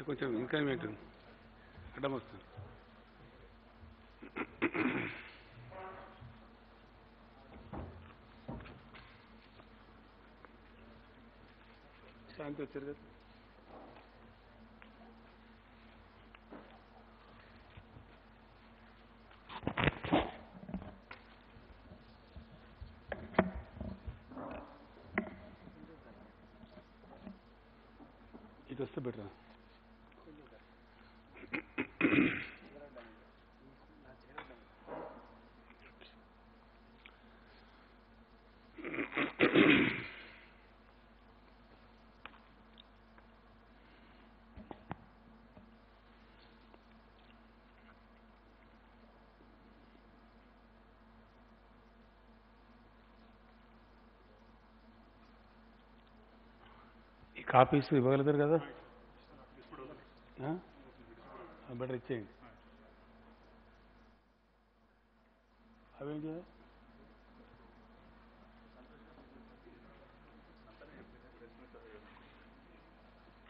కొంచెం ఇన్కన్వీనియంట్ అడ్డం వస్తుంది. శాంతి వచ్చారు కదా. ఇటు వస్తే బెటర్. ఈ కాపీస్ ఇవ్వగలుగుతారు కదా, బెటర్ ఇచ్చేయండి. అవేం చేయాలి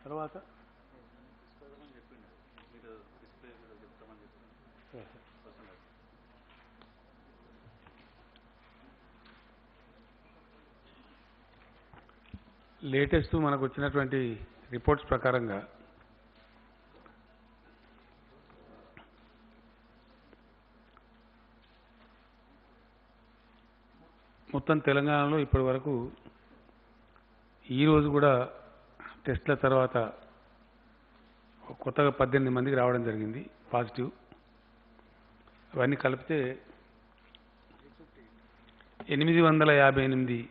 తర్వాత? లేటెస్ట్ మనకు వచ్చినటువంటి రిపోర్ట్స్ ప్రకారంగా మొత్తం తెలంగాణలో ఇప్పటి వరకు ఈరోజు కూడా టెస్ట్ల తర్వాత కొత్తగా 18 మందికి రావడం జరిగింది పాజిటివ్. అవన్నీ కలిపితే 858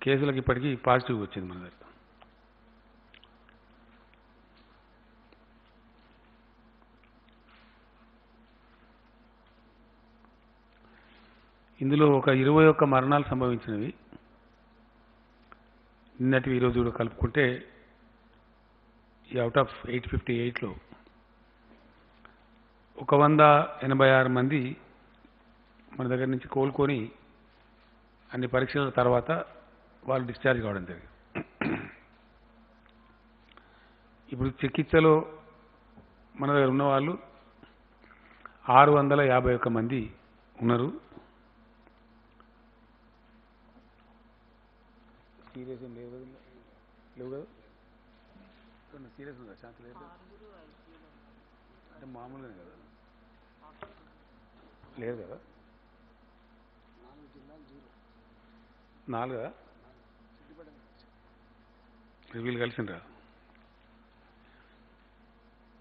కేసులకు ఇప్పటికీ పాజిటివ్ వచ్చింది మన దగ్గర. ఇందులో ఒక 21 మరణాలు సంభవించినవి. నిన్నటివి ఈరోజు కూడా కలుపుకుంటే ఈ అవుట్ ఆఫ్ 858లో 186 మంది మన దగ్గర నుంచి కోలుకొని అన్ని పరీక్షల తర్వాత వాళ్ళు డిశ్చార్జ్ కావడం జరిగింది. ఇప్పుడు చికిత్సలో మన దగ్గర ఉన్న వాళ్ళు 651 మంది ఉన్నారు. సీరియస్ ఏం లేవు కదా, సీరియస్ ఉందా? శాంతి లేదు అంటే మామూలుగానే కదా, లేదు కదా. 4 వీళ్ళు కలిసిండ్రా.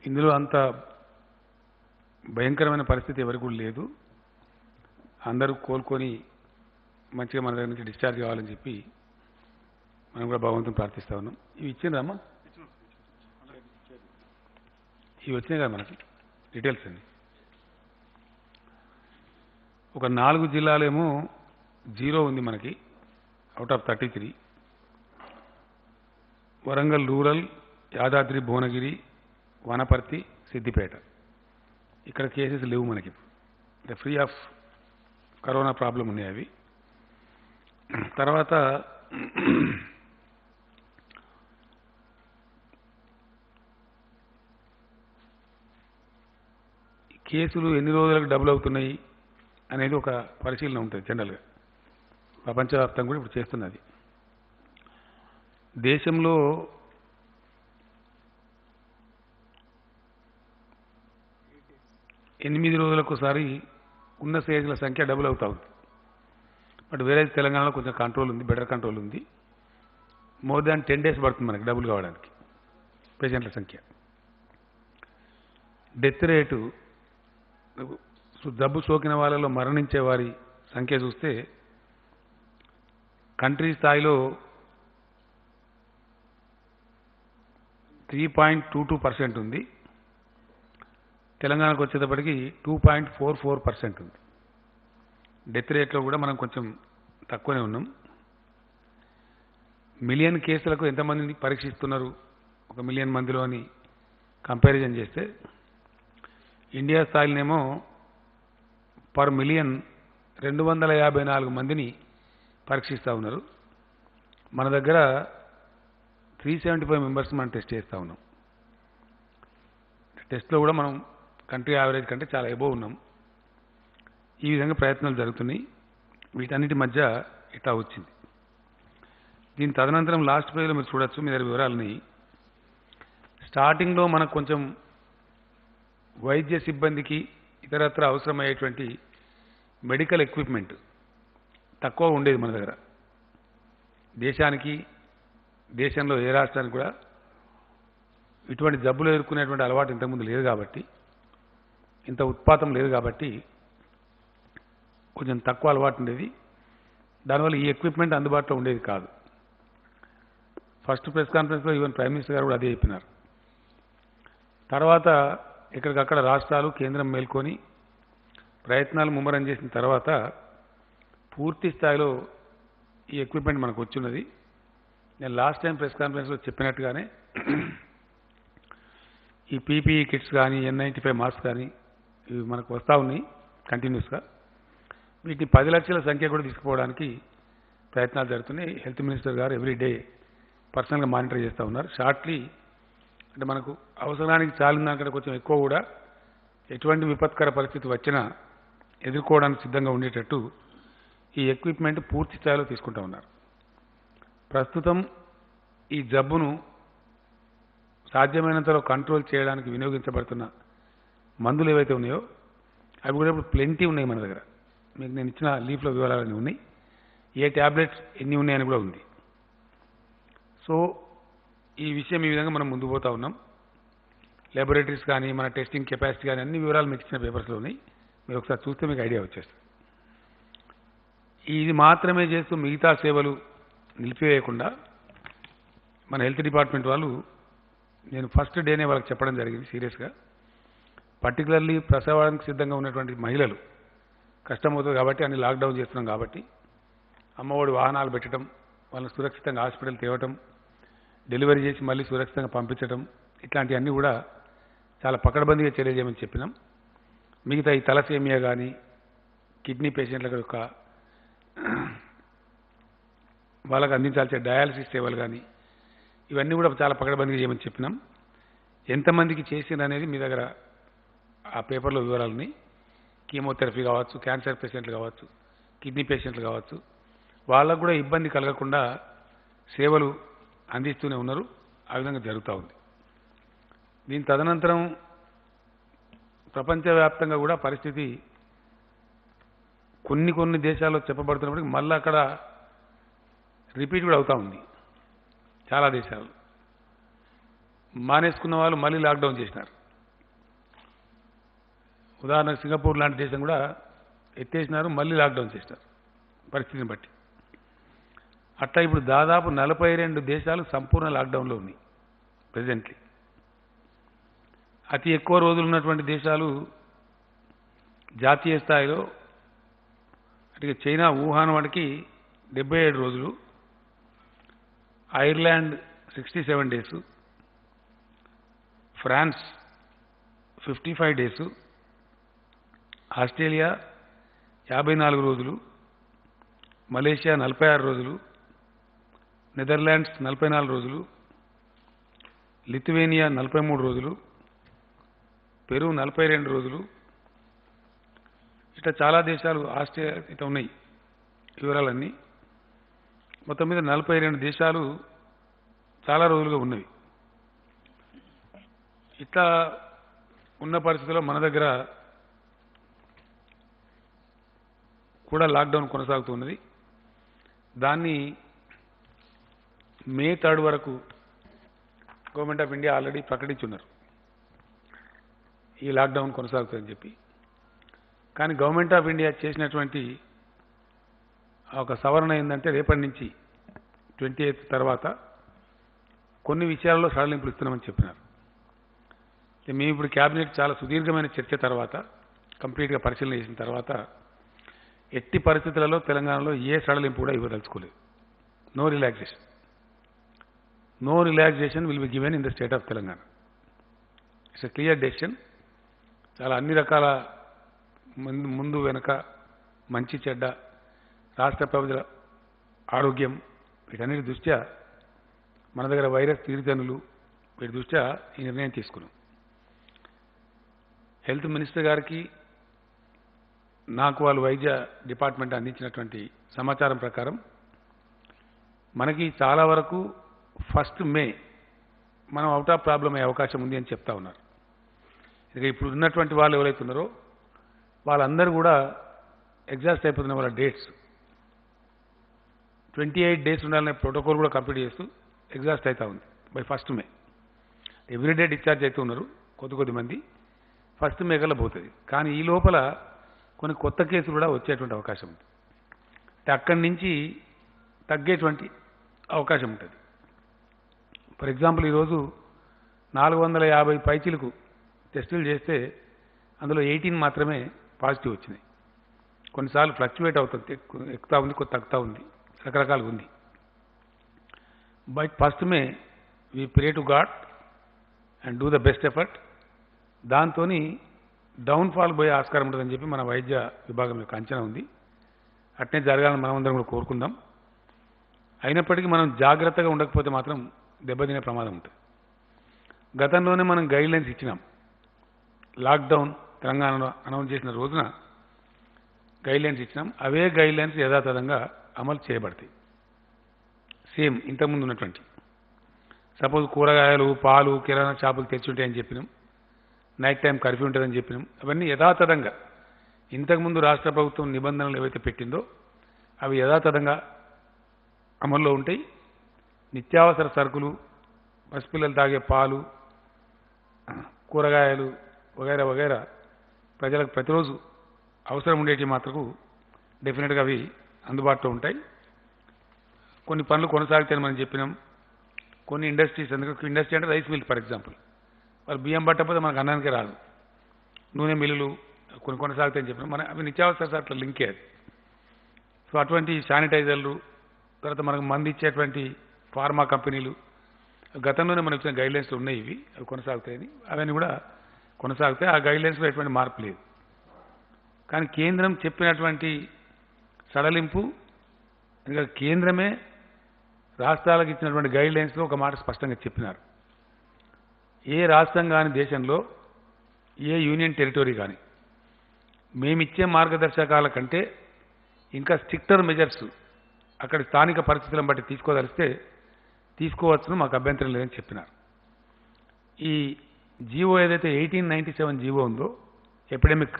ఇందులో అంత భయంకరమైన పరిస్థితి ఎవరికి కూడా లేదు. అందరూ కోలుకొని మంచిగా మన దగ్గర నుంచి డిశ్చార్జ్ కావాలని చెప్పి మనం కూడా భగవంతుని ప్రార్థిస్తా ఉన్నాం. ఇవి ఇచ్చిండ్రమ్మా, ఇవి వచ్చినాయి కదా మనకి డీటెయిల్స్ అన్ని. ఒక 4 జిల్లాలేమో 0 ఉంది మనకి out of 33. Warangal rural, Yadadri Bhuvanagiri, Wanaparthy, Siddipet. ఇక్కడ కేసెస్ లేవు మనకి, అంటే ఫ్రీ ఆఫ్ కరోనా ప్రాబ్లం ఉన్నాయి అవి. తర్వాత కేసులు ఎన్ని రోజులకు డబుల్ అవుతున్నాయి అనేది ఒక పరిశీలన ఉంటుంది జనరల్గా. ప్రపంచవ్యాప్తంగా కూడా ఇప్పుడు చేస్తున్నది. దేశంలో ఎనిమిది రోజులకోసారి ఉన్న స్టేజ్ల సంఖ్య డబుల్ అవుతా ఉంది. బట్ వేరే తెలంగాణలో కొంచెం కంట్రోల్ ఉంది, బెటర్ కంట్రోల్ ఉంది. మోర్ దాన్ 10 days పడుతుంది మనకి డబుల్ కావడానికి పేషెంట్ల సంఖ్య. డెత్ రేటు, జబ్బు సోకిన వాళ్ళలో మరణించే వారి సంఖ్య చూస్తే కంట్రీ స్థాయిలో 3.22% ఉంది. తెలంగాణకు వచ్చేటప్పటికి 2.44% ఉంది. డెత్ రేట్లో కూడా మనం కొంచెం తక్కువనే ఉన్నాం. మిలియన్ కేసులకు ఎంతమందిని పరీక్షిస్తున్నారు 1 మిలియన్ మందిలో అని కంపారిజన్ చేస్తే ఇండియా స్థాయిలోనేమో పర్ మిలియన్ 254 మందిని పరీక్షిస్తూ ఉన్నారు. మన దగ్గర 375 మెంబర్స్ మనం టెస్ట్ చేస్తూ ఉన్నాం. టెస్ట్లో కూడా మనం కంట్రీ యావరేజ్ కంటే చాలా ఎబోవ్ ఉన్నాం. ఈ విధంగా ప్రయత్నాలు జరుగుతున్నాయి. వీటన్నిటి మధ్య ఇట్లా వచ్చింది. దీని తదనంతరం లాస్ట్ పేజ్లో మీరు చూడొచ్చు, మీ దగ్గర వివరాలని. స్టార్టింగ్లో మనకు కొంచెం వైద్య సిబ్బందికి ఇతరత్ర అవసరమయ్యేటువంటి మెడికల్ ఎక్విప్మెంట్ తక్కువ ఉండేది మన దగ్గర. దేశంలో ఏ రాష్ట్రానికి కూడా ఇటువంటి జబ్బులు ఎదుర్కొనేటువంటి అలవాటు ఇంతకుముందు లేదు కాబట్టి, ఇంత ఉత్పాతం లేదు కాబట్టి కొంచెం తక్కువ అలవాటు ఉండేది. దానివల్ల ఈ ఎక్విప్మెంట్ అందుబాటులో ఉండేది కాదు. ఫస్ట్ ప్రెస్ కాన్ఫరెన్స్లో ఈవెన్ ప్రైమ్ మినిస్టర్ గారు కూడా అదే చెప్పినారు. తర్వాత ఎక్కడికక్కడ రాష్ట్రాలు కేంద్రం మేల్కొని ప్రయత్నాలు ముమ్మరం చేసిన తర్వాత పూర్తి స్థాయిలో ఈ ఎక్విప్మెంట్ మనకు వచ్చిన్నది. నేను లాస్ట్ టైం ప్రెస్ కాన్ఫరెన్స్లో చెప్పినట్టుగానే ఈ పీపీఈ కిట్స్ కానీ N95 మాస్క్ కానీ ఇవి మనకు వస్తూ ఉన్నాయి కంటిన్యూస్గా. వీటిని 10 లక్షల సంఖ్య కూడా తీసుకుపోవడానికి ప్రయత్నాలు జరుగుతున్నాయి. హెల్త్ మినిస్టర్ గారు ఎవ్రీడే పర్సనల్గా మానిటర్ చేస్తూ ఉన్నారు. షార్ట్లీ అంటే మనకు అవసరానికి చాలిన దానికంటే కొంచెం ఎక్కువ కూడా ఎటువంటి విపత్కర పరిస్థితి వచ్చినా ఎదుర్కోవడానికి సిద్ధంగా ఉండేటట్టు ఈ ఎక్విప్మెంట్ పూర్తి స్థాయిలో తీసుకుంటూ ఉన్నారు. ప్రస్తుతం ఈ జబ్బును సాధ్యమైనంతలో కంట్రోల్ చేయడానికి వినియోగించబడుతున్న మందులు ఏవైతే ఉన్నాయో అవి కూడా ఇప్పుడు ప్లెంటీ ఉన్నాయి మన దగ్గర. మీకు నేను ఇచ్చిన లీఫ్లో వివరాలన్నీ ఉన్నాయి. ఏ ట్యాబ్లెట్స్ ఎన్ని ఉన్నాయని కూడా ఉంది. సో ఈ విషయం ఈ విధంగా మనం ముందుకు పోతూ ఉన్నాం. ల్యాబొరేటరీస్ కానీ మన టెస్టింగ్ కెపాసిటీ కానీ అన్ని వివరాలు మీకు ఇచ్చిన పేపర్స్లో ఉన్నాయి. మీరు ఒకసారి చూస్తే మీకు ఐడియా వచ్చేస్తుంది. ఇది మాత్రమే చేస్తూ మిగతా సేవలు నిలిపివేయకుండా మన హెల్త్ డిపార్ట్మెంట్ వాళ్ళు, నేను ఫస్ట్ డేనే వాళ్ళకి చెప్పడం జరిగింది సీరియస్గా, పర్టికులర్లీ ప్రసవానికి సిద్ధంగా ఉన్నటువంటి మహిళలు కష్టమవుతుంది కాబట్టి అన్ని లాక్డౌన్ చేస్తున్నాం కాబట్టి అమ్మఒడి వాహనాలు పెట్టడం, వాళ్ళని సురక్షితంగా హాస్పిటల్ తేవటం, డెలివరీ చేసి మళ్ళీ సురక్షితంగా పంపించడం, ఇట్లాంటివన్నీ కూడా చాలా పకడ్బందీగా చర్య చేయమని చెప్పినాం. మిగతా ఈ తలసేమియా కానీ కిడ్నీ పేషెంట్ల యొక్క వాళ్ళకు అందించాల్సిన డయాలసిస్ సేవలు కానీ ఇవన్నీ కూడా చాలా పకడ్బందీగా చేయమని చెప్పినాం. ఎంతమందికి చేసింది అనేది మీ దగ్గర ఆ పేపర్లో వివరాలని. కీమోథెరపీ కావచ్చు, క్యాన్సర్ పేషెంట్లు కావచ్చు, కిడ్నీ పేషెంట్లు కావచ్చు, వాళ్ళకు కూడా ఇబ్బంది కలగకుండా సేవలు అందిస్తూనే ఉన్నారు. ఆ విధంగా జరుగుతూ ఉంది. దీని తదనంతరం ప్రపంచవ్యాప్తంగా కూడా పరిస్థితి కొన్ని దేశాల్లో చెప్పబడుతున్నప్పటికీ మళ్ళీ అక్కడ రిపీట్ కూడా అవుతూ ఉంది. చాలా దేశాలు మానేసుకున్న వాళ్ళు మళ్ళీ లాక్డౌన్ చేసినారు. ఉదాహరణకు సింగపూర్ లాంటి దేశం కూడా ఎత్తేసినారు, మళ్ళీ లాక్డౌన్ చేసినారు పరిస్థితిని బట్టి. అట్లా ఇప్పుడు దాదాపు 42 దేశాలు సంపూర్ణ లాక్డౌన్లో ఉన్నాయి ప్రెజెంట్లీ. అతి ఎక్కువ రోజులు ఉన్నటువంటి దేశాలు జాతీయ స్థాయిలో అంటే చైనా వుహాన్ వాడికి 77 రోజులు, Ireland 67 days, France 55 days, Australia 54 రోజులు, మలేషియా 46 రోజులు, నెదర్లాండ్స్ 44 రోజులు, లిథువేనియా 43 రోజులు, పెరు 42 రోజులు, ఇట్లా చాలా దేశాలు ఆస్ట్రేలియా ఇట్లా ఉన్నాయి వివరాలన్నీ. మొత్తం మీద 42 దేశాలు చాలా రోజులుగా ఉన్నవి. ఇట్లా ఉన్న పరిస్థితుల్లో మన దగ్గర కూడా లాక్డౌన్ కొనసాగుతున్నది. దాన్ని మే 3 వరకు గవర్నమెంట్ ఆఫ్ ఇండియా ఆల్రెడీ ప్రకటించున్నారు ఈ లాక్డౌన్ కొనసాగుతుందని చెప్పి. కానీ గవర్నమెంట్ ఆఫ్ ఇండియా చేసినటువంటి ఒక సవరణ ఏంటంటే రేపటి నుంచి 28 తర్వాత కొన్ని విషయాల్లో సడలింపులు ఇస్తున్నామని చెప్పినారు. మేము ఇప్పుడు క్యాబినెట్ చాలా సుదీర్ఘమైన చర్చ తర్వాత కంప్లీట్గా పరిశీలన చేసిన తర్వాత ఎట్టి పరిస్థితులలో తెలంగాణలో ఏ సడలింపు కూడా ఇవ్వదలుచుకోలేదు. No relaxation will be given in the state of Telangana. It's a clear decision. చాలా అన్ని రకాల ముందు వెనక మంచి చెడ్డ రాష్ట్ర ప్రజల ఆరోగ్యం వీటన్నిటి దృష్ట్యా మన దగ్గర వైరస్ తీరుతెన్నులు వీటి దృష్ట్యా ఈ నిర్ణయం తీసుకున్నాం. హెల్త్ మినిస్టర్ గారికి నాకు వాళ్ళు వైద్య డిపార్ట్మెంట్ అందించినటువంటి సమాచారం ప్రకారం మనకి చాలా వరకు 1 మే మనం అవుట్ ఆఫ్ ప్రాబ్లం అయ్యే అవకాశం ఉంది అని చెప్తా ఉన్నారు. ఇక ఇప్పుడు ఉన్నటువంటి వాళ్ళు ఎవరైతే ఉన్నారో వాళ్ళందరూ కూడా ఎగ్జాస్ట్ అయిపోతున్న వాళ్ళ డేట్స్ 28 డేస్ ఉండాలనే ప్రోటోకాల్ కూడా కంప్లీట్ చేస్తూ ఎగ్జాస్ట్ అవుతా ఉంది బై 1 మే. ఎవ్రీడే డిశ్చార్జ్ అవుతూ ఉన్నారు కొద్ది మంది. 1 మే కల్లా పోతుంది. కానీ ఈ లోపల కొన్ని కొత్త కేసులు కూడా వచ్చేటువంటి అవకాశం ఉంది. అంటే అక్కడి నుంచి తగ్గేటువంటి అవకాశం ఉంటుంది. ఫర్ ఎగ్జాంపుల్ ఈరోజు 450 పైచీలకు టెస్టులు చేస్తే అందులో 18 మాత్రమే పాజిటివ్ వచ్చినాయి. కొన్నిసార్లు ఫ్లక్చువేట్ అవుతుంది, ఎక్కుతా ఉంది, కొద్ది తగ్గుతూ ఉంది, రకరకాలుగా ఉంది. But 1 may we pray to God and do the best effort. దాంతో డౌన్ఫాల్ పోయే ఆస్కారం ఉంటుందని చెప్పి మన వైద్య విభాగం యొక్క అంచనా ఉంది. అట్నే జరగాలని మనమందరం కూడా కోరుకుందాం. అయినప్పటికీ మనం జాగ్రత్తగా ఉండకపోతే మాత్రం దెబ్బతినే ప్రమాదం ఉంటుంది. గతంలోనే మనం గైడ్లైన్స్ ఇచ్చినాం. లాక్డౌన్ తెలంగాణలో అనౌన్స్ చేసిన రోజున గైడ్లైన్స్ ఇచ్చినాం. అవే గైడ్లైన్స్ యథాతథంగా అమలు చేయబడతాయి. సేమ్ ఇంతకుముందు ఉన్నటువంటి సపోజ్ కూరగాయలు, పాలు, కిరాణా షాపులు తెచ్చుంటాయని చెప్పినాం. నైట్ టైం కర్ఫ్యూ ఉంటుందని చెప్పినాం. అవన్నీ యథాతథంగా ఇంతకుముందు రాష్ట్ర ప్రభుత్వం నిబంధనలు ఏవైతే పెట్టిందో అవి యథాతథంగా అమల్లో ఉంటాయి. నిత్యావసర సరుకులు, పసిపిల్లలు తాగే పాలు, కూరగాయలు వగైరా వగైరా ప్రజలకు ప్రతిరోజు అవసరం ఉండేటి మాత్రకు డెఫినెట్గా అవి అందుబాటులో ఉంటాయి. కొన్ని పనులు కొనసాగుతాయని మనం చెప్పినాం. కొన్ని ఇండస్ట్రీస్, ఎందుకంటే ఇండస్ట్రీ అంటే రైస్ మిల్ ఫర్ ఎగ్జాంపుల్, వాళ్ళు బియ్యం పట్టకపోతే మనకు అన్నానికే రాదు. నూనె మిల్లులు కొన్ని కొనసాగుతాయని చెప్పినాం. మన అవి నిత్యావసర సరుకుల లింకే అది. సో అటువంటి శానిటైజర్లు, తర్వాత మనకు మంది ఇచ్చేటువంటి ఫార్మా కంపెనీలు గతంలోనే మనకు ఇచ్చిన గైడ్లైన్స్ ఉన్నాయి. ఇవి అవి కొనసాగుతాయని, అవన్నీ కూడా కొనసాగుతాయి. ఆ గైడ్లైన్స్లో ఎటువంటి మార్పు లేదు. కానీ కేంద్రం చెప్పినటువంటి సడలింపు, ఇంకా కేంద్రమే రాష్ట్రాలకు ఇచ్చినటువంటి గైడ్లైన్స్లో ఒక మాట స్పష్టంగా చెప్పినారు. ఏ రాష్ట్రం కానీ దేశంలో, ఏ యూనియన్ టెరిటరీ కానీ మేమిచ్చే మార్గదర్శకాల కంటే ఇంకా స్ట్రిక్టర్ మెజర్స్ అక్కడ స్థానిక పరిస్థితులను బట్టి తీసుకోదలిస్తే తీసుకోవచ్చును, మాకు అభ్యంతరం లేదని చెప్పినారు. ఈ జీవో ఏదైతే 1897 జీవో ఉందో, ఎపిడెమిక్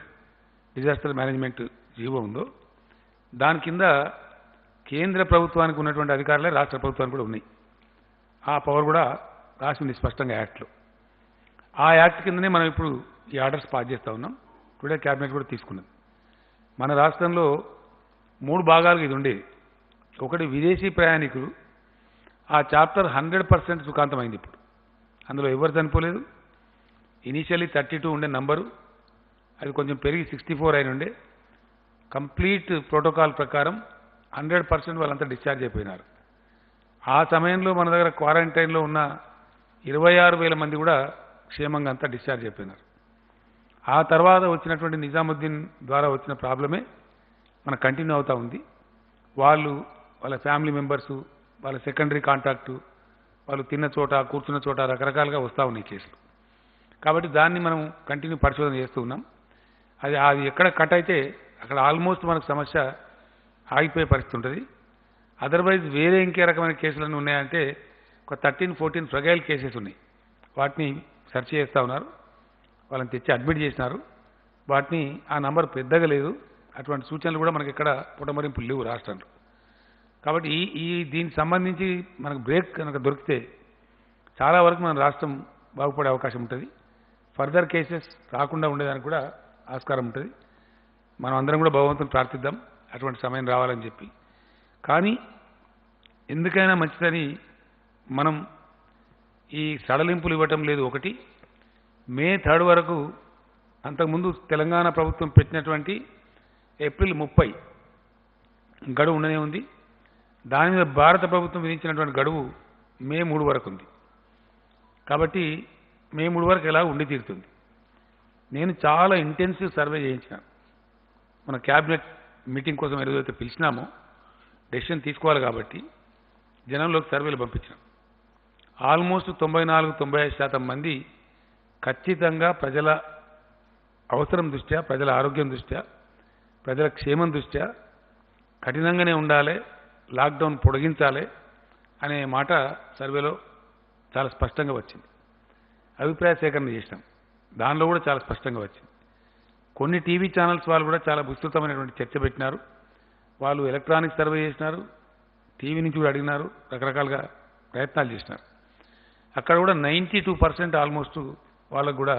డిజాస్టర్ మేనేజ్మెంట్ జీవో ఉందో, దాని కింద కేంద్ర ప్రభుత్వానికి ఉన్నటువంటి అధికారులే రాష్ట్ర ప్రభుత్వానికి కూడా ఉన్నాయి. ఆ పవర్ కూడా రాసింది స్పష్టంగా యాక్ట్లో. ఆ యాక్ట్ కిందనే మనం ఇప్పుడు ఈ ఆర్డర్స్ పాస్ చేస్తూ ఉన్నాం. టుడే క్యాబినెట్ కూడా తీసుకున్నది. మన రాష్ట్రంలో 3 భాగాలుగా ఇది ఉండేది. ఒకటి విదేశీ ప్రయాణికులు. ఆ చాప్టర్ 100% సుఖాంతమైంది. ఇప్పుడు అందులో ఎవరు చనిపోలేదు. ఇనీషియల్లీ 32 ఉండే నంబరు, అది కొంచెం పెరిగి 64 అయిన ఉండే. కంప్లీట్ ప్రోటోకాల్ ప్రకారం 100% వాళ్ళంతా డిశ్చార్జ్ అయిపోయినారు. ఆ సమయంలో మన దగ్గర క్వారంటైన్లో ఉన్న 26,000 మంది కూడా క్షేమంగా అంతా డిశ్చార్జ్ అయిపోయినారు. ఆ తర్వాత వచ్చినటువంటి నిజాముద్దీన్ ద్వారా వచ్చిన ప్రాబ్లమే మన కంటిన్యూ అవుతూ ఉంది. వాళ్ళు, వాళ్ళ ఫ్యామిలీ మెంబర్సు, వాళ్ళ సెకండరీ కాంటాక్టు, వాళ్ళు తిన్న చోట, కూర్చున్న చోట రకరకాలుగా వస్తూ ఉన్నాయి కేసులు. కాబట్టి దాన్ని మనం కంటిన్యూ పరిశోధన చేస్తూ ఉన్నాం. అది ఎక్కడ కట్ అయితే అక్కడ ఆల్మోస్ట్ మనకు సమస్య ఆగిపోయే పరిస్థితి ఉంటుంది. అదర్వైజ్ వేరే ఇంకే రకమైన కేసులన్నీ ఉన్నాయంటే ఒక 13-14 ఫ్రగైల్ కేసెస్ ఉన్నాయి. వాటిని సెర్చ్ చేస్తూ ఉన్నారు. వాళ్ళని తెచ్చి అడ్మిట్ చేసినారు. వాటిని ఆ నంబర్ పెద్దగా లేదు. అటువంటి సూచనలు కూడా మనకి ఎక్కడ పుటమరింపులు లేవు రాష్ట్రంలో. కాబట్టి దీనికి సంబంధించి మనకు బ్రేక్ కనుక దొరికితే చాలా వరకు మన రాష్ట్రం బాగుపడే అవకాశం ఉంటుంది. ఫర్దర్ కేసెస్ రాకుండా ఉండేదానికి కూడా ఆస్కారం ఉంటుంది. మనం అందరం కూడా భగవంతుని ప్రార్థిద్దాం అటువంటి సమయం రావాలని చెప్పి. కానీ ఎందుకైనా మంచిదని మనం ఈ సడలింపులు ఇవ్వటం లేదు. ఒకటి, మే 3 వరకు, అంతకుముందు తెలంగాణ ప్రభుత్వం పెట్టినటువంటి ఏప్రిల్ 30 గడువు ఉండనే ఉంది. దాని మీద భారత ప్రభుత్వం విధించినటువంటి గడువు మే 3 వరకు ఉంది. కాబట్టి మే 3 వరకు ఎలా ఉండి తీరుతుంది. నేను చాలా ఇంటెన్సివ్ సర్వే చేయించిన. మన క్యాబినెట్ మీటింగ్ కోసం ఏదైతే పిలిచినామో, డెసిషన్ తీసుకోవాలి కాబట్టి జనంలోకి సర్వేలు పంపించాం. ఆల్మోస్ట్ 94-95% మంది ఖచ్చితంగా ప్రజల అవసరం దృష్ట్యా, ప్రజల ఆరోగ్యం దృష్ట్యా, ప్రజల క్షేమం దృష్ట్యా కఠినంగానే ఉండాలి, లాక్డౌన్ పొడిగించాలి అనే మాట సర్వేలో చాలా స్పష్టంగా వచ్చింది. అభిప్రాయ సేకరణ చేసినాం, దానిలో కూడా చాలా స్పష్టంగా వచ్చింది. కొన్ని టీవీ ఛానల్స్ వాళ్ళు కూడా చాలా విస్తృతమైనటువంటి చర్చ పెట్టినారు. వాళ్ళు ఎలక్ట్రానిక్ సర్వే చేసినారు, టీవీ నుంచి కూడా అడిగినారు, రకరకాలుగా ప్రయత్నాలు చేసినారు. అక్కడ కూడా 92% ఆల్మోస్ట్ వాళ్ళకు కూడా,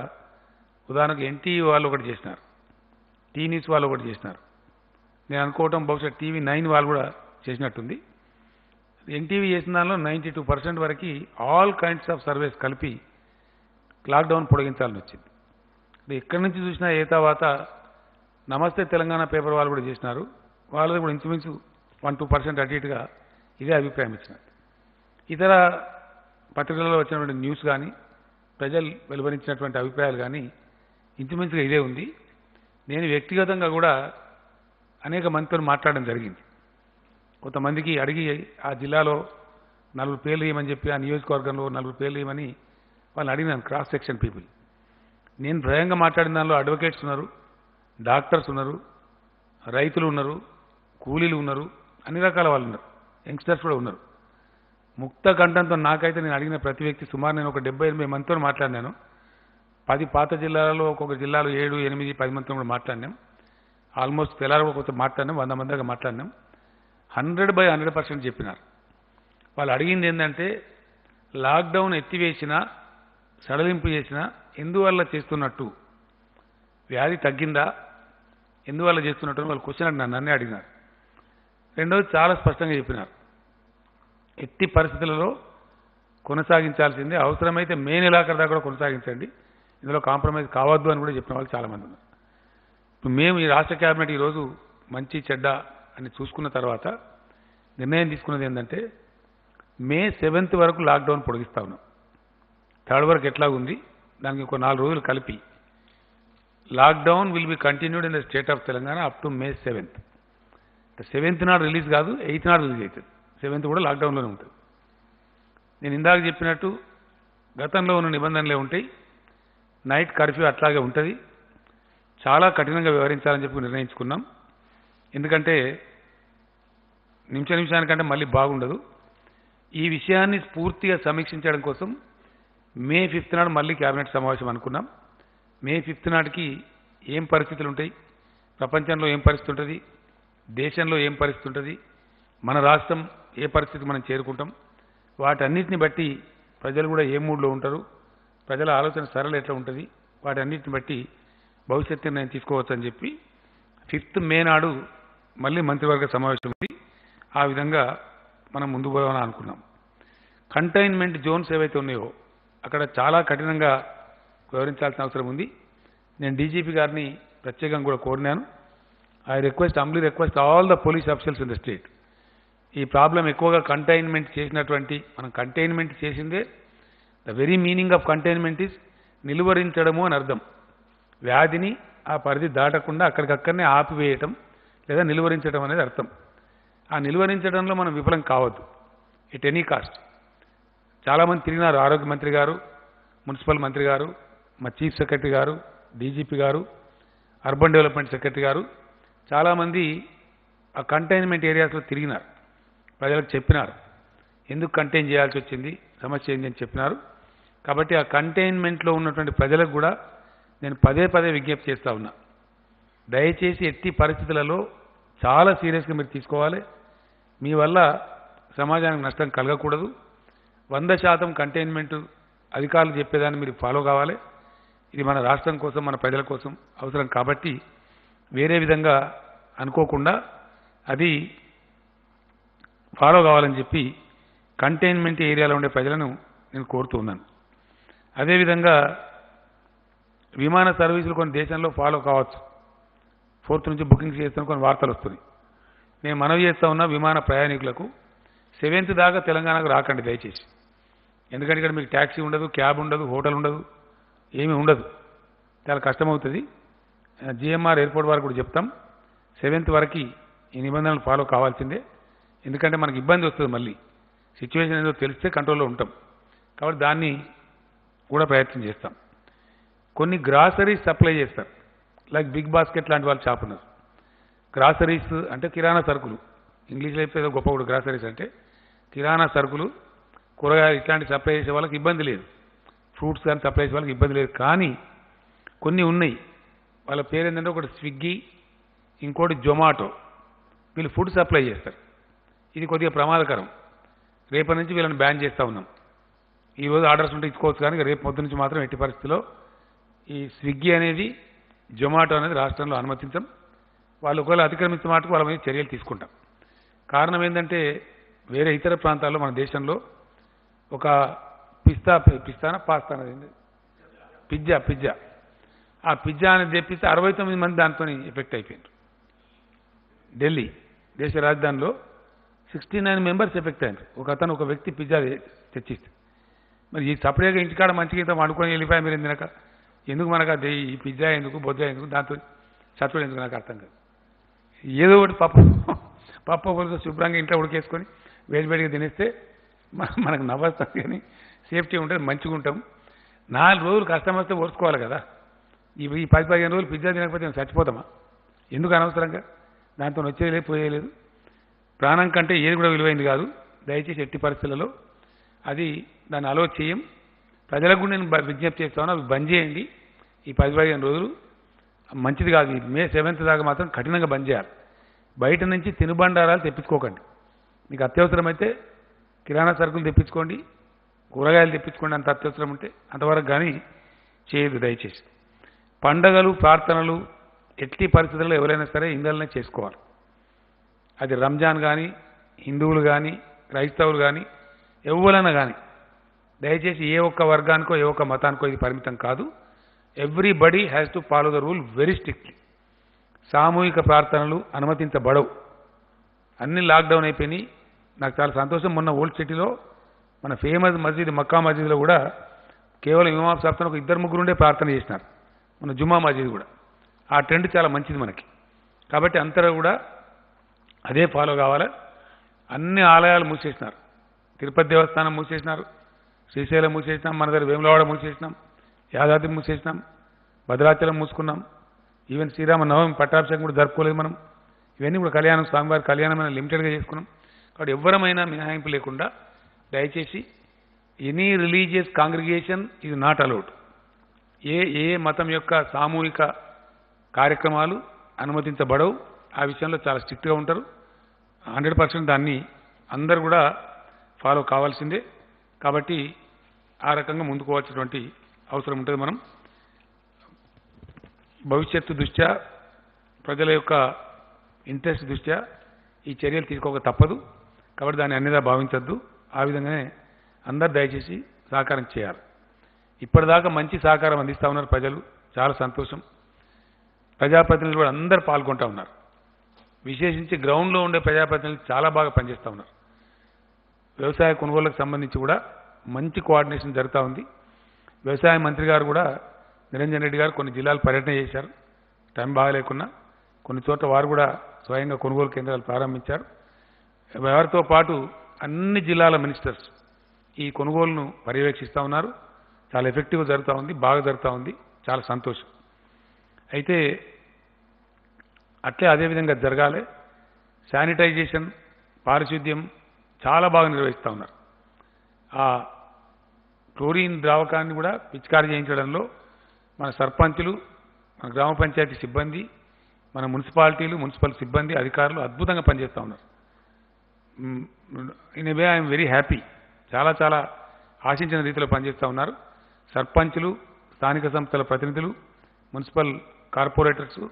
ఉదాహరణకు ఎన్టీవీ వాళ్ళు ఒకటి చేసినారు, టీ న్యూస్ వాళ్ళు ఒకటి చేసినారు. నేను అనుకోవటం బహుశా టీవీ 9 వాళ్ళు కూడా చేసినట్టుంది. ఎన్టీవీ చేసిన దానిలో 92% వరకు ఆల్ కైండ్స్ ఆఫ్ సర్వేస్ కలిపి లాక్డౌన్ పొడిగించాలని వచ్చింది. ఎక్కడి నుంచి చూసినా ఏ తర్వాత నమస్తే తెలంగాణ పేపర్ వాళ్ళు కూడా చేసినారు. వాళ్ళు కూడా ఇంచుమించు 1-2% అటు ఇటుగా ఇదే అభిప్రాయం ఇచ్చినారు. ఇతర పత్రికలలో వచ్చినటువంటి న్యూస్ కానీ, ప్రజలు వెలువరించినటువంటి అభిప్రాయాలు కానీ ఇంచుమించుగా ఇదే ఉంది. నేను వ్యక్తిగతంగా కూడా అనేక మందితో మాట్లాడడం జరిగింది. కొంతమందికి అడిగి ఆ జిల్లాలో 4 పేర్లు ఇవ్వమని చెప్పి, ఆ నియోజకవర్గంలో 4 పేర్లు ఇవ్వమని వాళ్ళని అడిగినాను, క్రాస్ సెక్షన్ పీపుల్. నేను భయంగా మాట్లాడిన దానిలో అడ్వకేట్స్ ఉన్నారు, డాక్టర్స్ ఉన్నారు, రైతులు ఉన్నారు, కూలీలు ఉన్నారు, అన్ని రకాల వాళ్ళు ఉన్నారు, యంగ్స్టర్స్ కూడా ఉన్నారు. ముక్త కంఠంతో నాకైతే నేను అడిగిన ప్రతి వ్యక్తి సుమారు నేను ఒక 70-80 మందితో మాట్లాడినాను. 10 పాత జిల్లాలలో ఒక్కొక్క జిల్లాలో 7, 8, 10 మందితో కూడా మాట్లాడినాం. ఆల్మోస్ట్ తెల్లారు కూడా కొంత మాట్లాడినాం, 100 మంది దాకా మాట్లాడినాం. 100% చెప్పినారు. వాళ్ళు అడిగింది ఏంటంటే, లాక్డౌన్ ఎత్తివేసినా, సడలింపు చేసినా ఎందువల్ల చేస్తున్నట్టు, వ్యాధి తగ్గిందా, ఎందువల్ల చేస్తున్నట్టు వాళ్ళు క్వశ్చన్ నన్నే అడిగినారు. రెండోది చాలా స్పష్టంగా చెప్పినారు, ఎట్టి పరిస్థితులలో కొనసాగించాల్సిందే, అవసరమైతే మే నెలాఖరు దాకా కూడా కొనసాగించండి, ఇందులో కాంప్రమైజ్ కావద్దు అని కూడా చెప్పిన వాళ్ళు చాలామంది ఉన్నారు. ఇప్పుడు మేము ఈ రాష్ట్ర కేబినెట్ ఈరోజు మంచి చెడ్డ అని చూసుకున్న తర్వాత నిర్ణయం తీసుకున్నది ఏంటంటే, మే 7th వరకు లాక్డౌన్ పొడిగిస్తా ఉన్నాం. 3rd వరకు ఎట్లా ఉంది, దానికి ఇంకో 4 రోజులు కలిపి lockdown will be continued in the state of Telangana up to May 7th. 7th నాడు రిలీజ్ కాదు, 8th నాడు రిలీజ్ అవుతుంది. 7th కూడా లాక్డౌన్లోనే ఉంటుంది. నేను ఇందాక చెప్పినట్టు గతంలో ఉన్న నిబంధనలే ఉంటాయి. నైట్ కర్ఫ్యూ అట్లాగే ఉంటుంది. చాలా కఠినంగా వ్యవహరించాలని చెప్పి నిర్ణయించుకున్నాం. ఎందుకంటే నిమిషానికంటే మళ్ళీ బాగుండదు. ఈ విషయాన్ని పూర్తిగా సమీక్షించడం కోసం మే 5th నాడు మళ్ళీ కేబినెట్ సమావేశం అనుకున్నాం. మే 5th నాటికి ఏం పరిస్థితులు ఉంటాయి, ప్రపంచంలో ఏం పరిస్థితి ఉంటుంది, దేశంలో ఏం పరిస్థితి ఉంటుంది, మన రాష్ట్రం ఏ పరిస్థితి మనం చేరుకుంటాం, వాటన్నిటిని బట్టి ప్రజలు కూడా ఏ మూడ్లో ఉంటారు, ప్రజల ఆలోచన సరళ ఎట్లా ఉంటుంది, వాటన్నిటిని బట్టి భవిష్యత్తు నిర్ణయం తీసుకోవచ్చు అని చెప్పి 5th మే నాడు మళ్ళీ మంత్రివర్గ సమావేశం ఉంది. ఆ విధంగా మనం ముందుకు పోవాలని అనుకున్నాం. కంటైన్మెంట్ జోన్స్ ఏవైతే ఉన్నాయో అక్కడ చాలా కఠినంగా వివరించాల్సిన అవసరం ఉంది. నేను డీజీపీ గారిని ప్రత్యేకంగా కూడా కోరినాను. I humbly request all the police officers in the state, ఈ ప్రాబ్లం ఎక్కువగా కంటైన్మెంట్ చేసినటువంటి, మనం కంటైన్మెంట్ చేసిందే, the very meaning of containment is నిలువరించడము అని అర్థం. వ్యాధిని ఆ పరిధి దాటకుండా అక్కడికక్కడనే ఆపివేయటం లేదా నిలువరించడం అనేది అర్థం. ఆ నిలువరించడంలో మనం విఫలం కావద్దు ఎట్ ఎనీ కాస్ట్. చాలామంది తిరిగినారు, ఆరోగ్య మంత్రి గారు, మున్సిపల్ మంత్రి గారు, మా చీఫ్ సెక్రటరీ గారు, డీజీపీ గారు, అర్బన్ డెవలప్మెంట్ సెక్రటరీ గారు, చాలామంది ఆ కంటైన్మెంట్ ఏరియాస్లో తిరిగినారు, ప్రజలకు చెప్పినారు ఎందుకు కంటైన్ చేయాల్సి వచ్చింది, సమస్య ఏంటి అని చెప్పినారు. కాబట్టి ఆ కంటైన్మెంట్లో ఉన్నటువంటి ప్రజలకు కూడా నేను పదే విజ్ఞప్తి చేస్తూ ఉన్నా, దయచేసి ఎట్టి పరిస్థితులలో చాలా సీరియస్గా మీరు తీసుకోవాలి. మీ వల్ల సమాజానికి నష్టం కలగకూడదు. 100% కంటైన్మెంట్ అధికారులు చెప్పేదాన్ని మీరు ఫాలో కావాలి. ఇది మన రాష్ట్రం కోసం, మన ప్రజల కోసం అవసరం. కాబట్టి వేరే విధంగా అనుకోకుండా అది ఫాలో కావాలని చెప్పి కంటైన్మెంట్ ఏరియాలో ఉండే ప్రజలను నేను కోరుతూ ఉన్నాను. అదేవిధంగా విమాన సర్వీసులు కొన్ని దేశంలో ఫాలో కావచ్చు, 4th నుంచి బుకింగ్స్ చేస్తున్న కొన్ని వార్తలు వస్తున్నాయి. నేను మనవి చేస్తూ ఉన్నా, విమాన ప్రయాణికులకు 7th దాకా తెలంగాణకు రాకండి దయచేసి. ఎందుకంటే ఇక్కడ మీకు ట్యాక్సీ ఉండదు, క్యాబ్ ఉండదు, హోటల్ ఉండదు, ఏమీ ఉండదు, చాలా కష్టమవుతుంది. జిఎంఆర్ ఎయిర్పోర్ట్ వారికి కూడా చెప్తాం, 7th వరకు ఈ నిబంధనలు ఫాలో కావాల్సిందే. ఎందుకంటే మనకి ఇబ్బంది వస్తుంది, మళ్ళీ సిచ్యువేషన్ ఏదో తెలిస్తే కంట్రోల్లో ఉంటాం. కాబట్టి దాన్ని కూడా ప్రయత్నం చేస్తాం. కొన్ని గ్రాసరీస్ సప్లై చేస్తారు, లైక్ బిగ్ బాస్కెట్ లాంటి వాళ్ళు షాప్ ఉన్నారు. గ్రాసరీస్ అంటే కిరాణా సరుకులు, ఇంగ్లీష్లో అయితే ఏదో గొప్ప కూడా గ్రాసరీస్ అంటే కిరాణా సరుకులు, కూరగాయలు ఇట్లాంటి సప్లై చేసే వాళ్ళకి ఇబ్బంది లేదు, ఫ్రూట్స్ కానీ సప్లై చేసే వాళ్ళకి ఇబ్బంది లేదు. కానీ కొన్ని ఉన్నాయి, వాళ్ళ పేరు ఏంటంటే ఒకటి స్విగ్గీ, ఇంకోటి జొమాటో, వీళ్ళు ఫుడ్ సప్లై చేస్తారు. ఇది కొద్దిగా ప్రమాదకరం. రేపటి నుంచి వీళ్ళని బ్యాన్ చేస్తూ ఉన్నాం. ఈరోజు ఆర్డర్స్ ఉంటే ఇచ్చుకోవచ్చు, కానీ రేపు పొద్దు నుంచి మాత్రం ఎట్టి పరిస్థితిలో ఈ స్విగ్గీ అనేది జొమాటో అనేది రాష్ట్రంలో అనుమతించం. వాళ్ళు ఒకవేళ అతిక్రమించిన మాటకు వాళ్ళ మీద చర్యలు తీసుకుంటాం. కారణం ఏంటంటే వేరే ఇతర ప్రాంతాల్లో మన దేశంలో ఒక పిజ్జా ఆ పిజ్జా అనేది తెప్పిస్తే 69 మంది దాంతో ఎఫెక్ట్ అయిపోయింది. ఢిల్లీ దేశ రాజధానిలో 69 మెంబర్స్ ఎఫెక్ట్ అయ్యారు. ఒక వ్యక్తి పిజ్జా తెచ్చిస్తే మరి ఈ సపరేట్గా ఇంటికాడ మంచిగా ఇంత వండుకొని వెళ్ళిపోయా మీరు తినక ఎందుకు మనకు అది ఈ పిజ్జా ఎందుకు బొజ్జా ఎందుకు దాంతో చచ్చుడు ఎందుకు నాకు అర్థం కాదు. ఏదో ఒకటి పప్పు పులుసు శుభ్రంగా ఇంట్లో ఉడికేసుకొని వేడివేడిగా తినేస్తే మనకు నవ్వొస్తుంది, కానీ సేఫ్టీ ఉంటుంది, మంచిగా ఉంటాం. 4 రోజులు కష్టం వస్తే ఓర్చుకోవాలి కదా. ఈ 10-15 రోజులు పిజ్జా తినకపోతే మేము చచ్చిపోతామా? ఎందుకు అనవసరంగా? దాంతో వచ్చేది లేదు, పోయేలేదు. ప్రాణం కంటే ఏది కూడా విలువైంది కాదు. దయచేసి ఎట్టి పరిస్థితులలో అది దాన్ని అలో చేయం. ప్రజలకు కూడా నేను విజ్ఞప్తి చేస్తాను, అవి బంద్ చేయండి. ఈ 10-15 రోజులు మంచిది కాదు. మే 7th దాకా మాత్రం కఠినంగా బంద్ చేయాలి. బయట నుంచి తినుబండారాలు తెప్పించుకోకండి. మీకు అత్యవసరమైతే కిరాణా సరుకులు తెప్పించుకోండి, కూరగాయలు తెప్పించుకోండి, అంత అత్యవసరం ఉంటే అంతవరకు కానీ చేయదు దయచేసి. పండగలు ప్రార్థనలు ఎట్టి పరిస్థితుల్లో ఎవరైనా సరే ఇందలనే చేసుకోవాలి. అది రంజాన్ కానీ, హిందువులు కానీ, క్రైస్తవులు కానీ, ఎవరైనా కానీ దయచేసి ఏ ఒక్క వర్గానికో ఏ ఒక్క మతానికో ఇది పరిమితం కాదు. Everybody has to follow the rule very strictly. సామూహిక ప్రార్థనలు అనుమతించబడవు. అన్ని లాక్డౌన్ అయిపోయినాయి. నాకు చాలా సంతోషం, మొన్న ఓల్డ్ సిటీలో మన ఫేమస్ మస్జిద్ మక్కా మస్జిద్లో కూడా కేవలం ఇమాం సాబ్తో ఒక 2-3 ప్రార్థన చేసినారు. మన జుమ్మా మస్జిద్ కూడా ఆ ట్రెండ్ చాలా మంచిది మనకి. కాబట్టి అందరూ కూడా అదే ఫాలో కావాలి. అన్ని ఆలయాలు మూసేసినారు. తిరుపతి దేవస్థానం మూసేసినారు, శ్రీశైలం మూసేసినాం, మన దగ్గర వేములవాడ మూసేసినాం, యాదాద్రి మూసేసినాం, భద్రాచలం మూసుకున్నాం. ఈవెన్ శ్రీరామ నవమి పట్టాభిషేకం కూడా జరుపుకోలేదు మనం. ఇవన్నీ కూడా కళ్యాణం, స్వామివారి కళ్యాణమైన లిమిటెడ్గా చేసుకున్నాం. కాబట్టి ఎవరమైనా మినహాయింపు లేకుండా దయచేసి any religious congregation is not allowed. ఏ మతం యొక్క సామూహిక కార్యక్రమాలు అనుమతించబడవు. ఆ విషయంలో చాలా స్ట్రిక్ట్గా ఉంటారు. 100% దాన్ని అందరూ కూడా ఫాలో కావాల్సిందే. కాబట్టి ఆ రకంగా ముందుకోవాల్సినటువంటి అవసరం ఉంటుంది. మనం భవిష్యత్తు దృష్ట్యా, ప్రజల యొక్క ఇంట్రెస్ట్ దృష్ట్యా ఈ చర్యలు తీసుకోక తప్పదు. కాబట్టి దాన్ని అన్నిదా భావించద్దు. ఆ విధంగానే అందరు దయచేసి సహకారం చేయాలి. ఇప్పటిదాకా మంచి సహకారం అందిస్తూ ఉన్నారు ప్రజలు, చాలా సంతోషం. ప్రజాప్రతినిధులు కూడా అందరూ పాల్గొంటూ ఉన్నారు. విశేషించి గ్రౌండ్లో ఉండే ప్రజాప్రతినిధులు చాలా బాగా పనిచేస్తూ ఉన్నారు. వ్యవసాయ కొనుగోళ్లకు సంబంధించి కూడా మంచి కోఆర్డినేషన్ జరుగుతూ ఉంది. వ్యవసాయ మంత్రి గారు కూడా నిరంజన్ రెడ్డి గారు కొన్ని జిల్లాలు పర్యటన చేశారు. టైం బాగాలేకున్నా కొన్ని చోట్ల వారు కూడా స్వయంగా కొనుగోలు కేంద్రాలు ప్రారంభించారు. వారితో పాటు అన్ని జిల్లాల మినిస్టర్స్ ఈ కొనుగోలును పర్యవేక్షిస్తూ ఉన్నారు. చాలా ఎఫెక్టివ్గా జరుగుతూ ఉంది, బాగా జరుగుతూ ఉంది, చాలా సంతోషం. అయితే అట్లే అదేవిధంగా జరగాలి. శానిటైజేషన్, పారిశుద్ధ్యం చాలా బాగా నిర్వహిస్తూ ఉన్నారు. ఆ క్లోరిన్ ద్రావకాన్ని కూడా పిచికారీ చేయించడంలో మన సర్పంచులు, మన గ్రామ పంచాయతీ సిబ్బంది, మన మున్సిపాలిటీలు, మున్సిపల్ సిబ్బంది, అధికారులు అద్భుతంగా పనిచేస్తూ ఉన్నారు. In a way I'm very happy. చాలా ఆశించిన రీతిలో పనిచేస్తూ ఉన్నారు. సర్పంచులు, స్థానిక సంస్థల ప్రతినిధులు, municipal corporators,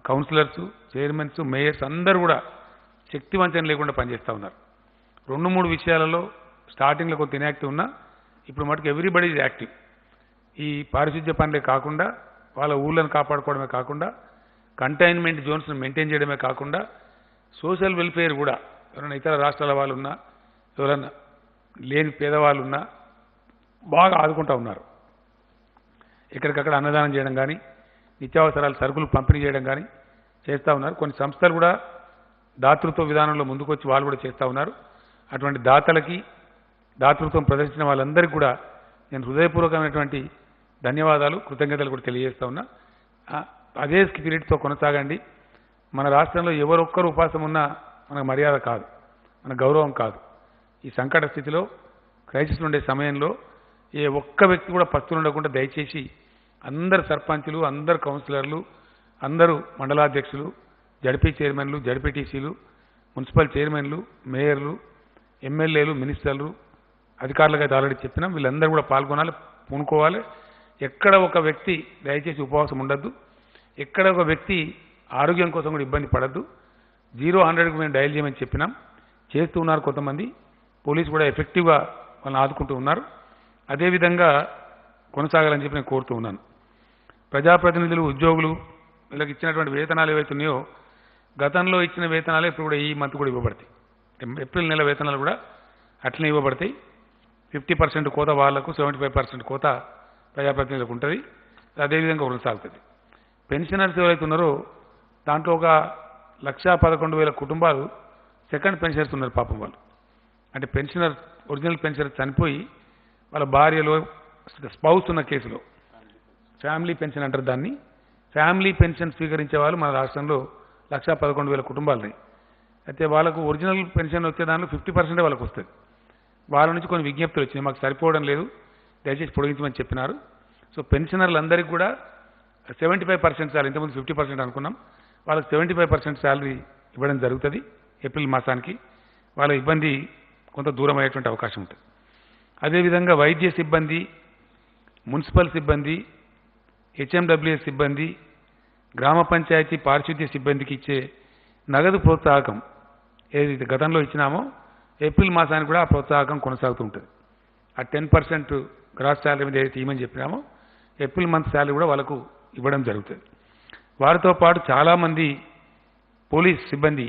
councillors, chairmans, mayors అందరూ కూడా శక్తివంచన లేకుండా పనిచేస్తూ ఉన్నారు. 2-3 విషయాలలో స్టార్టింగ్లో కొంత ఇన్యాక్టివ్ ఉన్నా ఇప్పుడు మటుకు ఎవ్రీబడి ఈజ్ యాక్టివ్. ఈ పారిశుద్ధ్య పనులే కాకుండా వాళ్ళ ఊళ్ళను కాపాడుకోవడమే కాకుండా కంటైన్మెంట్ జోన్స్ను మెయింటైన్ చేయడమే కాకుండా సోషల్ వెల్ఫేర్ కూడా ఎవరైనా ఇతర రాష్ట్రాల వాళ్ళు ఉన్నా, ఎవరైనా లేని పేదవాళ్ళు ఉన్నా బాగా ఆదుకుంటూ ఉన్నారు. ఎక్కడికక్కడ అన్నదానం చేయడం కానీ, నిత్యావసరాలు సరుకులు పంపిణీ చేయడం కానీ చేస్తూ ఉన్నారు. కొన్ని సంస్థలు కూడా దాతృత్వ విధానంలో ముందుకొచ్చి వాళ్ళు కూడా చేస్తూ ఉన్నారు. అటువంటి దాతలకి, దాతృత్వం ప్రదర్శించిన వాళ్ళందరికీ కూడా నేను హృదయపూర్వకమైనటువంటి ధన్యవాదాలు, కృతజ్ఞతలు కూడా తెలియజేస్తా ఉన్నా. అదే స్పిరిట్తో కొనసాగండి. మన రాష్ట్రంలో ఎవరొక్కరు ఉపాసం ఉన్నా మనకు మర్యాద కాదు, మన గౌరవం కాదు. ఈ సంకట స్థితిలో క్రైసిస్ ఉండే సమయంలో ఏ ఒక్క వ్యక్తి కూడా పస్తులు ఉండకుండా దయచేసి అందరు సర్పంచులు, అందరు కౌన్సిలర్లు, అందరూ మండలాధ్యక్షులు, జడ్పీ చైర్మన్లు, జడ్పీటీసీలు, మున్సిపల్ చైర్మన్లు, మేయర్లు, ఎమ్మెల్యేలు, మినిస్టర్లు, అధికారులకు అయితే ఆల్రెడీ చెప్పినాం, వీళ్ళందరూ కూడా పాల్గొనాలి, పూనుకోవాలి. ఎక్కడ ఒక వ్యక్తి దయచేసి ఉపవాసం ఉండద్దు, ఎక్కడ ఒక వ్యక్తి ఆరోగ్యం కోసం కూడా ఇబ్బంది పడద్దు. 0-100కు మేము డయల్ చేయమని చెప్పినాం, చేస్తూ ఉన్నారు కొంతమంది. పోలీసు కూడా ఎఫెక్టివ్గా వాళ్ళని ఆదుకుంటూ ఉన్నారు. అదేవిధంగా కొనసాగాలని చెప్పి నేను కోరుతూ ఉన్నాను. ప్రజాప్రతినిధులు, ఉద్యోగులు వీళ్ళకి ఇచ్చినటువంటి వేతనాలు ఏవైతున్నాయో గతంలో ఇచ్చిన వేతనాలే ఇప్పుడు కూడా ఈ మంత్ కూడా ఇవ్వబడతాయి. ఏప్రిల్ నెల వేతనాలు కూడా అట్లనే ఇవ్వబడతాయి. 50% కోత వాళ్లకు, 75% కోత ప్రజాప్రతినిధులకు ఉంటుంది. అదేవిధంగా కొనసాగుతుంది. పెన్షనర్స్ ఎవరైతే ఉన్నారో దాంట్లో ఒక 1,11,000 కుటుంబాలు సెకండ్ పెన్షనర్స్ ఉన్నారు పాపం. వాళ్ళు అంటే పెన్షనర్, ఒరిజినల్ పెన్షనర్ చనిపోయి వాళ్ళ భార్యలో స్పౌస్ ఉన్న కేసులో ఫ్యామిలీ పెన్షన్ అంటారు దాన్ని. ఫ్యామిలీ పెన్షన్ స్వీకరించే వాళ్ళు మన రాష్ట్రంలో 1,11,000 కుటుంబాలున్నాయి. అయితే వాళ్ళకు ఒరిజినల్ పెన్షన్ వచ్చే దాంట్లో 50% వాళ్ళకు వస్తుంది. వాళ్ళ నుంచి కొన్ని విజ్ఞప్తులు వచ్చినాయి, మాకు సరిపోవడం లేదు, దయచేసి పొడిగించమని చెప్పినారు. సో పెన్షనర్లందరికీ కూడా 75% శాలరీ, ఇంతకుముందు 50% అనుకున్నాం, వాళ్ళకి 75% శాలరీ ఇవ్వడం జరుగుతుంది ఏప్రిల్ మాసానికి. వాళ్ళ ఇబ్బంది కొంత దూరం అయ్యేటువంటి అవకాశం ఉంటుంది. అదేవిధంగా వైద్య సిబ్బంది, మున్సిపల్ సిబ్బంది, హెచ్ఎండబ్ల్యూఎస్ సిబ్బంది, గ్రామ పంచాయతీ పారిశుద్ధ్య సిబ్బందికి ఇచ్చే నగదు ప్రోత్సాహకం ఏదైతే గతంలో ఇచ్చినామో ఏప్రిల్ మాసానికి కూడా ఆ ప్రోత్సాహకం కొనసాగుతూ ఉంటుంది. ఆ 10% గ్రాస్ శాలరీ మీద ఏదైతే ఇవ్వమని చెప్పినామో ఏప్రిల్ మంత్ శాలరీ కూడా వాళ్ళకు ఇవ్వడం జరుగుతుంది. వారితో పాటు చాలామంది పోలీస్ సిబ్బంది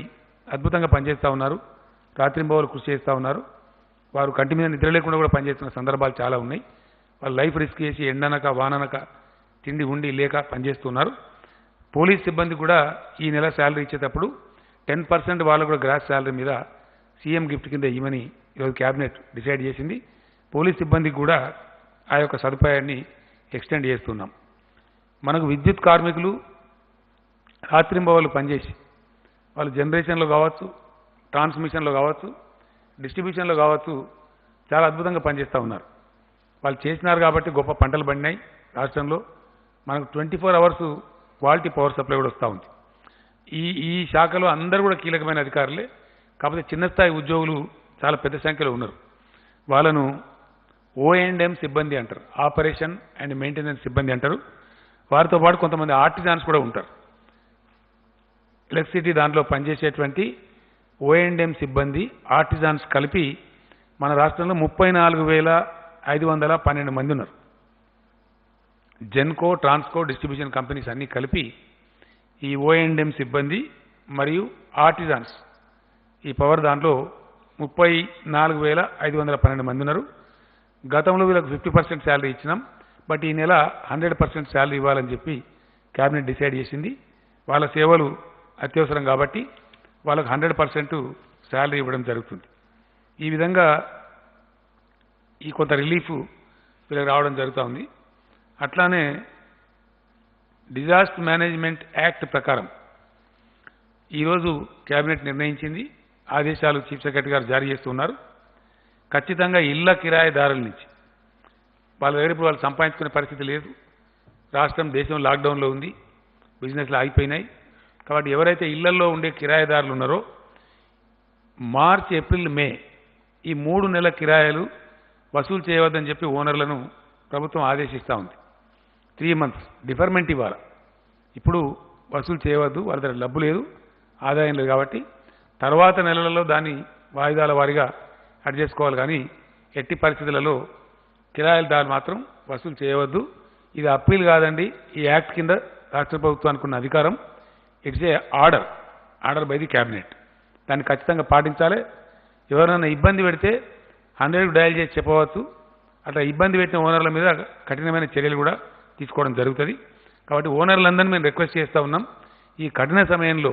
అద్భుతంగా పనిచేస్తూ ఉన్నారు, రాత్రింబవలు కృషి చేస్తూ ఉన్నారు. వారు కంటి మీద నిద్ర లేకుండా కూడా పనిచేస్తున్న సందర్భాలు చాలా ఉన్నాయి. వాళ్ళు లైఫ్ రిస్క్ చేసి ఎండనక వాననక తిండి ఉండి లేక పనిచేస్తున్నారు. పోలీస్ సిబ్బంది కూడా ఈ నెల శాలరీ ఇచ్చేటప్పుడు 10% వాళ్ళు కూడా గ్రాస్ శాలరీ మీద సీఎం గిఫ్ట్ కింద ఇవ్వమని ఈరోజు క్యాబినెట్ డిసైడ్ చేసింది. పోలీస్ సిబ్బందికి కూడా ఆ యొక్క సదుపాయాన్ని ఎక్స్టెండ్ చేస్తున్నాం. మనకు విద్యుత్ కార్మికులు రాత్రింబవళ్ళు పనిచేసి వాళ్ళు జనరేషన్లో కావచ్చు, ట్రాన్స్మిషన్లో కావచ్చు, డిస్ట్రిబ్యూషన్లో కావచ్చు చాలా అద్భుతంగా పనిచేస్తూ ఉన్నారు. వాళ్ళు చేసినారు కాబట్టి గొప్ప పంటలు పండినాయి రాష్ట్రంలో. మనకు 24 hours క్వాలిటీ పవర్ సప్లై కూడా వస్తూ ఉంది. ఈ శాఖలో అందరూ కూడా కీలకమైన అధికారులే. కాకపోతే చిన్న స్థాయి ఉద్యోగులు చాలా పెద్ద సంఖ్యలో ఉన్నారు. వాళ్ళను O&M సిబ్బంది అంటారు, ఆపరేషన్ అండ్ మెయింటెనెన్స్ సిబ్బంది అంటారు. వారితో పాటు కొంతమంది ఆర్టిజాన్స్ కూడా ఉంటారు. ఎలక్ట్రిసిటీ దాంట్లో పనిచేసేటువంటి O&M సిబ్బంది, ఆర్టిజాన్స్ కలిపి మన రాష్ట్రంలో 34,512 మంది ఉన్నారు. జెన్కో, ట్రాన్స్కో, డిస్ట్రిబ్యూషన్ కంపెనీస్ అన్నీ కలిపి ఈ O&M సిబ్బంది మరియు ఆర్టిజాన్స్ ఈ పవర్ దాంట్లో 34,512 మంది ఉన్నారు. గతంలో వీళ్ళకి 50% శాలరీ ఇచ్చినాం, బట్ ఈ నెల 100% శాలరీ ఇవ్వాలని చెప్పి క్యాబినెట్ డిసైడ్ చేసింది. వాళ్ళ సేవలు అత్యవసరం కాబట్టి వాళ్ళకు 100% శాలరీ ఇవ్వడం జరుగుతుంది. ఈ విధంగా ఈ కొంత రిలీఫ్ వీళ్ళకి రావడం జరుగుతూ ఉంది. అట్లానే డిజాస్టర్ మేనేజ్మెంట్ యాక్ట్ ప్రకారం ఈరోజు క్యాబినెట్ నిర్ణయించింది, ఆదేశాలు చీఫ్ సెక్రటరీ గారు జారీ చేస్తున్నారు. ఖచ్చితంగా ఇళ్ల కిరాయిదారుల నుంచి వాళ్ళ దగ్గర ఇప్పుడు వాళ్ళు సంపాదించుకునే పరిస్థితి లేదు. రాష్ట్రం, దేశం లాక్డౌన్లో ఉంది, బిజినెస్లు ఆగిపోయినాయి. కాబట్టి ఎవరైతే ఇళ్లలో ఉండే కిరాయిదారులు ఉన్నారో మార్చ్, ఏప్రిల్, మే ఈ 3 నెలల కిరాయిలు వసూలు చేయవద్దని చెప్పి ఓనర్లను ప్రభుత్వం ఆదేశిస్తూ ఉంది. 3 months డిఫర్మెంట్ ఇవ్వాలి. ఇప్పుడు వసూలు చేయవద్దు, వాళ్ళ దగ్గర డబ్బు లేదు, ఆదాయం లేదు. కాబట్టి తర్వాత నెలలలో దాన్ని వాయిదాల వారీగా అడ్జస్ట్ చేసుకోవాలి. కానీ ఎట్టి పరిస్థితులలో కిరాయిదారులు మాత్రం వసూలు చేయవద్దు. ఇది అప్పీల్ కాదండి, ఈ యాక్ట్ కింద రాష్ట్ర ప్రభుత్వానికి ఉన్న అధికారం. It's a order by the cabinet. దాన్ని ఖచ్చితంగా పాటించాలి. ఎవరైనా ఇబ్బంది పెడితే 100కు డయల్ చేసి చెప్పవచ్చు. అట్లా ఇబ్బంది పెట్టిన ఓనర్ల మీద కఠినమైన చర్యలు కూడా తీసుకోవడం జరుగుతుంది. కాబట్టి ఓనర్లందరినీ మేము రిక్వెస్ట్ చేస్తూ ఉన్నాం, ఈ కఠిన సమయంలో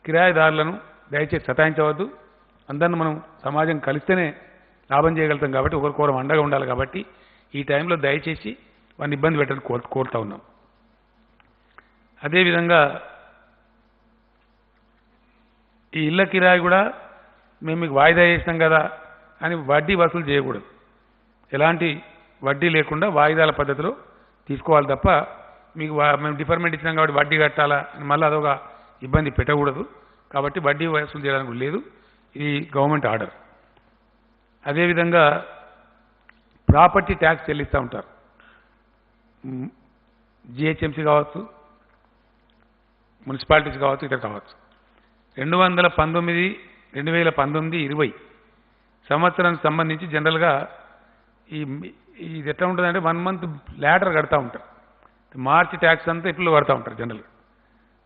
కిరాయిదారులను దయచేసి సతాయించవద్దు. అందరిని మనం సమాజం కలిస్తేనే లాభం చేయగలుగుతాం. కాబట్టి ఒకరికొకరు అండగా ఉండాలి. కాబట్టి ఈ టైంలో దయచేసి వారిని ఇబ్బంది పెట్టని కోరుతూ ఉన్నాం. అదేవిధంగా ఈ ఇళ్ల కిరాయి కూడా మేము మీకు వాయిదా చేసినాం కదా అని వడ్డీ వసూలు చేయకూడదు. ఎలాంటి వడ్డీ లేకుండా వాయిదాల పద్ధతిలో తీసుకోవాలి తప్ప మీకు మేము డిఫర్మెంట్ ఇచ్చినాం కాబట్టి వడ్డీ కట్టాలా అని మళ్ళీ అదొక ఇబ్బంది పెట్టకూడదు. కాబట్టి వడ్డీ వసూలు చేయడానికి లేదు. ఇది గవర్నమెంట్ ఆర్డర్. అదేవిధంగా ప్రాపర్టీ ట్యాక్స్ చెల్లిస్తూ ఉంటారు. జిహెచ్ఎంసీ కావచ్చు, మున్సిపాలిటీస్ కావచ్చు, ఇతర కావచ్చు. 2019-20 సంవత్సరానికి సంబంధించి జనరల్గా ఇది ఎట్లా ఉంటుందంటే 1 మంత్ లాటర్ కడతా ఉంటారు. మార్చి ట్యాక్స్ అంతా ఏప్రిల్లో కడతా ఉంటారు జనరల్గా.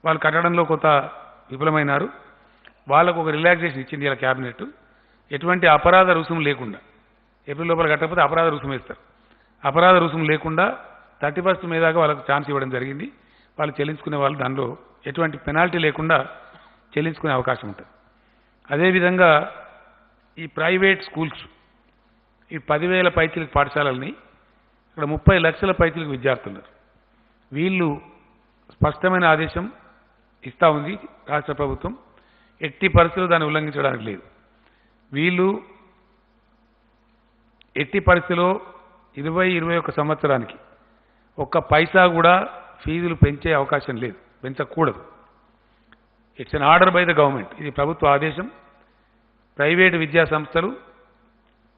వాళ్ళు కట్టడంలో కొంత విఫలమైనారు. వాళ్ళకు ఒక రిలాక్సేషన్ ఇచ్చింది ఇలా క్యాబినెట్. ఎటువంటి అపరాధ రుసుము లేకుండా, ఏప్రిల్ లోపల కట్టకపోతే అపరాధ రుసుము వేస్తారు. అపరాధ రుసుము లేకుండా 31st మే దాకా వాళ్ళకు ఛాన్స్ ఇవ్వడం జరిగింది. వాళ్ళు చెల్లించుకునే వాళ్ళు దానిలో ఎటువంటి పెనాల్టీ లేకుండా చెల్లించుకునే అవకాశం ఉంటుంది. అదేవిధంగా ఈ ప్రైవేట్ స్కూల్స్, ఈ 10,000 పైచిలకు పాఠశాలల్ని ఇక్కడ 30 లక్షల పైచిలకు విద్యార్థులు ఉన్నారు. వీళ్ళు స్పష్టమైన ఆదేశం ఇస్తూ ఉంది రాష్ట్ర ప్రభుత్వం. ఎట్టి పరిస్థితుల్లో దాన్ని ఉల్లంఘించడానికి లేదు. వీళ్ళు ఎట్టి పరిస్థితిలో 20-21 సంవత్సరానికి ఒక్క పైసా కూడా ఫీజులు పెంచే అవకాశం లేదు, పెంచకూడదు. It's an order by the government. ఇది ప్రభుత్వ ఆదేశం. ప్రైవేటు విద్యా సంస్థలు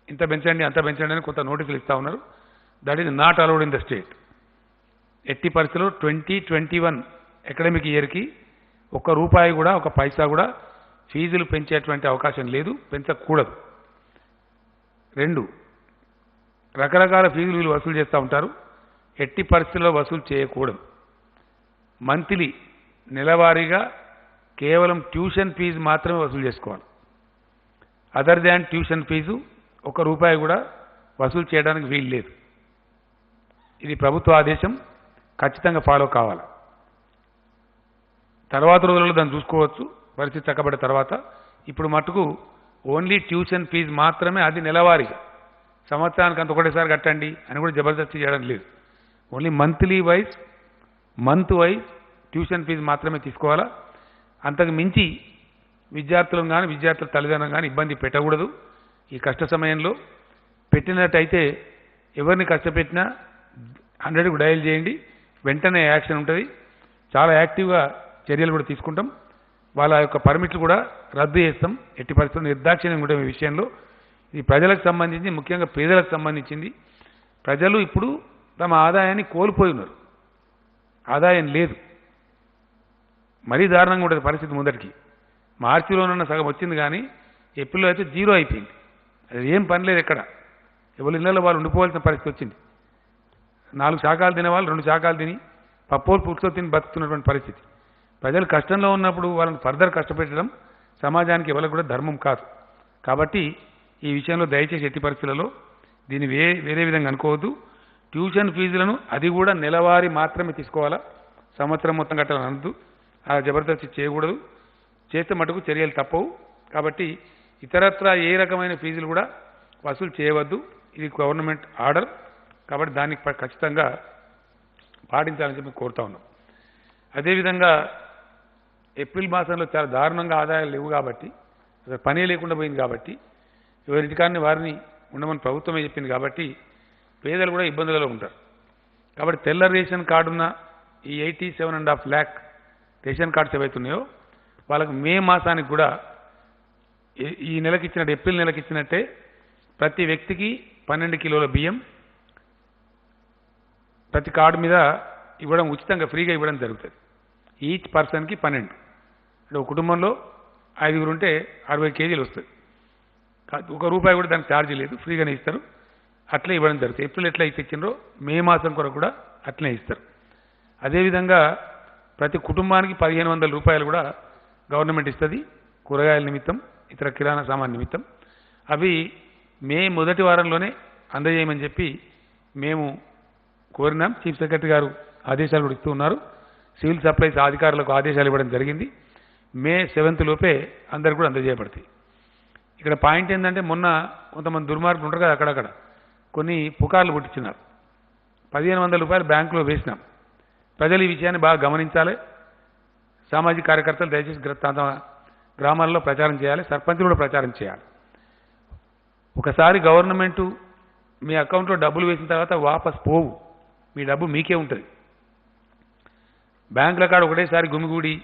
ఇంత పెంచండి అంత పెంచండి అని కొంత నోటీసులు ఇస్తూ ఉన్నారు. That is not allowed in the state. ఎట్టి పరిస్థితుల్లో 2021 అకాడమిక్ ఇయర్కి ₹1 కూడా, ఒక పైసా కూడా ఫీజులు పెంచేటువంటి అవకాశం లేదు, పెంచకూడదు. 2, రకరకాల ఫీజులు వీళ్ళు వసూలు చేస్తూ ఉంటారు. ఎట్టి పరిస్థితుల్లో వసూలు చేయకూడదు. మంత్లీ నెలవారీగా కేవలం ట్యూషన్ ఫీజు మాత్రమే వసూలు చేసుకోవాలి. అదర్ దాన్ ట్యూషన్ ఫీజు ₹1 కూడా వసూలు చేయడానికి వీలు లేదు. ఇది ప్రభుత్వ ఆదేశం, ఖచ్చితంగా ఫాలో కావాలి. తర్వాత రోజుల్లో దాన్ని చూసుకోవచ్చు పరిస్థితి చక్కబడ్డ తర్వాత. ఇప్పుడు మటుకు ఓన్లీ ట్యూషన్ ఫీజు మాత్రమే, అది నెలవారీగా. సంవత్సరానికి అంత ఒకటేసారి కట్టండి అని కూడా జబర్దస్తి చేయడం లేదు. Only month wise tuition fee మాత్రమే తీసుకోవాలా. అంతకు మించి విద్యార్థులను కానీ విద్యార్థుల తల్లిదండ్రులను కానీ ఇబ్బంది పెట్టకూడదు. ఈ కష్ట సమయంలో పెట్టినట్టయితే ఎవరిని కష్టపెట్టినా 100కు డయల్ చేయండి, వెంటనే యాక్షన్ ఉంటుంది. చాలా యాక్టివ్గా చర్యలు కూడా తీసుకుంటాం. వాళ్ళ యొక్క పర్మిట్లు కూడా రద్దు చేస్తాం. ఎట్టి పరిస్థితుల్లో నిర్దాక్షిణ్యం ఉంటాం ఈ విషయంలో. ఇది ప్రజలకు సంబంధించి, ముఖ్యంగా పేదలకు సంబంధించింది. ప్రజలు ఇప్పుడు తమ ఆదాయాన్ని కోల్పోయి ఉన్నారు. ఆదాయం లేదు. మరీ దారుణంగా ఉంటుంది పరిస్థితి. ముందటికి మార్చిలోనన్న సగం వచ్చింది కానీ ఏప్రిల్లో అయితే 0 అయిపోయింది. అది ఏం పని లేదు. ఎక్కడ ఎవరి ఇళ్లలో వాళ్ళు ఉండిపోవాల్సిన పరిస్థితి వచ్చింది. 4 శాకాలు తినేవాళ్ళు 2 శాకాలు తిని, పప్పోలు పుట్టుతో తిని బతుకుతున్నటువంటి పరిస్థితి. ప్రజలు కష్టంలో ఉన్నప్పుడు వాళ్ళని ఫర్దర్ కష్టపెట్టడం సమాజానికి ఎవరికి కూడా ధర్మం కాదు. కాబట్టి ఈ విషయంలో దయచేసి ఎట్టి పరిస్థితులలో దీన్ని వేరే విధంగా అనుకోవద్దు. ట్యూషన్ ఫీజులను అది కూడా నెలవారీ మాత్రమే తీసుకోవాలా, సంవత్సరం మొత్తం కట్టాలని అనద్దు. ఆ జబర్దస్తి చేయకూడదు. చేస్తే మటుకు చర్యలు తప్పవు. కాబట్టి ఇతరత్ర ఏ రకమైన ఫీజులు కూడా వసూలు చేయవద్దు. ఇది గవర్నమెంట్ ఆర్డర్. కాబట్టి దాన్ని ఖచ్చితంగా పాటించాలని చెప్పి కోరుతా ఉన్నాం. అదేవిధంగా ఏప్రిల్ మాసంలో చాలా దారుణంగా ఆదాయాలు లేవు కాబట్టి, అసలు పనే లేకుండా పోయింది కాబట్టి, ఎవరింటికాన్ని వారిని ఉండమని ప్రభుత్వమే చెప్పింది కాబట్టి పేదలు కూడా ఇబ్బందులలో ఉంటారు. కాబట్టి తెల్ల రేషన్ కార్డున్న ఈ 87.5 lakh రేషన్ కార్డ్స్ ఏవైతున్నాయో వాళ్ళకు మే మాసానికి కూడా ఈ నెలకి ఇచ్చినట్టు, ఏప్రిల్ నెలకి ఇచ్చినట్టే ప్రతి వ్యక్తికి 12 కిలోల బియ్యం ప్రతి కార్డు మీద ఇవ్వడం, ఉచితంగా ఫ్రీగా ఇవ్వడం జరుగుతుంది. ఈచ్ పర్సన్కి 12. అంటే ఒక కుటుంబంలో 5గురు ఉంటే 60 కేజీలు వస్తుంది. ₹1 కూడా దానికి ఛార్జీ లేదు, ఫ్రీగానే ఇస్తారు. అట్లే ఇవ్వడం జరుగుతుంది. ఏప్రిల్ ఎట్లా అయితే ఇచ్చిండ్రో మే మాసం కొరకు కూడా అట్లనే ఇస్తారు. అదేవిధంగా ప్రతి కుటుంబానికి ₹1,500 కూడా గవర్నమెంట్ ఇస్తుంది కూరగాయల నిమిత్తం, ఇతర కిరాణా సామాన్ నిమిత్తం. అవి మే మొదటి వారంలోనే అందజేయమని చెప్పి మేము కోరినాం. చీఫ్ సెక్రటరీ గారు ఆదేశాలు కూడా ఇస్తూ ఉన్నారు. సివిల్ సప్లైస్ అధికారులకు ఆదేశాలు ఇవ్వడం జరిగింది. మే 7th లోపే అందరు కూడా అందజేయబడతాయి. ఇక్కడ పాయింట్ ఏంటంటే, మొన్న కొంతమంది దుర్మార్గులు ఉంటారు కదా, అక్కడక్కడ కొన్ని పుకార్లు పుట్టించినారు. ₹1,500 బ్యాంకులో వేసినాం. ప్రజలు ఈ విషయాన్ని బాగా గమనించాలి. సామాజిక కార్యకర్తలు దయచేసి గ్రామాల్లో ప్రచారం చేయాలి, సర్పంచులు కూడా ప్రచారం చేయాలి. ఒకసారి గవర్నమెంటు మీ అకౌంట్లో డబ్బులు వేసిన తర్వాత వాపస్ పోవు, మీ డబ్బు మీకే ఉంటుంది. బ్యాంకుల కాడ ఒకటేసారి గుమిగూడి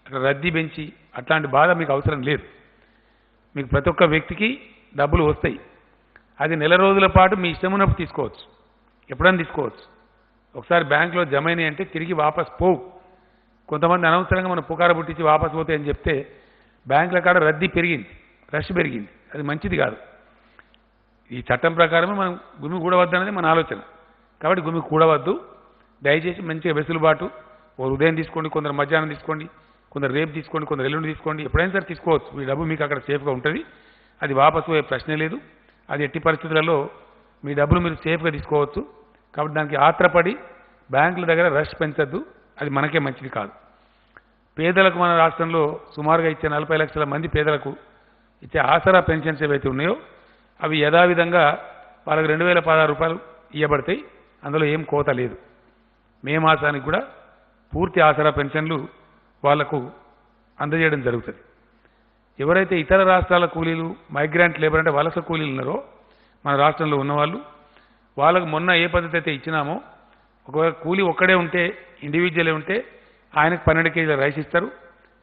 అక్కడ రద్దీ పెంచి అట్లాంటి బాధ మీకు అవసరం లేదు. మీకు ప్రతి ఒక్క వ్యక్తికి డబ్బులు వస్తాయి. అది నెల రోజుల పాటు మీ ఇష్టం ఉన్నప్పుడు తీసుకోవచ్చు, ఎప్పుడైనా తీసుకోవచ్చు. ఒకసారి బ్యాంకులో జమ అయినాయి అంటే తిరిగి వాపస్ పోవు. కొంతమంది అనవసరంగా మనం పుకార పుట్టించి వాపస్ పోతాయని చెప్తే బ్యాంకుల కాడ రద్దీ పెరిగింది, రష్ పెరిగింది. అది మంచిది కాదు. ఈ చట్టం ప్రకారమే మనం గుమి కూడవద్దు అనేది మన ఆలోచన. కాబట్టి గుమి కూడవద్దు. దయచేసి మంచిగా వెసులుబాటు, ఓ ఉదయం తీసుకోండి, కొందరు మధ్యాహ్నం తీసుకోండి, కొందరు రేపు తీసుకోండి, కొందరు ఎల్లుండి తీసుకోండి, ఎప్పుడైనా సరే తీసుకోవచ్చు. మీ డబ్బు మీకు అక్కడ సేఫ్గా ఉంటుంది. అది వాపసు పోయే ప్రశ్నే లేదు. అది ఎట్టి పరిస్థితులలో మీ డబ్బులు మీరు సేఫ్గా తీసుకోవచ్చు. కాబట్టి దానికి ఆత్రపడి బ్యాంకుల దగ్గర రష్ పెంచద్దు, అది మనకే మంచిది కాదు. పేదలకు మన రాష్ట్రంలో సుమారుగా ఇచ్చే 40 లక్షల మంది పేదలకు ఇచ్చే ఆసరా పెన్షన్స్ ఏవైతే ఉన్నాయో అవి యథావిధంగా వాళ్ళకి 2016 రూపాయలు ఇవ్వబడతాయి. అందులో ఏం కోత లేదు. మే మాసానికి కూడా పూర్తి ఆసరా పెన్షన్లు వాళ్లకు అందజేయడం జరుగుతుంది. ఎవరైతే ఇతర రాష్ట్రాల కూలీలు, మైగ్రాంట్ లేబర్ అంటే వలస కూలీలు ఉన్నారో మన రాష్ట్రంలో ఉన్నవాళ్ళు, వాళ్ళకు మొన్న ఏ పద్ధతి అయితే ఇచ్చినామో, ఒకవేళ కూలీ ఒక్కడే ఉంటే, ఇండివిజువలే ఉంటే ఆయనకు 12 కేజీల రైస్ ఇస్తారు,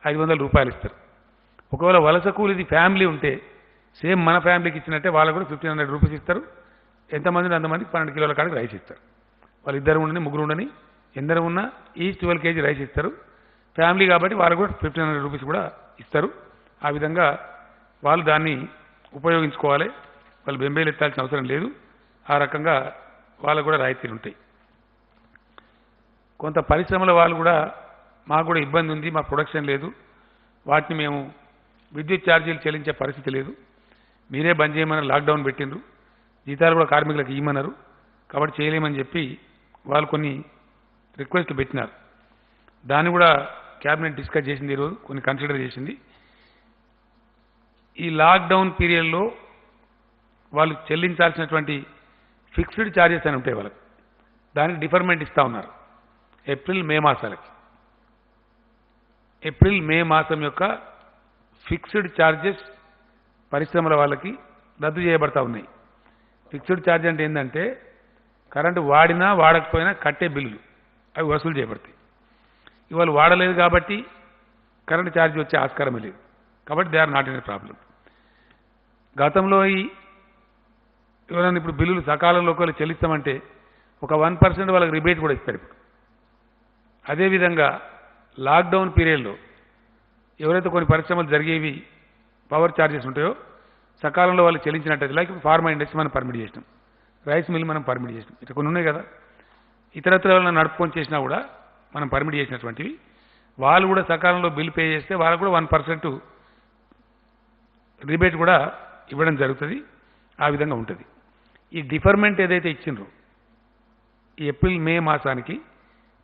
500 రూపాయలు ఇస్తారు. ఒకవేళ వలస కూలీది ఫ్యామిలీ ఉంటే సేమ్ మన ఫ్యామిలీకి ఇచ్చినట్టే వాళ్ళకు కూడా 1500 రూపీస్ ఇస్తారు. ఎంతమంది అంతమందికి 12 కిలోల కాడికి రైస్ ఇస్తారు. వాళ్ళు ఇద్దరు ఉండని, ముగ్గురు ఉండని, ఎందరు ఉన్నా ఈచ్ 12 కేజీ రైస్ ఇస్తారు. ఫ్యామిలీ కాబట్టి వాళ్ళకు కూడా 1500 రూపీస్ కూడా ఇస్తారు. ఆ విధంగా వాళ్ళు దాన్ని ఉపయోగించుకోవాలి. వాళ్ళు బెంబేలు ఎత్తాల్సిన అవసరం లేదు. ఆ రకంగా వాళ్ళకు కూడా రాయితీలు ఉంటాయి. కొంత పరిశ్రమల వాళ్ళు కూడా మాకు కూడా ఇబ్బంది ఉంది, మా ప్రొడక్షన్ లేదు, వాటిని మేము విద్యుత్ ఛార్జీలు చెల్లించే పరిస్థితి లేదు, మీరే బంద్ చేయమని లాక్డౌన్ పెట్టిండ్రు, జీతాలు కూడా కార్మికులకు ఇవ్వమన్నారు, కాబట్టి చేయలేమని చెప్పి వాళ్ళు కొన్ని రిక్వెస్ట్లు పెట్టినారు. దాన్ని కూడా క్యాబినెట్ డిస్కస్ చేసింది, ఈరోజు కొన్ని కన్సిడర్ చేసింది. ఈ లాక్డౌన్ పీరియడ్లో వాళ్ళు చెల్లించాల్సినటువంటి ఫిక్స్డ్ ఛార్జెస్ అని ఉంటాయి వాళ్ళకి, దానికి డిఫర్మెంట్ ఇస్తూ ఉన్నారు. ఏప్రిల్ మే మాసాలకి, ఏప్రిల్ మే మాసం యొక్క ఫిక్స్డ్ ఛార్జెస్ పరిశ్రమల వాళ్ళకి రద్దు చేయబడతా ఉన్నాయి. ఫిక్స్డ్ ఛార్జ్ అంటే ఏంటంటే కరెంటు వాడినా వాడకపోయినా కట్టే బిల్లులు అవి వసూలు చేయబడతాయి. ఇవాళ వాడలేదు కాబట్టి కరెంటు ఛార్జ్ వచ్చే ఆస్కారమే లేదు. కాబట్టి they are not in a problem. గతంలో ఎవరైనా ఇప్పుడు బిల్లులు సకాలంలో ఒకవేళ చెల్లిస్తామంటే ఒక 1% వాళ్ళకి రిబేట్ కూడా ఇస్తారు. ఇప్పుడు అదేవిధంగా లాక్డౌన్ పీరియడ్లో ఎవరైతే కొన్ని పరిశ్రమలు జరిగేవి పవర్ ఛార్జెస్ ఉంటాయో సకాలంలో వాళ్ళు చెల్లించినట్టయితే, లైక్ ఫార్మా ఇండస్ట్రీ మనం పర్మిట్ చేసినాం, రైస్ మిల్ మనం పర్మిట్ చేసినాం, ఇట్లా కొన్ని ఉన్నాయి కదా, ఇతరత్ర నడుపుకొని చేసినా కూడా మనం పర్మిట్ చేసినటువంటివి, వాళ్ళు కూడా సకాలంలో బిల్ పే చేస్తే వాళ్ళకు కూడా 1% రిబేట్ కూడా ఇవ్వడం జరుగుతుంది. ఆ విధంగా ఉంటుంది. ఈ డిఫర్మెంట్ ఏదైతే ఇచ్చిండ్రో ఈ ఏప్రిల్ మే మాసానికి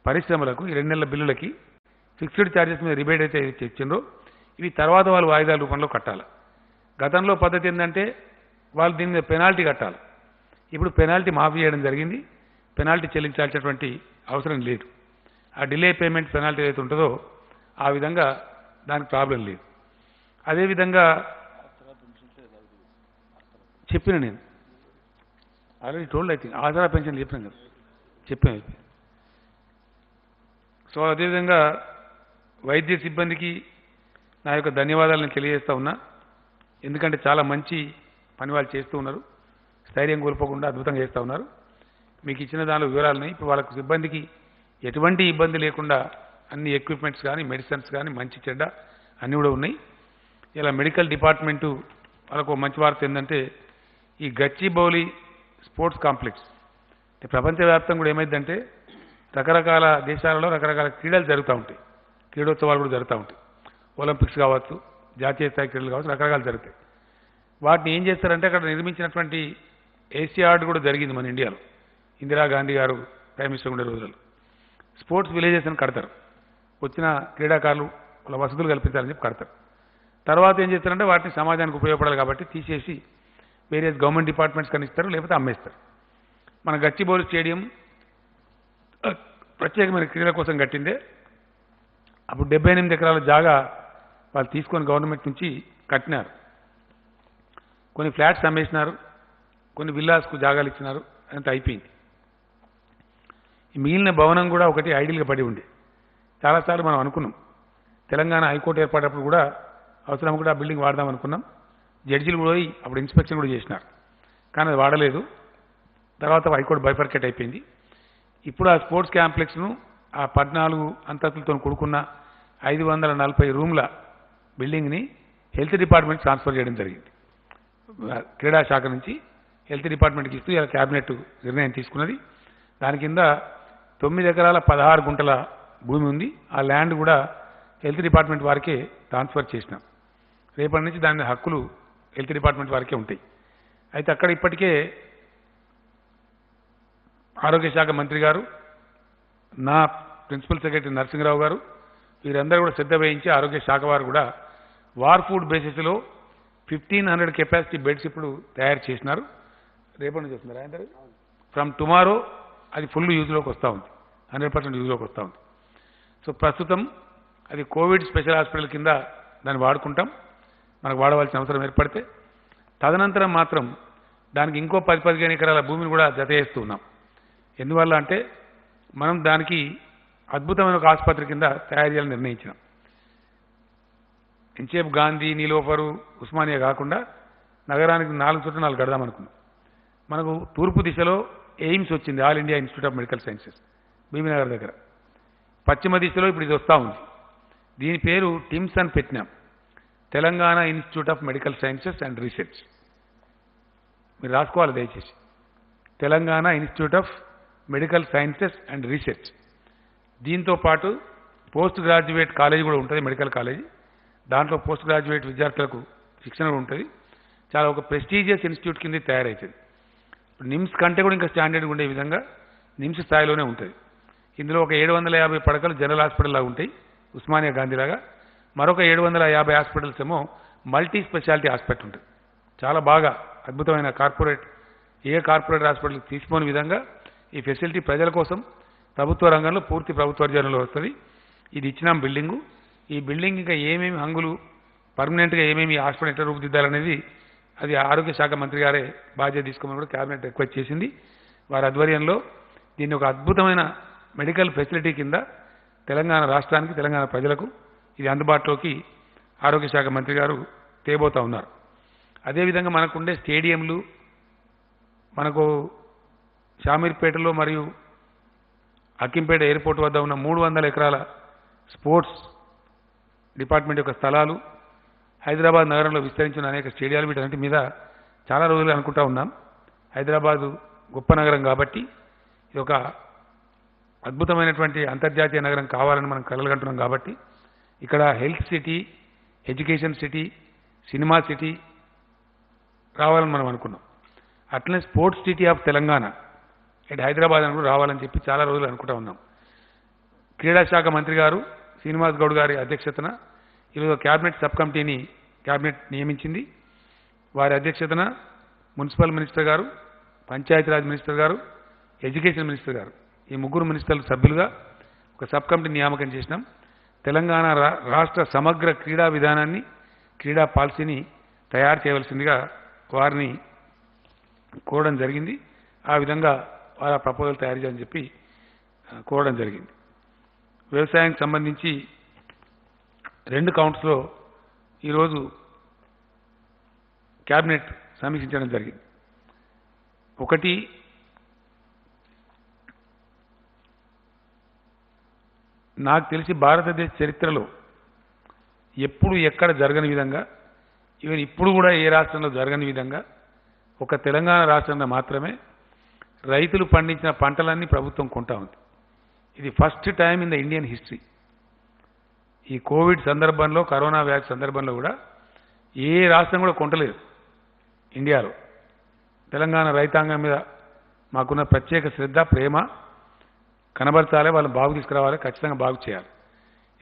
పరిశ్రమలకు ఈ 2 నెలల బిల్లులకి ఫిక్స్డ్ ఛార్జెస్ మీద రిబేట్ అయితే ఇచ్చిండ్రో ఇవి తర్వాత వాళ్ళు వాయిదాల రూపంలో కట్టాలి. గతంలో పద్ధతి ఏంటంటే వాళ్ళు దీని మీద పెనాల్టీ కట్టాలి. ఇప్పుడు పెనాల్టీ మాఫీ చేయడం జరిగింది. పెనాల్టీ చెల్లించాల్సినటువంటి అవసరం లేదు. ఆ డిలే పేమెంట్ పెనాల్టీ ఏదైతే ఉంటుందో ఆ విధంగా దానికి ప్రాబ్లం లేదు. అదేవిధంగా చెప్పిన నేను ఆల్రెడీ టోల్డ్ అయితే ఆసరా పెన్షన్ చెప్పాను కదా, చెప్పాను. సో అదేవిధంగా వైద్య సిబ్బందికి నా యొక్క ధన్యవాదాలను తెలియజేస్తూ ఉన్నా. ఎందుకంటే చాలా మంచి పని వాళ్ళు చేస్తూ ఉన్నారు, స్థైర్యం కోల్పోకుండా అద్భుతంగా చేస్తూ ఉన్నారు. మీకు ఇచ్చిన దానిలో వివరాలున్నాయి. ఇప్పుడు వాళ్ళకు సిబ్బందికి ఎటువంటి ఇబ్బంది లేకుండా అన్ని ఎక్విప్మెంట్స్ కానీ మెడిసిన్స్ కానీ మంచి చెడ్డ అన్నీ కూడా ఉన్నాయి. ఇలా మెడికల్ డిపార్ట్మెంటు వాళ్ళకు మంచి వార్త ఏంటంటే ఈ గచ్చిబౌలి స్పోర్ట్స్ కాంప్లెక్స్ ప్రపంచవ్యాప్తంగా కూడా ఏమైందంటే రకరకాల దేశాలలో రకరకాల క్రీడలు జరుగుతూ ఉంటాయి, క్రీడోత్సవాలు కూడా జరుగుతూ ఉంటాయి. ఒలింపిక్స్ కావచ్చు, జాతీయ స్థాయి క్రీడలు కావచ్చు, రకరకాలు జరుగుతాయి. వాటిని ఏం చేస్తారంటే అక్కడ నిర్మించినటువంటి ఏషియాడ్ కూడా జరిగింది మన ఇండియాలో. ఇందిరాగాంధీ గారు ప్రైమ్ మినిస్టర్ ఉండే రోజుల్లో స్పోర్ట్స్ విలేజెస్ అని కడతారు. వచ్చిన క్రీడాకారులు వాళ్ళ వసతులు కల్పించాలని చెప్పి కడతారు. తర్వాత ఏం చేస్తారంటే వాటిని సమాజానికి ఉపయోగపడాలి కాబట్టి తీసేసి వేరియస్ గవర్నమెంట్ డిపార్ట్మెంట్స్ కనిస్తారు, లేకపోతే అమ్మేస్తారు. మన గచ్చిబౌలి స్టేడియం ప్రత్యేకమైన క్రీడల కోసం కట్టిందే. అప్పుడు 78 ఎకరాల జాగా వాళ్ళు తీసుకొని గవర్నమెంట్ నుంచి కట్టినారు. కొన్ని ఫ్లాట్స్ అమ్మేసినారు, కొన్ని విల్లాస్కు జాగాలు ఇచ్చినారు, అంత అయిపోయింది. ఈ మిగిలిన భవనం కూడా ఒకటి ఐడియల్గా పడి ఉంది. చాలాసార్లు మనం అనుకున్నాం, తెలంగాణ హైకోర్టు ఏర్పడినప్పుడు కూడా అవసరం కూడా ఆ బిల్డింగ్ వాడదాం అనుకున్నాం. జడ్జీలు కూడా పోయి అప్పుడు ఇన్స్పెక్షన్ కూడా చేసినారు, కానీ అది వాడలేదు. తర్వాత హైకోర్టు బైఫర్కేట్ అయిపోయింది. ఇప్పుడు ఆ స్పోర్ట్స్ కాంప్లెక్స్ను ఆ 14 అంతస్తులతో కూడుకున్న 540 రూమ్ల బిల్డింగ్ని హెల్త్ డిపార్ట్మెంట్ ట్రాన్స్ఫర్ చేయడం జరిగింది. క్రీడా శాఖ నుంచి హెల్త్ డిపార్ట్మెంట్కి ఇస్తూ ఇలా క్యాబినెట్ నిర్ణయం తీసుకున్నది. దాని కింద 9 ఎకరాల 16 గుంటల భూమి ఉంది. ఆ ల్యాండ్ కూడా హెల్త్ డిపార్ట్మెంట్ వారికే ట్రాన్స్ఫర్ చేసినాం. రేపటి నుంచి దాని హక్కులు హెల్త్ డిపార్ట్మెంట్ వారికే ఉంటాయి. అయితే అక్కడ ఇప్పటికే ఆరోగ్య శాఖ మంత్రి గారు, నా ప్రిన్సిపల్ సెక్రటరీ నరసింహరావు గారు, వీరందరూ కూడా శ్రద్ధ వహించి ఆరోగ్య శాఖ వారు కూడా వార్ ఫుడ్ బేసిస్లో 1500 కెపాసిటీ బెడ్స్ ఇప్పుడు తయారు చేసినారు. రేపటి నుంచి వస్తున్నారు ఆయన. ఫ్రమ్ టుమారో అది ఫుల్ యూజ్లోకి వస్తూ ఉంది, 100% యూజ్లోకి వస్తూ ఉంది. సో ప్రస్తుతం అది కోవిడ్ స్పెషల్ హాస్పిటల్ కింద దాన్ని వాడుకుంటాం, మనకు వాడవలసిన అవసరం ఏర్పడితే. తదనంతరం మాత్రం దానికి ఇంకో 10-15 ఎకరాల భూమిని కూడా జత చేస్తూ ఉన్నాం. ఎందువల్ల అంటే మనం దానికి అద్భుతమైన ఒక ఆసుపత్రి కింద తయారు చేయాలని నిర్ణయించినాం. ఇంచేపు గాంధీ, నీలోఫరు, ఉస్మానియా కాకుండా నగరానికి 4 చుట్టూ 4 కడదామనుకున్నాం. మనకు తూర్పు దిశలో ఎయిమ్స్ వచ్చింది, All India Institute of Medical Sciences, Bhimanagar దగ్గర. పశ్చిమ దిశలో ఇప్పుడు ఇది వస్తూ ఉంది. దీని పేరు టిమ్స్ అని పెట్టినాం, Telangana institute of Medical sciences and research. మీరు రాసుకోవాలి దయచేసి, Telangana institute of Medical sciences and research. దీంతో పాటు పోస్ట్ గ్రాడ్యుయేట్ కాలేజ్ కూడా ఉంటుంది, మెడికల్ కాలేజీ. దాంట్లో పోస్ట్ గ్రాడ్యుయేట్ విద్యార్థులకు శిక్షణ కూడా ఉంటుంది. చాలా ఒక ప్రెస్టీజియస్ ఇన్స్టిట్యూట్ కింద తయారవుతుంది. నిమ్స్ కంటే కూడా ఇంకా స్టాండర్డ్గా ఉండే విధంగా నిమ్స్ స్థాయిలోనే ఉంటుంది. ఇందులో ఒక 750 పడకలు జనరల్ హాస్పిటల్ లాగా ఉంటాయి, ఉస్మానియా గాంధీలాగా. మరొక 750 హాస్పిటల్స్ ఏమో మల్టీ స్పెషాలిటీ హాస్పిటల్ ఉంటుంది. చాలా బాగా అద్భుతమైన ఏ కార్పొరేట్ హాస్పిటల్ తీసుకోని విధంగా ఈ ఫెసిలిటీ ప్రజల కోసం ప్రభుత్వ రంగంలో పూర్తి ప్రభుత్వ అర్జనలో వస్తుంది. ఇది ఇచ్చినాం బిల్డింగు. ఈ బిల్డింగ్ ఇంకా ఏమేమి హంగులు పర్మనెంట్గా ఏమేమి హాస్పిటల్ ఎట్లా రూపుదిద్దాలనేది అది ఆరోగ్య శాఖ మంత్రి గారే బాధ్యత తీసుకోమని కూడా క్యాబినెట్ రిక్వెస్ట్ చేసింది. వారి ఆధ్వర్యంలో దీన్ని ఒక అద్భుతమైన మెడికల్ ఫెసిలిటీ కింద తెలంగాణ రాష్ట్రానికి, తెలంగాణ ప్రజలకు ఇది అందుబాటులోకి ఆరోగ్య శాఖ మంత్రి గారు తేబోతా ఉన్నారు. అదేవిధంగా మనకుండే స్టేడియంలు, మనకు షామీర్పేటలో మరియు అక్కింపేట ఎయిర్పోర్ట్ వద్ద ఉన్న 300 ఎకరాల స్పోర్ట్స్ డిపార్ట్మెంట్ యొక్క స్థలాలు, హైదరాబాద్ నగరంలో విస్తరించిన అనేక స్టేడియాలు, వీటన్నిటి మీద చాలా రోజులుగా అనుకుంటా ఉన్నాం. హైదరాబాదు గొప్ప నగరం కాబట్టి ఇది ఒక అద్భుతమైనటువంటి అంతర్జాతీయ నగరం కావాలని మనం కలలుగంటున్నాం. కాబట్టి ఇక్కడ health city, education city, cinema city రావాలని మనం అనుకున్నాం. అట్లనే స్పోర్ట్స్ సిటీ ఆఫ్ తెలంగాణ ఇటు హైదరాబాద్ అని కూడా రావాలని చెప్పి చాలా రోజులు అనుకుంటా ఉన్నాం. క్రీడా శాఖ మంత్రి గారు శ్రీనివాస్ గౌడ్ గారి అధ్యక్షతన ఈరోజు క్యాబినెట్ సబ్ కమిటీని క్యాబినెట్ నియమించింది. వారి అధ్యక్షతన మున్సిపల్ మినిస్టర్ గారు, పంచాయతీరాజ్ మినిస్టర్ గారు, ఎడ్యుకేషన్ మినిస్టర్ గారు, ఈ 3 మినిస్టర్ల సభ్యులుగా ఒక సబ్ కమిటీ నియామకం చేసినాం. తెలంగాణ రాష్ట్ర సమగ్ర క్రీడా విధానాన్ని, క్రీడా పాలసీని తయారు చేయవలసిందిగా వారిని కోరడం జరిగింది. ఆ విధంగా వారి ప్రపోజల్ తయారు చేయాలని చెప్పి కోరడం జరిగింది. వ్యవసాయానికి సంబంధించి 2 కౌంట్స్లో ఈరోజు క్యాబినెట్ సమీక్షించడం జరిగింది. ఒకటి, నాకు తెలిసి భారతదేశ చరిత్రలో ఎప్పుడు ఎక్కడ జరగని విధంగా, ఈవెన్ ఇప్పుడు కూడా ఏ రాష్ట్రంలో జరగని విధంగా ఒక తెలంగాణ రాష్ట్రంలో మాత్రమే రైతులు పండించిన పంటలన్నీ ప్రభుత్వం కొంటా ఉంది. ఇది first time in the Indian history. ఈ కోవిడ్ సందర్భంలో, కరోనా వ్యాధి సందర్భంలో కూడా ఏ రాష్ట్రం కూడా కొంటలేదు ఇండియాలో. తెలంగాణ రైతాంగం మీద మాకున్న ప్రత్యేక శ్రద్ధ, ప్రేమ కనబరచాలి, వాళ్ళు బాగు తీసుకురావాలి, ఖచ్చితంగా బాగు చేయాలి.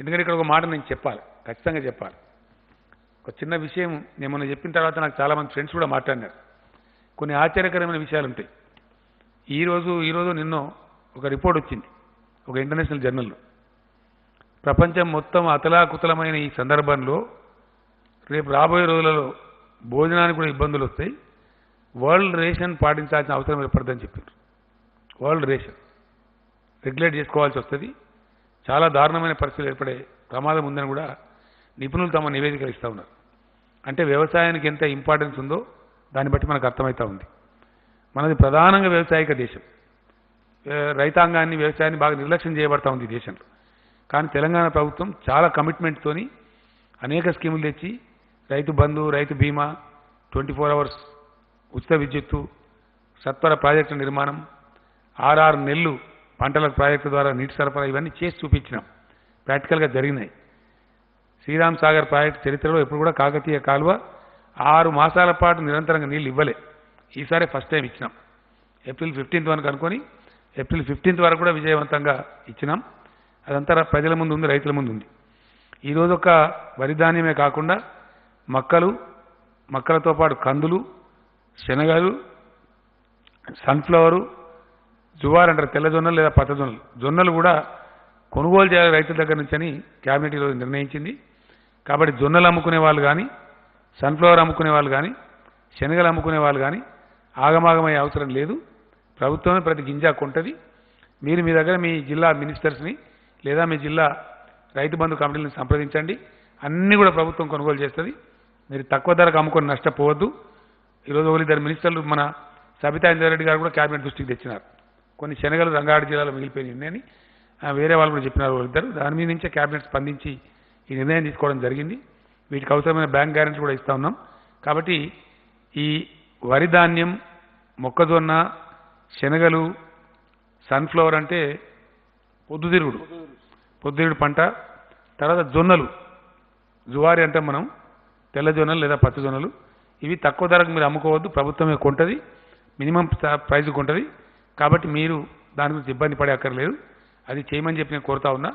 ఎందుకంటే ఇక్కడ ఒక మాట నేను చెప్పాలి, ఖచ్చితంగా చెప్పాలి. ఒక చిన్న విషయం నేను మొన్న చెప్పిన తర్వాత నాకు చాలామంది ఫ్రెండ్స్ కూడా మాట్లాడినారు. కొన్ని ఆశ్చర్యకరమైన విషయాలు ఉంటాయి. ఈరోజు నిన్నో ఒక రిపోర్ట్ వచ్చింది. ఒక ఇంటర్నేషనల్ జర్నల్లో. ప్రపంచం మొత్తం అతలాకుతలమైన ఈ సందర్భంలో రేపు రాబోయే రోజులలో భోజనానికి కూడా ఇబ్బందులు వస్తాయి, వరల్డ్ రేషన్ పాటించాల్సిన అవసరం ఏర్పడుతుందని చెప్పారు. వరల్డ్ రేషన్ రెగ్యులేట్ చేసుకోవాల్సి వస్తుంది, చాలా దారుణమైన పరిస్థితులు ఏర్పడే ప్రమాదం ఉందని కూడా నిపుణులు తమ నివేదికలు ఇస్తూ ఉన్నారు. అంటే వ్యవసాయానికి ఎంత ఇంపార్టెన్స్ ఉందో దాన్ని బట్టి మనకు అర్థమవుతూ ఉంది. మనది ప్రధానంగా వ్యవసాయక దేశం, రైతాంగాన్ని వ్యవసాయాన్ని బాగా నిర్లక్ష్యం చేయబడతా ఉంది ఈ దేశంలో. కానీ తెలంగాణ ప్రభుత్వం చాలా కమిట్మెంట్తోని అనేక స్కీములు తెచ్చి రైతు బంధు, రైతు బీమా, 24 hours ఉచిత విద్యుత్తు, సత్వర ప్రాజెక్టు నిర్మాణం, 6 నెలలు పంటల ప్రాజెక్టు ద్వారా నీటి సరఫరా, ఇవన్నీ చేసి చూపించినాం, ప్రాక్టికల్గా జరిగినాయి. శ్రీరామ్ సాగర్ ప్రాజెక్టు చరిత్రలో ఎప్పుడు కూడా కాకతీయ కాలువ 6 మాసాల పాటు నిరంతరంగా నీళ్ళు ఇవ్వలే. ఈసారి ఫస్ట్ టైం ఇచ్చినాం. ఏప్రిల్ 15th వరకు అనుకొని ఏప్రిల్ 15th వరకు కూడా విజయవంతంగా ఇచ్చినాం. అదంతా ప్రజల ముందు ఉంది, రైతుల ముందు ఉంది. ఈరోజు ఒక వరి ధాన్యమే కాకుండా మక్కలతో పాటు కందులు, శనగలు, సన్ఫ్లవరు, జువార్ అంటారు, తెల్ల జొన్నలు లేదా పచ్చ జొన్నలు, జొన్నలు కూడా కొనుగోలు చేయాలి రైతుల దగ్గర నుంచి అని క్యాబినెట్ ఈరోజు నిర్ణయించింది. కాబట్టి జొన్నలు అమ్ముకునే వాళ్ళు కానీ, సన్ఫ్లవర్ అమ్ముకునే వాళ్ళు కానీ, శనగలు అమ్ముకునే వాళ్ళు కానీ ఆగమాగమయ్యే అవసరం లేదు. ప్రభుత్వమే ప్రతి గింజ కొంటది. మీరు మీ దగ్గర మీ జిల్లా మినిస్టర్స్ని లేదా మీ జిల్లా రైతు బంధు కమిటీలను సంప్రదించండి, అన్నీ కూడా ప్రభుత్వం కొనుగోలు చేస్తుంది. మీరు తక్కువ ధరకు అమ్ముకొని నష్టపోవద్దు. ఈరోజు ఒకరిద్దరు మినిస్టర్లు మన సబితా ఇంద్రారెడ్డి గారు కూడా క్యాబినెట్ దృష్టికి తెచ్చినారు. కొన్ని శనగలు రంగారెడ్డి జిల్లాలో మిగిలిపోయినాయి ఉన్నాయని వేరే వాళ్ళు కూడా చెప్పినారు ఒకరిద్దరు. దాని మీద నుంచే క్యాబినెట్ స్పందించి ఈ నిర్ణయం తీసుకోవడం జరిగింది. వీటికి అవసరమైన బ్యాంక్ గ్యారెంటీ కూడా ఇస్తా ఉన్నాం. కాబట్టి ఈ వరి ధాన్యం, మొక్కజొన్న, శనగలు, సన్ఫ్లవర్ అంటే పొద్దుతిరుగుడు పంట, తర్వాత జొన్నలు, జువారి అంటే మనం తెల్ల జొన్నలు లేదా పచ్చ జొన్నలు, ఇవి తక్కువ ధరకు మీరు అమ్ముకోవద్దు, ప్రభుత్వమే కొంటది, మినిమం ప్రైజ్ కొంటది. కాబట్టి మీరు దాని గురించి ఇబ్బంది పడే అక్కర్లేదు, అది చేయమని చెప్పి నేను కోరుతా ఉన్నా.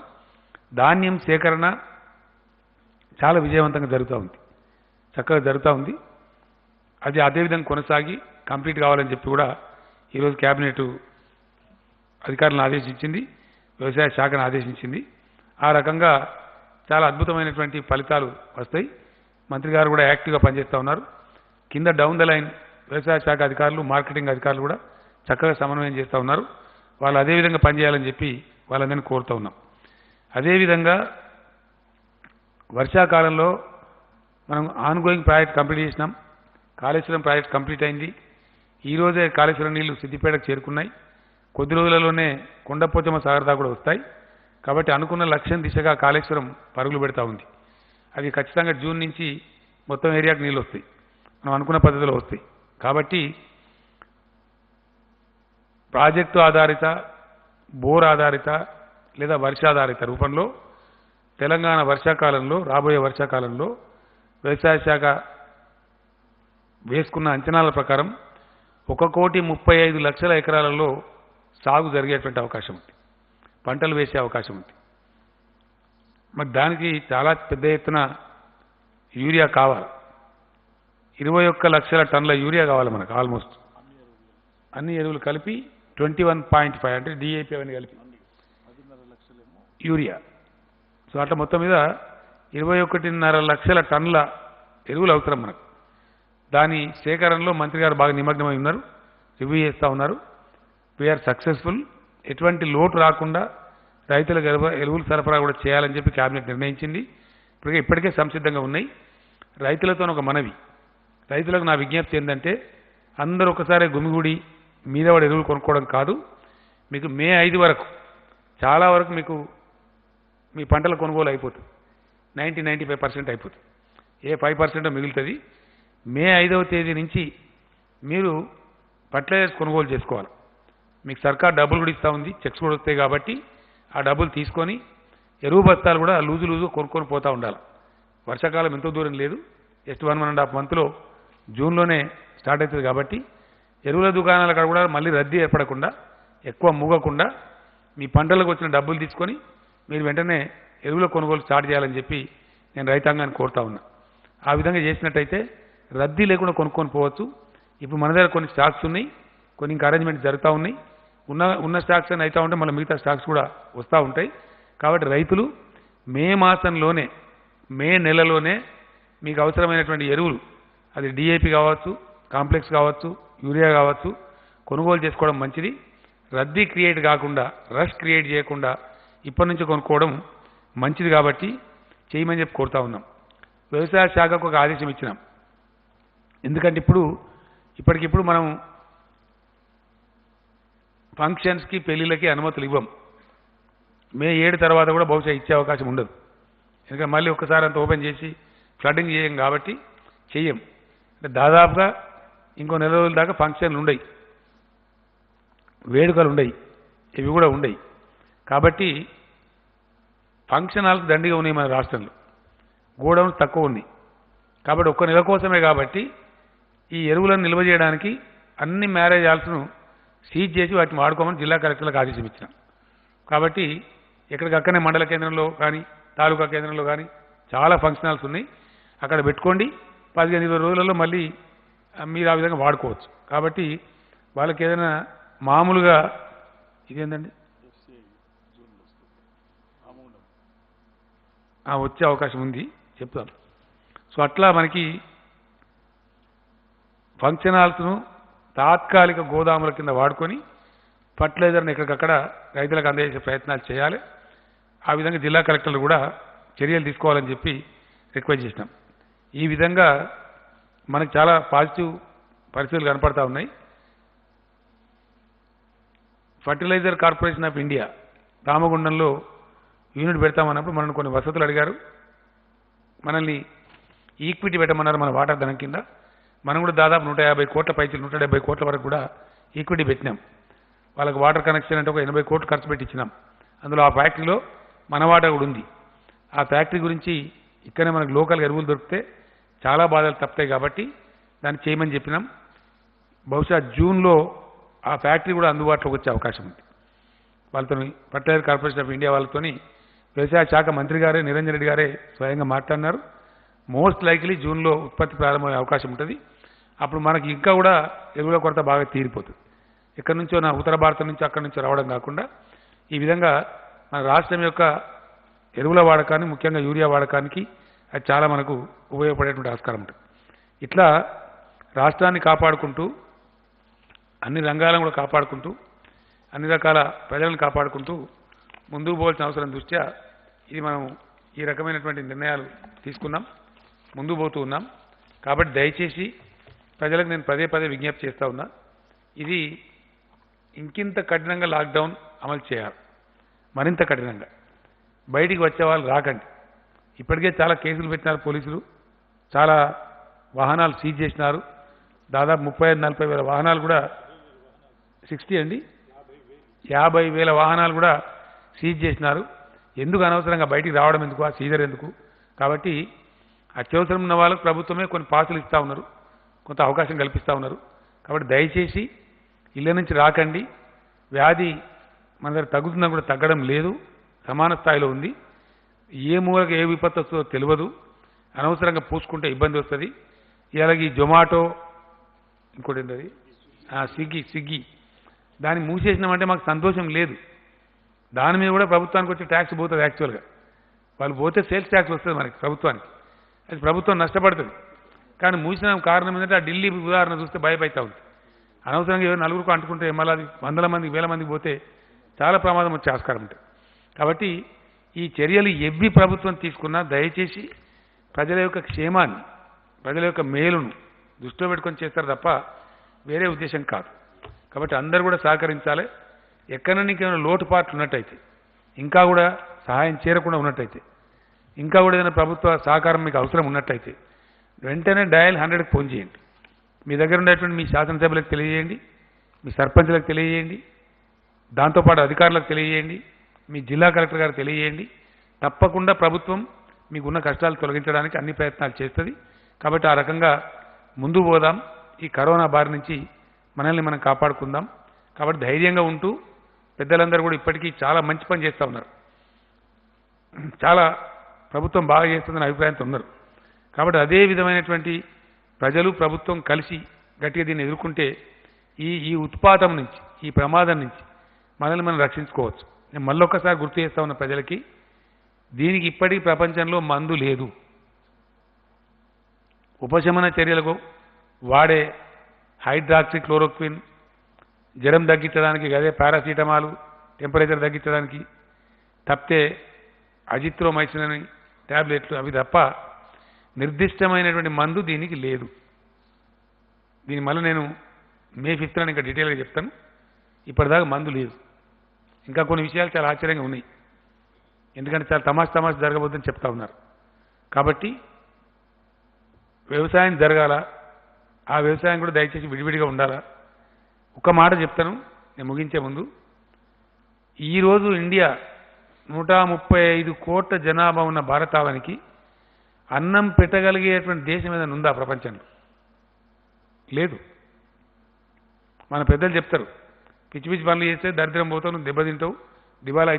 ధాన్యం సేకరణ చాలా విజయవంతంగా జరుగుతూ ఉంది, చక్కగా జరుగుతూ ఉంది. అది అదేవిధంగా కొనసాగి కంప్లీట్ కావాలని చెప్పి కూడా ఈరోజు క్యాబినెట్ అధికారులను ఆదేశించింది, వ్యవసాయ శాఖను ఆదేశించింది. ఆ రకంగా చాలా అద్భుతమైనటువంటి ఫలితాలు వస్తాయి. మంత్రి గారు కూడా యాక్టివ్గా పనిచేస్తూ ఉన్నారు. కింద డౌన్ ద లైన్ వ్యవసాయ శాఖ అధికారులు, మార్కెటింగ్ అధికారులు కూడా చక్కగా సమన్వయం చేస్తూ ఉన్నారు. వాళ్ళు అదేవిధంగా పనిచేయాలని చెప్పి వాళ్ళందరినీ కోరుతూ ఉన్నాం. అదేవిధంగా వర్షాకాలంలో మనం ఆన్గోయింగ్ ప్రాజెక్ట్ కంప్లీట్ చేసినాం. కాళేశ్వరం ప్రాజెక్ట్ కంప్లీట్ అయింది. ఈరోజే కాళేశ్వరం నీళ్లు సిద్దిపేటకు చేరుకున్నాయి. కొద్ది రోజులలోనే కొండపోచమ్మ సాగర్ దాకా కూడా వస్తాయి. కాబట్టి అనుకున్న లక్ష్యం దిశగా కాళేశ్వరం పరుగులు పెడతా ఉంది. అవి ఖచ్చితంగా జూన్ నుంచి మొత్తం ఏరియాకు నీళ్ళు వస్తాయి, మనం అనుకున్న పద్ధతిలో వస్తాయి. కాబట్టి ప్రాజెక్టు ఆధారిత, బోర్ ఆధారిత లేదా వర్షాధారిత రూపంలో తెలంగాణ వర్షాకాలంలో, రాబోయే వర్షాకాలంలో వ్యవసాయ శాఖ వేసుకున్న అంచనాల ప్రకారం 1,35,00,000 ఎకరాలలో సాగు జరిగేటువంటి అవకాశం ఉంది, పంటలు వేసే అవకాశం ఉంది. మరి దానికి చాలా పెద్ద ఎత్తున యూరియా కావాలి. 21 లక్షల టన్నుల యూరియా కావాలి మనకు. ఆల్మోస్ట్ అన్ని ఎరువులు కలిపి 21.5 అంటే డిఏపి అవన్నీ కలిపి యూరియా. సో అట్లా మొత్తం మీద 21.5 లక్షల టన్నుల ఎరువులు అవసరం మనకు. దాని సేకరణలో మంత్రి గారు బాగా నిమగ్నమై ఉన్నారు, రివ్యూ చేస్తూ ఉన్నారు. We are successful. ఎటువంటి లోటు రాకుండా రైతులకు ఎరువులు సరఫరా కూడా చేయాలని చెప్పి క్యాబినెట్ నిర్ణయించింది. ఇప్పటికే సంసిద్ధంగా ఉన్నాయి. రైతులతో ఒక మనవి, రైతులకు నా విజ్ఞప్తి ఏంటంటే అందరూ ఒకసారి గుమిగూడి మీద వాడు ఎరువులు కొనుక్కోవడం కాదు. మీకు మే 5 వరకు చాలా వరకు మీకు మీ పంటల కొనుగోలు అయిపోతుంది, 90-95% అయిపోతుంది. ఏ 5% మిగులుతుంది. మే 5వ తేదీ నుంచి మీరు ఫర్టిలైజర్స్ కొనుగోలు చేసుకోవాలి. మీకు సర్కార్ డబ్బులు కూడా ఇస్తూ ఉంది, చెక్స్ కూడా వస్తాయి. కాబట్టి ఆ డబ్బులు తీసుకొని ఎరువు బస్తాలు కూడా లూజు కొనుక్కొని పోతూ ఉండాలి. వర్షాకాలం ఎంతో దూరం లేదు, జస్ట్ 1.5 మంత్లో జూన్లోనే స్టార్ట్ అవుతుంది. కాబట్టి ఎరువుల దుకాణాల కాడ కూడా మళ్ళీ రద్దీ ఏర్పడకుండా, ఎక్కువ మూగకుండా మీ పంటలకు వచ్చిన డబ్బులు తీసుకొని మీరు వెంటనే ఎరువుల కొనుగోలు స్టార్ట్ చేయాలని చెప్పి నేను రైతాంగాన్ని కోరుతా ఉన్నా. ఆ విధంగా చేసినట్టయితే రద్దీ లేకుండా కొనుక్కొని పోవచ్చు. ఇప్పుడు మన దగ్గర కొన్ని స్టాక్స్ ఉన్నాయి, కొన్ని ఇంకా అరేంజ్మెంట్స్ జరుగుతూ ఉన్నాయి. ఉన్న స్టాక్స్ అని అవుతూ ఉంటే మళ్ళీ మిగతా స్టాక్స్ కూడా వస్తూ ఉంటాయి. కాబట్టి రైతులు మే మాసంలోనే, మే నెలలోనే మీకు అవసరమైనటువంటి ఎరువులు, అది డిఏపి కావచ్చు, కాంప్లెక్స్ కావచ్చు, యూరియా కావచ్చు, కొనుగోలు చేసుకోవడం మంచిది. రద్దీ క్రియేట్ కాకుండా, రష్ క్రియేట్ చేయకుండా ఇప్పటి నుంచి కొనుక్కోవడం మంచిది. కాబట్టి చేయమని చెప్పి కోరుతా ఉన్నాం. వ్యవసాయ శాఖకు ఒక ఆదేశం ఇచ్చినాం. ఎందుకంటే ఇప్పటికిప్పుడు మనం ఫంక్షన్స్కి, పెళ్ళిళ్ళకి అనుమతులు ఇవ్వం. మే 7 తర్వాత కూడా బహుశా ఇచ్చే అవకాశం ఉండదు. ఎందుకంటే మళ్ళీ ఒక్కసారి అంత ఓపెన్ చేసి ఫ్లడ్డింగ్ చేయం కాబట్టి చెయ్యం. అంటే దాదాపుగా ఇంకో నెల రోజుల దాకా ఫంక్షన్లు ఉండయి, వేడుకలు ఉండయి, ఇవి కూడా ఉండయి. కాబట్టి ఫంక్షన్ హాల్స్ దండిగా ఉన్నాయి మన రాష్ట్రంలో, గోడౌన్స్ తక్కువ ఉన్నాయి. కాబట్టి ఒక్క నెల కోసమే. కాబట్టి ఈ ఎరువులను నిల్వ చేయడానికి అన్ని మ్యారేజ్ హాల్స్ను సీజ్ చేసి వాటిని వాడుకోమని జిల్లా కలెక్టర్లకు ఆదేశం ఇచ్చినాం. కాబట్టి ఎక్కడికక్కడనే మండల కేంద్రంలో కానీ, తాలూకా కేంద్రంలో కానీ చాలా ఫంక్షన్ హాల్స్ ఉన్నాయి. అక్కడ పెట్టుకోండి. 15-20 రోజులలో మళ్ళీ మీరు ఆ విధంగా వాడుకోవచ్చు. కాబట్టి వాళ్ళకి ఏదైనా మామూలుగా ఇదేంటండి వచ్చే అవకాశం ఉంది, చెప్తాను. సో అట్లా మనకి ఫంక్షన్ హాల్స్ను తాత్కాలిక గోదాముల కింద వాడుకొని ఫర్టిలైజర్ని ఎక్కడికక్కడ రైతులకు అందజేసే ప్రయత్నాలు చేయాలి. ఆ విధంగా జిల్లా కలెక్టర్లు కూడా చర్యలు తీసుకోవాలని చెప్పి రిక్వెస్ట్ చేసినాం. ఈ విధంగా మనకు చాలా పాజిటివ్ పరిస్థితులు కనపడతా ఉన్నాయి. ఫర్టిలైజర్ కార్పొరేషన్ ఆఫ్ ఇండియా రామగుండంలో యూనిట్ పెడతామన్నప్పుడు మనల్ని కొన్ని వసతులు అడిగారు. మనల్ని ఈక్విటీ పెట్టమన్నారు మన వాటా ధనం కింద. మనం కూడా దాదాపు 150 కోట్ల పైచి 170 కోట్ల వరకు కూడా ఈక్విటీ పెట్టినాం. వాళ్ళకి వాటర్ కనెక్షన్ అంటే ఒక 80 కోట్లు ఖర్చు పెట్టి ఇచ్చినాం. అందులో ఆ ఫ్యాక్టరీలో మన వాటా కూడా ఉంది. ఆ ఫ్యాక్టరీ గురించి ఇక్కడనే మనకు లోకల్ ఎరువులు దొరికితే చాలా బాధలు తప్పుతాయి. కాబట్టి దాన్ని చేయమని చెప్పినాం. బహుశా జూన్లో ఆ ఫ్యాక్టరీ కూడా అందుబాటులోకి వచ్చే అవకాశం ఉంది. వాళ్ళతో ఫర్టిలైజర్ కార్పొరేషన్ ఆఫ్ ఇండియా వాళ్ళతో వ్యవసాయ శాఖ మంత్రి గారే, నిరంజన్ రెడ్డి గారే స్వయంగా మాట్లాడినారు. మోస్ట్ లైక్లీ జూన్లో ఉత్పత్తి ప్రారంభమయ్యే అవకాశం ఉంటుంది. అప్పుడు మనకి ఇంకా కూడా ఎరువుల కొరత బాగా తీరిపోతుంది. ఎక్కడి నుంచో ఉత్తర భారతం నుంచి అక్కడి నుంచో రావడం కాకుండా ఈ విధంగా మన రాష్ట్రం యొక్క ఎరువుల వాడకాన్ని, ముఖ్యంగా యూరియా వాడకానికి అది చాలా మనకు ఉపయోగపడేటువంటి ఆస్కారం ఉంటుంది. ఇట్లా రాష్ట్రాన్ని కాపాడుకుంటూ, అన్ని రంగాలను కూడా కాపాడుకుంటూ, అన్ని రకాల ప్రజలను కాపాడుకుంటూ ముందుకు పోవాల్సిన అవసరం దృష్ట్యా ఇది మనం ఈ రకమైనటువంటి నిర్ణయాలు తీసుకున్నాం, ముందుకు పోతూ ఉన్నాం. కాబట్టి దయచేసి ప్రజలకు నేను పదే పదే విజ్ఞప్తి చేస్తూ ఉన్నా, ఇది ఇంకింత కఠినంగా లాక్డౌన్ అమలు చేయాలి, మరింత కఠినంగా. బయటికి వచ్చే వాళ్ళు రాకండి. ఇప్పటికే చాలా కేసులు పెట్టినారు పోలీసులు, చాలా వాహనాలు సీజ్ చేసినారు. దాదాపు 35-40 వేల వాహనాలు కూడా 50,000 వాహనాలు కూడా సీజ్ చేసినారు. ఎందుకు అనవసరంగా బయటికి రావడం ఎందుకు, ఆ సీజర్ ఎందుకు? కాబట్టి అత్యవసరం ఉన్న వాళ్ళకు ప్రభుత్వమే కొన్ని పాసులు ఇస్తూ ఉన్నారు, కొంత అవకాశం కల్పిస్తూ ఉన్నారు. కాబట్టి దయచేసి ఇళ్ళ నుంచి రాకండి. వ్యాధి మన దగ్గర తగ్గుతుందని కూడా తగ్గడం లేదు, సమాన స్థాయిలో ఉంది. ఏ మూలకి ఏ విపత్తు వస్తుందో తెలియదు. అనవసరంగా పూసుకుంటే ఇబ్బంది వస్తుంది. ఇలాగ ఈ జొమాటో, ఇంకోటి ఏంటది స్విగ్గీ దాన్ని మూసేసినామంటే మాకు సంతోషం లేదు. దాని మీద కూడా ప్రభుత్వానికి వచ్చే ట్యాక్స్ పోతుంది. యాక్చువల్గా వాళ్ళు పోతే సేల్స్ ట్యాక్స్ వస్తుంది మనకి ప్రభుత్వానికి, అది ప్రభుత్వం నష్టపడుతుంది. కానీ మూసిన కారణం ఏంటంటే ఆ ఢిల్లీ ఉదాహరణ చూస్తే భయపడతా ఉంది. అనవసరంగా ఎవరు నలుగురికి అంటుకుంటే మళ్ళీ అది 100 మందికి 1000 మందికి పోతే చాలా ప్రమాదం వచ్చే ఆస్కారం ఉంటుంది. కాబట్టి ఈ చర్యలు ఎవ్వి ప్రభుత్వం తీసుకున్నా దయచేసి ప్రజల యొక్క క్షేమాన్ని, ప్రజల యొక్క మేలును దృష్టిలో పెట్టుకొని చేస్తారు తప్ప వేరే ఉద్దేశం కాదు. కాబట్టి అందరూ కూడా సహకరించాలి. ఎక్కడైనా నీకేమైనా లోటుపాట్లు ఉన్నట్టయితే, ఇంకా కూడా సహాయం చేరకుండా ఉన్నట్టయితే, ఇంకా కూడా ఏదైనా ప్రభుత్వ సహకారం మీకు అవసరం ఉన్నట్టయితే వెంటనే డయల్ 100కి ఫోన్ చేయండి. మీ దగ్గర ఉండేటువంటి మీ శాసనసభ్యులకు తెలియజేయండి, మీ సర్పంచ్లకు తెలియజేయండి, దాంతోపాటు అధికారులకు తెలియజేయండి, మీ జిల్లా కలెక్టర్ గారికి తెలియజేయండి. తప్పకుండా ప్రభుత్వం మీకున్న కష్టాలు తొలగించడానికి అన్ని ప్రయత్నాలు చేస్తుంది. కాబట్టి ఆ రకంగా ముందు పోదాం. ఈ కరోనా బారి నుంచి మనల్ని మనం కాపాడుకుందాం. కాబట్టి ధైర్యంగా ఉంటూ పెద్దలందరూ కూడా ఇప్పటికీ చాలా మంచి పని చేస్తూ ఉన్నారు, చాలా ప్రభుత్వం బాగా చేస్తుందని అభిప్రాయంతో ఉన్నారు. కాబట్టి అదే విధమైనటువంటి ప్రజలు ప్రభుత్వం కలిసి గట్టిగా దీన్ని ఎదుర్కొంటే ఈ ఉత్పాతం నుంచి, ఈ ప్రమాదం నుంచి మనల్ని మనం రక్షించుకోవచ్చు. నేను మళ్ళొక్కసారి గుర్తు చేస్తా ఉన్న ప్రజలకి, దీనికి ఇప్పటికీ ప్రపంచంలో మందు లేదు. ఉపశమన చర్యలకు వాడే హైడ్రాక్సీ క్లోరోక్విన్, జ్వరం తగ్గించడానికి అదే పారాసిటమాల్, టెంపరేచర్ తగ్గించడానికి తప్పితే అజిత్రోమైసిన్ అని ట్యాబ్లెట్లు అవి తప్ప నిర్దిష్టమైనటువంటి మందు దీనికి లేదు. దీని మళ్ళీ నేను మే 5th ఇంకా డీటెయిల్గా చెప్తాను. ఇప్పటిదాకా మందు లేదు. ఇంకా కొన్ని విషయాలు చాలా ఆశ్చర్యంగా ఉన్నాయి. ఎందుకంటే చాలా తమాషా జరగబోద్దని చెప్తా ఉన్నారు. కాబట్టి వ్యవసాయం జరగాల, ఆ వ్యవసాయం కూడా దయచేసి విడివిడిగా ఉండాలా. ఒక మాట చెప్తాను నేను ముగించే ముందు. ఈరోజు ఇండియా 135 కోట్ల జనాభా ఉన్న భారతావనికి అన్నం పెట్టగలిగేటువంటి దేశం ఏదైనా ఉందా ప్రపంచంలో? లేదు. మన పెద్దలు చెప్తారు, పిచ్చి పిచ్చి పనులు చేస్తే దరిద్రం పోతావు, నువ్వు దెబ్బతింటావు, దివాలా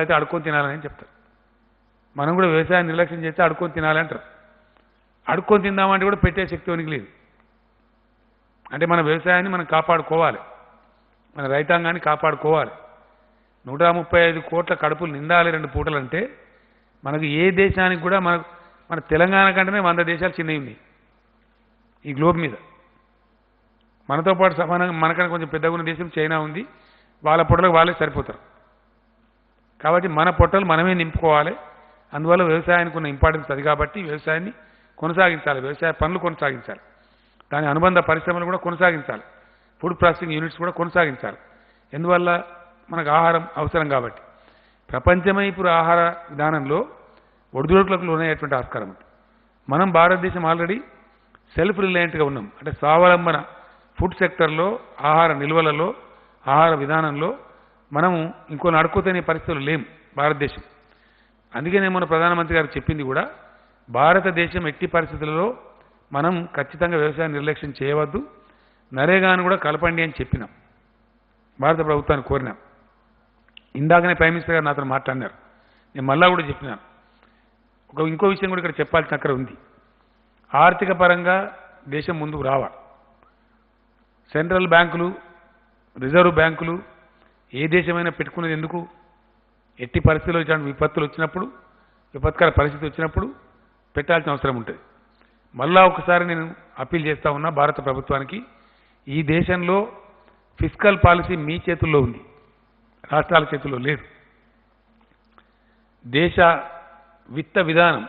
అయితే అడుక్కొని తినాలని చెప్తారు. మనం కూడా వ్యవసాయం నిర్లక్ష్యం చేస్తే అడుక్కొని తినాలంటారు. అడుక్కొని తిందామంటే కూడా పెట్టే శక్తి ఉనికి లేదు. అంటే మన వ్యవసాయాన్ని మనం కాపాడుకోవాలి, మన రైతాంగాన్ని కాపాడుకోవాలి. 135 కోట్ల కడుపులు నిండాలి 2 పూటలంటే మనకు ఏ దేశానికి కూడా మన తెలంగాణ కంటేనే 100 దేశాలు చిన్నవి ఉన్నాయి ఈ గ్లోబ్ మీద. మనతో పాటు సమానంగా మనకన్నా కొంచెం పెద్దగా ఉన్న దేశం చైనా ఉంది. వాళ్ళ పొట్టలకు వాళ్ళే సరిపోతారు. కాబట్టి మన పొట్టలు మనమే నింపుకోవాలి. అందువల్ల వ్యవసాయానికి ఉన్న ఇంపార్టెన్స్ అది. కాబట్టి వ్యవసాయాన్ని కొనసాగించాలి, వ్యవసాయ పనులు కొనసాగించాలి, దాని అనుబంధ పరిశ్రమలు కూడా కొనసాగించాలి, ఫుడ్ ప్రాసెసింగ్ యూనిట్స్ కూడా కొనసాగించాలి. ఎందువల్ల మనకు ఆహారం అవసరం కాబట్టి. ప్రపంచమే ఇప్పుడు ఆహార విధానంలో ఒడిదుడుకులకు లోనయ్యేటువంటి ఆస్కారం ఉంది. మనం భారతదేశం ఆల్రెడీ సెల్ఫ్ రిలయంట్గా ఉన్నాం. అంటే స్వావలంబన ఫుడ్ సెక్టర్లో, ఆహార నిల్వలలో, ఆహార విధానంలో మనము ఇంకొన్ని అడుక్కుతనే పరిస్థితులు లేం భారతదేశం. అందుకే నేను మన ప్రధానమంత్రి గారు చెప్పింది కూడా, భారతదేశం ఎట్టి పరిస్థితులలో మనం ఖచ్చితంగా వ్యవసాయం నిర్లక్ష్యం చేయవద్దు, నరేగాను కూడా కలపండి అని చెప్పినాం, భారత ప్రభుత్వాన్ని కోరినాం. ఇందాకనే ప్రైమ్ మినిస్టర్ గారు నాతో మాట్లాడినారు. నేను మళ్ళా కూడా చెప్పినాను. ఇంకో విషయం కూడా ఇక్కడ చెప్పాల్సిన అక్కడ ఉంది. ఆర్థిక పరంగా దేశం ముందుకు రావాలి. సెంట్రల్ బ్యాంకులు, రిజర్వ్ బ్యాంకులు ఏ దేశమైనా పెట్టుకునేది ఎందుకు? ఎట్టి పరిస్థితుల్లో ఇట్లాంటి విపత్తులు వచ్చినప్పుడు, విపత్కర పరిస్థితి వచ్చినప్పుడు పెట్టాల్సిన అవసరం ఉంటుంది. మళ్ళా ఒకసారి నేను అప్పీల్ చేస్తా ఉన్నా భారత ప్రభుత్వానికి, ఈ దేశంలో ఫిస్కల్ పాలసీ మీ చేతుల్లో ఉంది, రాష్ట్రాల చేతుల్లో లేదు. దేశ విత్త విధానం,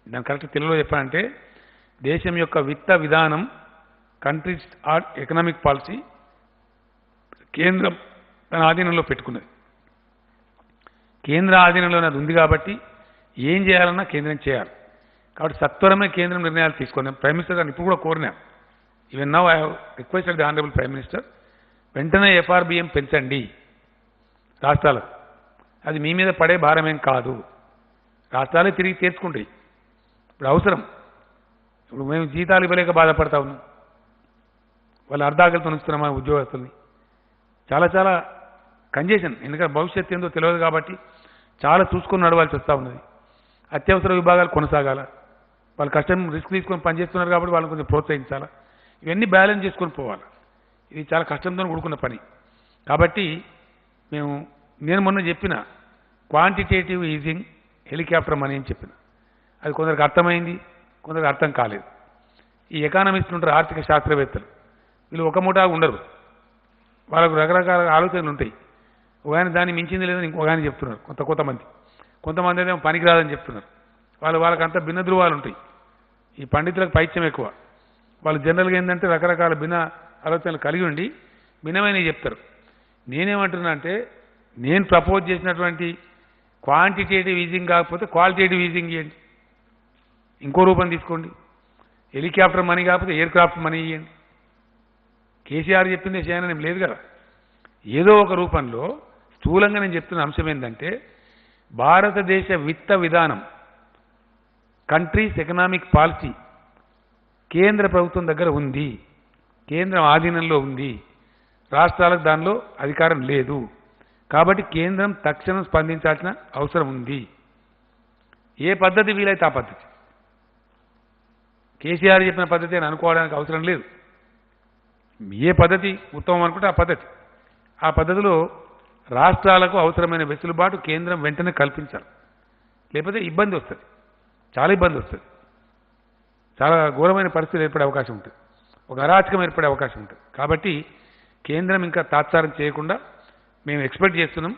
దాని కరెక్ట్ తెలుగులో చెప్పాలంటే దేశం యొక్క విత్త విధానం, కంట్రీస్ ఎకనామిక్ పాలసీ కేంద్రం తన ఆధీనంలో పెట్టుకున్నది. కేంద్ర ఆధీనంలోనే అది ఉంది కాబట్టి ఏం చేయాలన్నా కేంద్రం చేయాలి. కాబట్టి సత్వరమే కేంద్రం నిర్ణయాలు తీసుకున్నాం. ప్రైమ్ మినిస్టర్ గారిని ఇప్పుడు కూడా కోరినాం. Even now I have requested the honourable prime minister, వెంటనే FRBM పెంచండి రాష్ట్రాలకు. అది మీ మీద పడే భారమేం కాదు, రాష్ట్రాలే తిరిగి తీర్చుకుంటాయి. ఇప్పుడు అవసరం. ఇప్పుడు మేము జీతాలు ఇవ్వలేక బాధపడతా ఉన్నాం, వాళ్ళు అర్ధాకలితో ఉంచుతున్నామా ఉద్యోగస్తుల్ని. చాలా కంజెషన్. ఎందుకంటే భవిష్యత్తు ఏందో తెలియదు కాబట్టి చాలా చూసుకొని నడవాల్సి వస్తూ ఉన్నది. అత్యవసర విభాగాలు కొనసాగాల, వాళ్ళు కష్టం రిస్క్ తీసుకొని పనిచేస్తున్నారు కాబట్టి వాళ్ళని కొంచెం ప్రోత్సహించాలా. ఇవన్నీ బ్యాలెన్స్ చేసుకొని పోవాలి. ఇది చాలా కష్టంతో కూడుకున్న పని. కాబట్టి నేను మొన్న చెప్పిన క్వాంటిటేటివ్ ఈజింగ్ హెలికాప్టర్ మనీ అని చెప్పిన, అది కొందరికి అర్థమైంది, కొందరికి అర్థం కాలేదు. ఈ ఎకానమిస్టులు ఉంటారు, ఆర్థిక శాస్త్రవేత్తలు, వీళ్ళు ఒక ముఠా ఉండరు. వాళ్ళకు రకరకాల ఆలోచనలు ఉంటాయి. ఒక ఆయన దాన్ని మించింది లేదని ఇంకొక ఆయన చెప్తున్నారు. కొంతమంది అయితే పనికిరాదని చెప్తున్నారు. వాళ్ళకంతా భిన్న ధృవాలు ఉంటాయి. ఈ పండితులకు పైత్యం ఎక్కువ. వాళ్ళు జనరల్గా ఏంటంటే రకరకాల భిన్న ఆలోచనలు కలిగి ఉండి భిన్నమైనవి చెప్తారు. నేనేమంటున్నా అంటే, నేను ప్రపోజ్ చేసినటువంటి క్వాంటిటేటివ్ ఈజింగ్ కాకపోతే క్వాలిటేటివ్ ఈజింగ్ ఇవ్వండి, ఇంకో రూపం తీసుకోండి. హెలికాప్టర్ మనీ కాకపోతే ఎయిర్ క్రాఫ్ట్ మనీ ఇవ్వండి. కేసీఆర్ చెప్పిందే చేయని ఏం లేదు కదా. ఏదో ఒక రూపంలో స్థూలంగా నేను చెప్తున్న అంశం ఏంటంటే, భారతదేశ విత్త విధానం, కంట్రీస్ ఎకనామిక్ పాలసీ కేంద్ర ప్రభుత్వం దగ్గర ఉంది, కేంద్రం ఆధీనంలో ఉంది, రాష్ట్రాలకు దానిలో అధికారం లేదు. కాబట్టి కేంద్రం తక్షణం స్పందించాల్సిన అవసరం ఉంది. ఏ పద్ధతి వీలైతే ఆ పద్ధతి, కేసీఆర్ చెప్పిన పద్ధతి అని అనుకోవడానికి అవసరం లేదు. ఏ పద్ధతి ఉత్తమం అనుకుంటే ఆ పద్ధతిలో రాష్ట్రాలకు అవసరమైన వెసులుబాటు కేంద్రం వెంటనే కల్పించాలి. లేకపోతే ఇబ్బంది వస్తుంది, చాలా ఇబ్బంది వస్తుంది, చాలా ఘోరమైన పరిస్థితులు ఏర్పడే అవకాశం ఉంటుంది, ఒక అరాచకం ఏర్పడే అవకాశం ఉంటుంది. కాబట్టి కేంద్రం ఇంకా తాత్సారం చేయకుండా మేము ఎక్స్పెక్ట్ చేస్తున్నాం.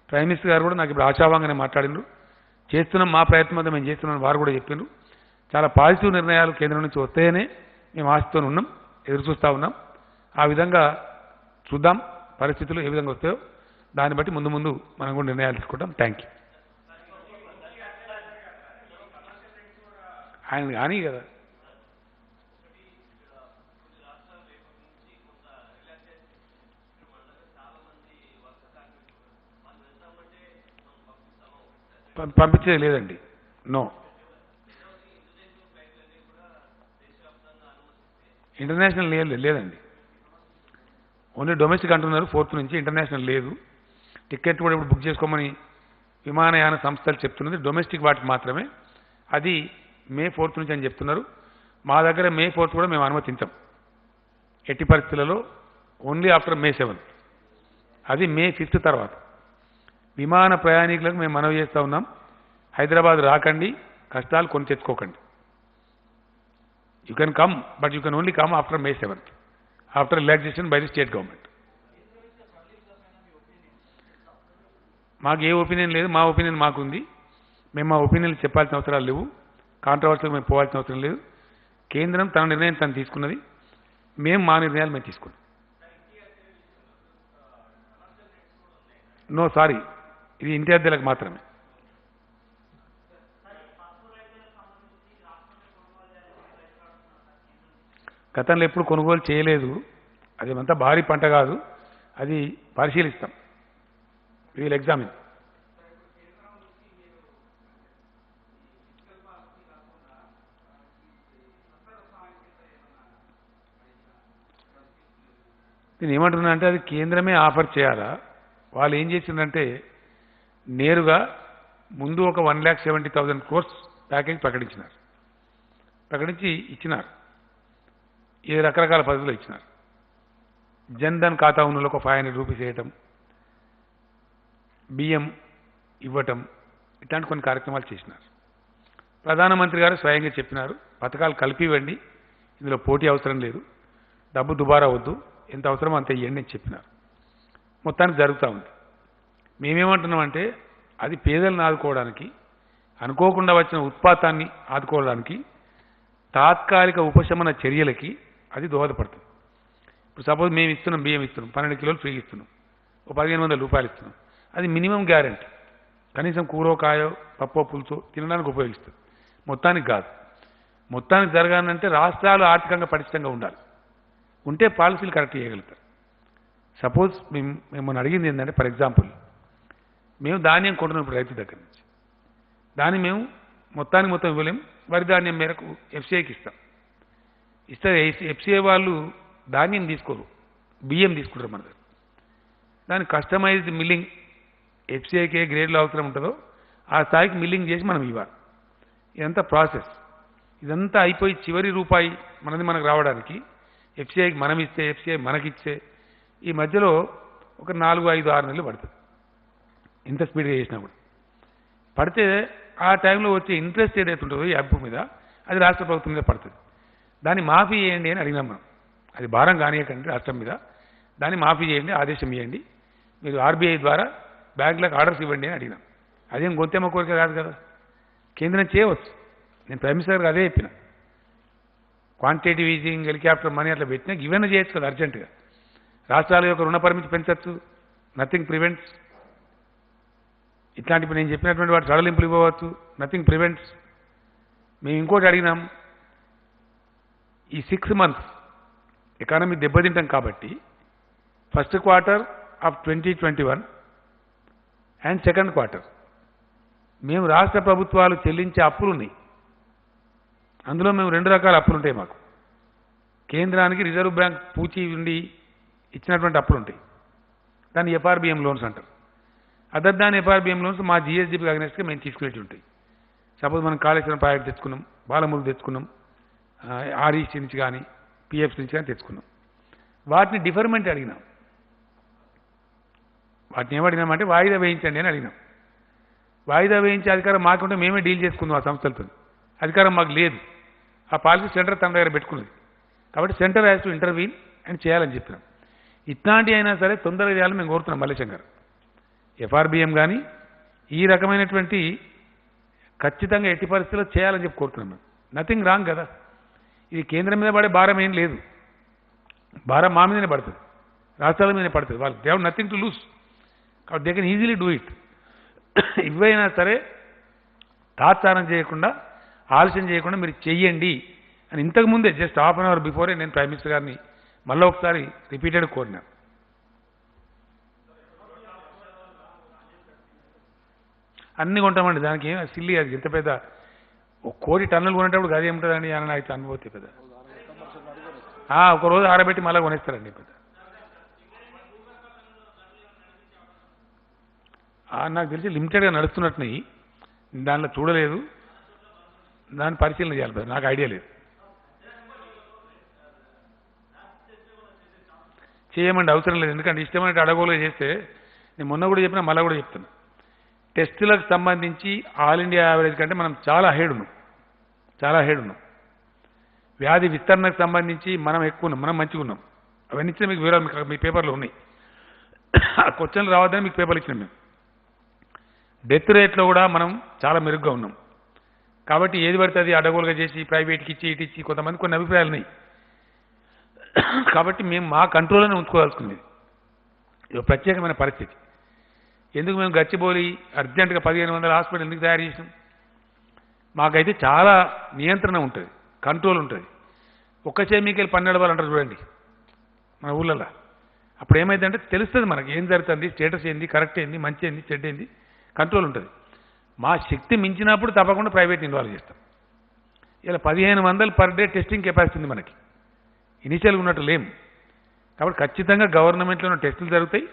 ప్రైమ్ మినిస్టర్ గారు కూడా నాకు ఇప్పుడు ఆశాభంగానే మాట్లాడినారు. చేస్తున్నాం, మా ప్రయత్నం అంతా మేము చేస్తున్నాం వారు కూడా చెప్పినారు. చాలా పాజిటివ్ నిర్ణయాలు కేంద్రం నుంచి వస్తాయనే మేము ఆశతో ఉన్నాం, ఎదురు చూస్తూ ఉన్నాం. ఆ విధంగా చూద్దాం పరిస్థితులు ఏ విధంగా వస్తాయో, దాన్ని బట్టి ముందు ముందు మనం కూడా నిర్ణయాలు తీసుకుంటాం. Thank you. ఆయన కానీ కదా పంపించేది లేదండి. నో, ఇంటర్నేషనల్ లేదండి. ఓన్లీ డొమెస్టిక్ అంటున్నారు 4th నుంచి, ఇంటర్నేషనల్ లేదు. టికెట్ కూడా ఇప్పుడు బుక్ చేసుకోమని విమానయాన సంస్థలు చెప్తున్నది డొమెస్టిక్ వాటికి మాత్రమే. అది May 4th నుంచి అని చెప్తున్నారు. మా దగ్గర May 4th కూడా మేము అనుమతించాం ఎట్టి పరిస్థితులలో. ఓన్లీ ఆఫ్టర్ May 7th, అది May 5th తర్వాత. విమాన ప్రయాణికులకు మేము మనవి చేస్తూ ఉన్నాం, హైదరాబాద్ రాకండి, కష్టాలు కొని తెచ్చుకోకండి. You can come, but you can only come after May 7th, after relaxation by the state government. మాకు ఏ ఒపీనియన్ లేదు, మా ఒపీనియన్ మాకుంది. మేము మా ఒపీనియన్ చెప్పాల్సిన అవసరాలు లేవు, కాంట్రవర్సీలకు మేము పోవాల్సిన అవసరం లేదు. కేంద్రం తన నిర్ణయం తను తీసుకున్నది, మేము మా నిర్ణయాలు మేము తీసుకున్నాం. నో సారీ, ఇది ఇంటి అద్దెలకు మాత్రమే. గతంలో ఎప్పుడు కొనుగోలు చేయలేదు, అది అంతా భారీ పంట కాదు, అది పరిశీలిస్తాం. Wheel examine. నేను ఏమంటున్నా అంటే అది కేంద్రమే ఆఫర్ చేయాలా. వాళ్ళు ఏం చేసిందంటే నేరుగా ముందు ఒక 1,70,000 crores ప్యాకేజ్ ప్రకటించి ఇచ్చినారు. ఏ రకరకాల పద్ధతిలో ఇచ్చినారు. జన్ధన్ ఖాతా ఉన్న ఒక 500 రూపీస్ వేయటం, బియ్యం ఇవ్వటం, ఇట్లాంటి కొన్ని కార్యక్రమాలు చేసినారు. ప్రధానమంత్రి గారు స్వయంగా చెప్పినారు, పథకాలు కలిపి ఇవ్వండి, ఇందులో పోటీ అవసరం లేదు, డబ్బు దుబారా వద్దు, ఎంత అవసరమో అంత ఇవ్వండి అని చెప్పినారు. మొత్తానికి జరుగుతూ ఉంది. మేమేమంటున్నామంటే అది పేదలను ఆదుకోవడానికి, అనుకోకుండా వచ్చిన ఉత్పాతాన్ని ఆదుకోవడానికి, తాత్కాలిక ఉపశమన చర్యలకి అది దోహదపడుతుంది. ఇప్పుడు సపోజ్ మేము ఇస్తున్నాం, బియ్యం ఇస్తున్నాం, 12 కిలోలు ఫ్రీ ఇస్తున్నాం, ఒక 1,500 రూపాయలు ఇస్తున్నాం. అది మినిమం గ్యారెంటీ, కనీసం కూరో కాయో పప్పో పులుసో తినడానికి ఉపయోగిస్తుంది, మొత్తానికి కాదు. మొత్తానికి జరగాలంటే రాష్ట్రాలు ఆర్థికంగా పటిష్టంగా ఉండాలి, ఉంటే పాలసీలు కరెక్ట్ చేయగలుగుతారు. సపోజ్ మిమ్మల్ని అడిగింది ఏంటంటే, ఫర్ ఎగ్జాంపుల్ మేము ధాన్యం కొంటున్నాం ఇప్పుడు రైతు దగ్గర నుంచి, దాన్ని మేము మొత్తం ఇవ్వలేం, వరి ధాన్యం మేరకు ఎఫ్సీఐకి ఇస్తాం. ఇస్తే ఎఫ్సీఐ వాళ్ళు ధాన్యం తీసుకోరు, బియ్యం తీసుకుంటారు మన దగ్గర. దాని కస్టమైజ్డ్ మిల్లింగ్, ఎఫ్సీఐకి ఏ గ్రేడ్లో అవసరం ఉంటుందో ఆ స్థాయికి మిల్లింగ్ చేసి మనం ఇవ్వాలి. ఇదంతా ప్రాసెస్. ఇదంతా అయిపోయి చివరి రూపాయి మనకు రావడానికి ఎఫ్సీఐకి మనం ఇస్తే, ఎఫ్సీఐ మనకిచ్చే ఈ మధ్యలో ఒక 4, 5, 6 నెలలు పడుతుంది. ఇంత స్పీడ్గా చేసినా కూడా పడితే ఆ టైంలో వచ్చే ఇంట్రెస్ట్ ఏదైతే ఉంటుందో ఈ అప్పు మీద, అది రాష్ట్ర ప్రభుత్వం మీద పడుతుంది. దాన్ని మాఫీ చేయండి అని అడిగినాం మనం. అది భారం కానియకండి రాష్ట్రం మీద, దాన్ని మాఫీ చేయండి, ఆదేశం ఇవ్వండి, మీరు ఆర్బీఐ ద్వారా బ్యాంకులకు ఆర్డర్స్ ఇవ్వండి అని అడిగినాం. అదేం గొంతెమ్మ కోరిక కాదు కదా, కేంద్రం చేయవచ్చు. నేను ప్రైమ్ మినిస్టర్ గారికి అదే చెప్పిన, క్వాంటిటేటివ్ ఈజింగ్, హెలికాప్టర్ మనీ అట్లా పెట్టినా ఇవన్నీ చేయొచ్చు కదా అర్జెంటుగా. రాష్ట్రాల యొక్క రుణ పరిమితి పెంచవచ్చు, నథింగ్ ప్రివెంట్స్. ఇట్లాంటి నేను చెప్పినటువంటి వాటి సడలింపులు ఇవ్వవచ్చు, నథింగ్ ప్రివెంట్స్. మేము ఇంకోటి అడిగినాం, ఈ 6 months ఎకానమీ దెబ్బతింటాం కాబట్టి first quarter of 2021 and second quarter మేము రాష్ట్ర ప్రభుత్వాలు చెల్లించే అప్పులు ఉన్నాయి. అందులో మేము 2 రకాల అప్పులు ఉంటాయి మాకు. కేంద్రానికి రిజర్వ్ బ్యాంక్ పూచి ఉండి ఇచ్చినటువంటి అప్పులు ఉంటాయి, దాన్ని ఎఫ్ఆర్బిఎం లోన్స్ అంటారు. అదర్ దాని ఎఫ్ఆర్బిఎం లోన్స్ మా జిఎస్డిపి అగ్నెస్ట్గా మేము తీసుకునేవి ఉంటాయి. సపోజ్ మనం కాళేశ్వరం ప్రాజెక్ట్ తెచ్చుకున్నాం, బాలమూరు తెచ్చుకున్నాం, ఆర్ఈసీ నుంచి కానీ పిఎఫ్సి నుంచి కానీ తెచ్చుకున్నాం. వాటిని డిఫర్మెంట్ అడిగినాం. వాటిని ఏమడిగినామంటే వాయిదా వేయించండి అని అడిగినాం. వాయిదా వేయించే అధికారం మాకుంటే మేమే డీల్ చేసుకుందాం ఆ సంస్థలతో. అధికారం మాకు లేదు. ఆ పాలసీ సెంటర్ తన దగ్గర పెట్టుకున్నది. కాబట్టి సెంటర్ హ్యాస్ టు ఇంటర్వీన్ అని చేయాలని చెప్పినాం. ఇట్లాంటి అయినా సరే తొందరగా చేయాలని మేము కోరుతున్నాం. మల్లేశం గారు, ఎఫ్ఆర్బిఎం కానీ ఈ రకమైనటువంటి ఖచ్చితంగా ఎట్టి పరిస్థితుల్లో చేయాలని చెప్పి కోరుతున్నాం. మేము నథింగ్ రాంగ్ కదా. ఇది కేంద్రం మీద పడే భారం ఏం లేదు. భారం మా మీదనే పడుతుంది, రాష్ట్రాల మీదనే పడుతుంది. వాళ్ళు they have nothing to lose. కాబట్టి they can easily do it. ఇవైనా సరే తాత్సారం చేయకుండా, ఆలస్యం చేయకుండా మీరు చెయ్యండి అని ఇంతకుముందే జస్ట్ హాఫ్ అన్ అవర్ బిఫోరే నేను ప్రైమ్ మినిస్టర్ గారిని మళ్ళీ ఒకసారి రిపీటెడ్ కోరినాను. అన్నీ కొంటామండి. దానికి ఏం సిల్లి, అది ఎంత పెద్ద 1 కోటి టన్నులు కొనేటప్పుడు అది ఏముంటుందండి అని నాకు అనుభూతి పెద్ద. ఒకరోజు ఆరబెట్టి మళ్ళీ కొనేస్తారండి పెద్ద. నాకు తెలిసి లిమిటెడ్గా నడుస్తున్నట్టున్నాయి. దాంట్లో చూడలేదు, దాన్ని పరిశీలన చేయాలి పెద్ద. నాకు ఐడియా లేదు. చేయమండి, అవసరం లేదు. ఎందుకంటే ఇష్టమైనట్టు అడగోలుగా చేస్తే నేను మొన్న కూడా చెప్పినా మళ్ళీ కూడా చెప్తాను. టెస్టులకు సంబంధించి ఆల్ ఇండియా యావరేజ్ కంటే మనం చాలా హెడ్ ఉన్నాం. వ్యాధి విస్తరణకు సంబంధించి మనం ఎక్కువ ఉన్నాం, మనం మంచిగా ఉన్నాం. అవన్నీ ఇచ్చిన మీకు వివరాలు మీ పేపర్లో ఉన్నాయి. ఆ క్వశ్చన్లు రావద్దని మీకు పేపర్లు ఇచ్చినాం మేము. డెత్ రేట్లో కూడా మనం చాలా మెరుగ్గా ఉన్నాం. కాబట్టి ఏది పడితే అది అడగోలుగా చేసి ప్రైవేట్కి ఇచ్చి ఇటు ఇచ్చి కొంతమంది కొన్ని అభిప్రాయాలు ఉన్నాయి. కాబట్టి మేము మా కంట్రోల్లోనే ఉంచుకోవాల్సింది. ఇది ప్రత్యేకమైన పరిస్థితి. ఎందుకు మేము గచ్చిబౌలి అర్జెంటుగా 1500 హాస్పిటల్ ఎందుకు తయారు చేసినాం? మాకైతే చాలా నియంత్రణ ఉంటుంది, కంట్రోల్ ఉంటుంది. ఒక్క చేమికెళ్ళి 12 వాళ్ళు అంటారు చూడండి మన ఊళ్ళల్లో. అప్పుడు ఏమైందంటే తెలుస్తుంది మనకి ఏం జరుగుతుంది, స్టేటస్ ఏంది, కరెక్ట్ ఏంది, మంచి ఏంది, చెడ్డ ఏంది, కంట్రోల్ ఉంటుంది. మా శక్తి మించినప్పుడు తప్పకుండా ప్రైవేట్ ఇన్వాల్వ్ చేస్తాం. ఇలా 1500 పర్ డే టెస్టింగ్ కెపాసిటీ ఉంది మనకి. ఇనిషియల్గా ఉన్నట్టు లేము. కాబట్టి ఖచ్చితంగా గవర్నమెంట్లోనే టెస్టులు జరుగుతాయి,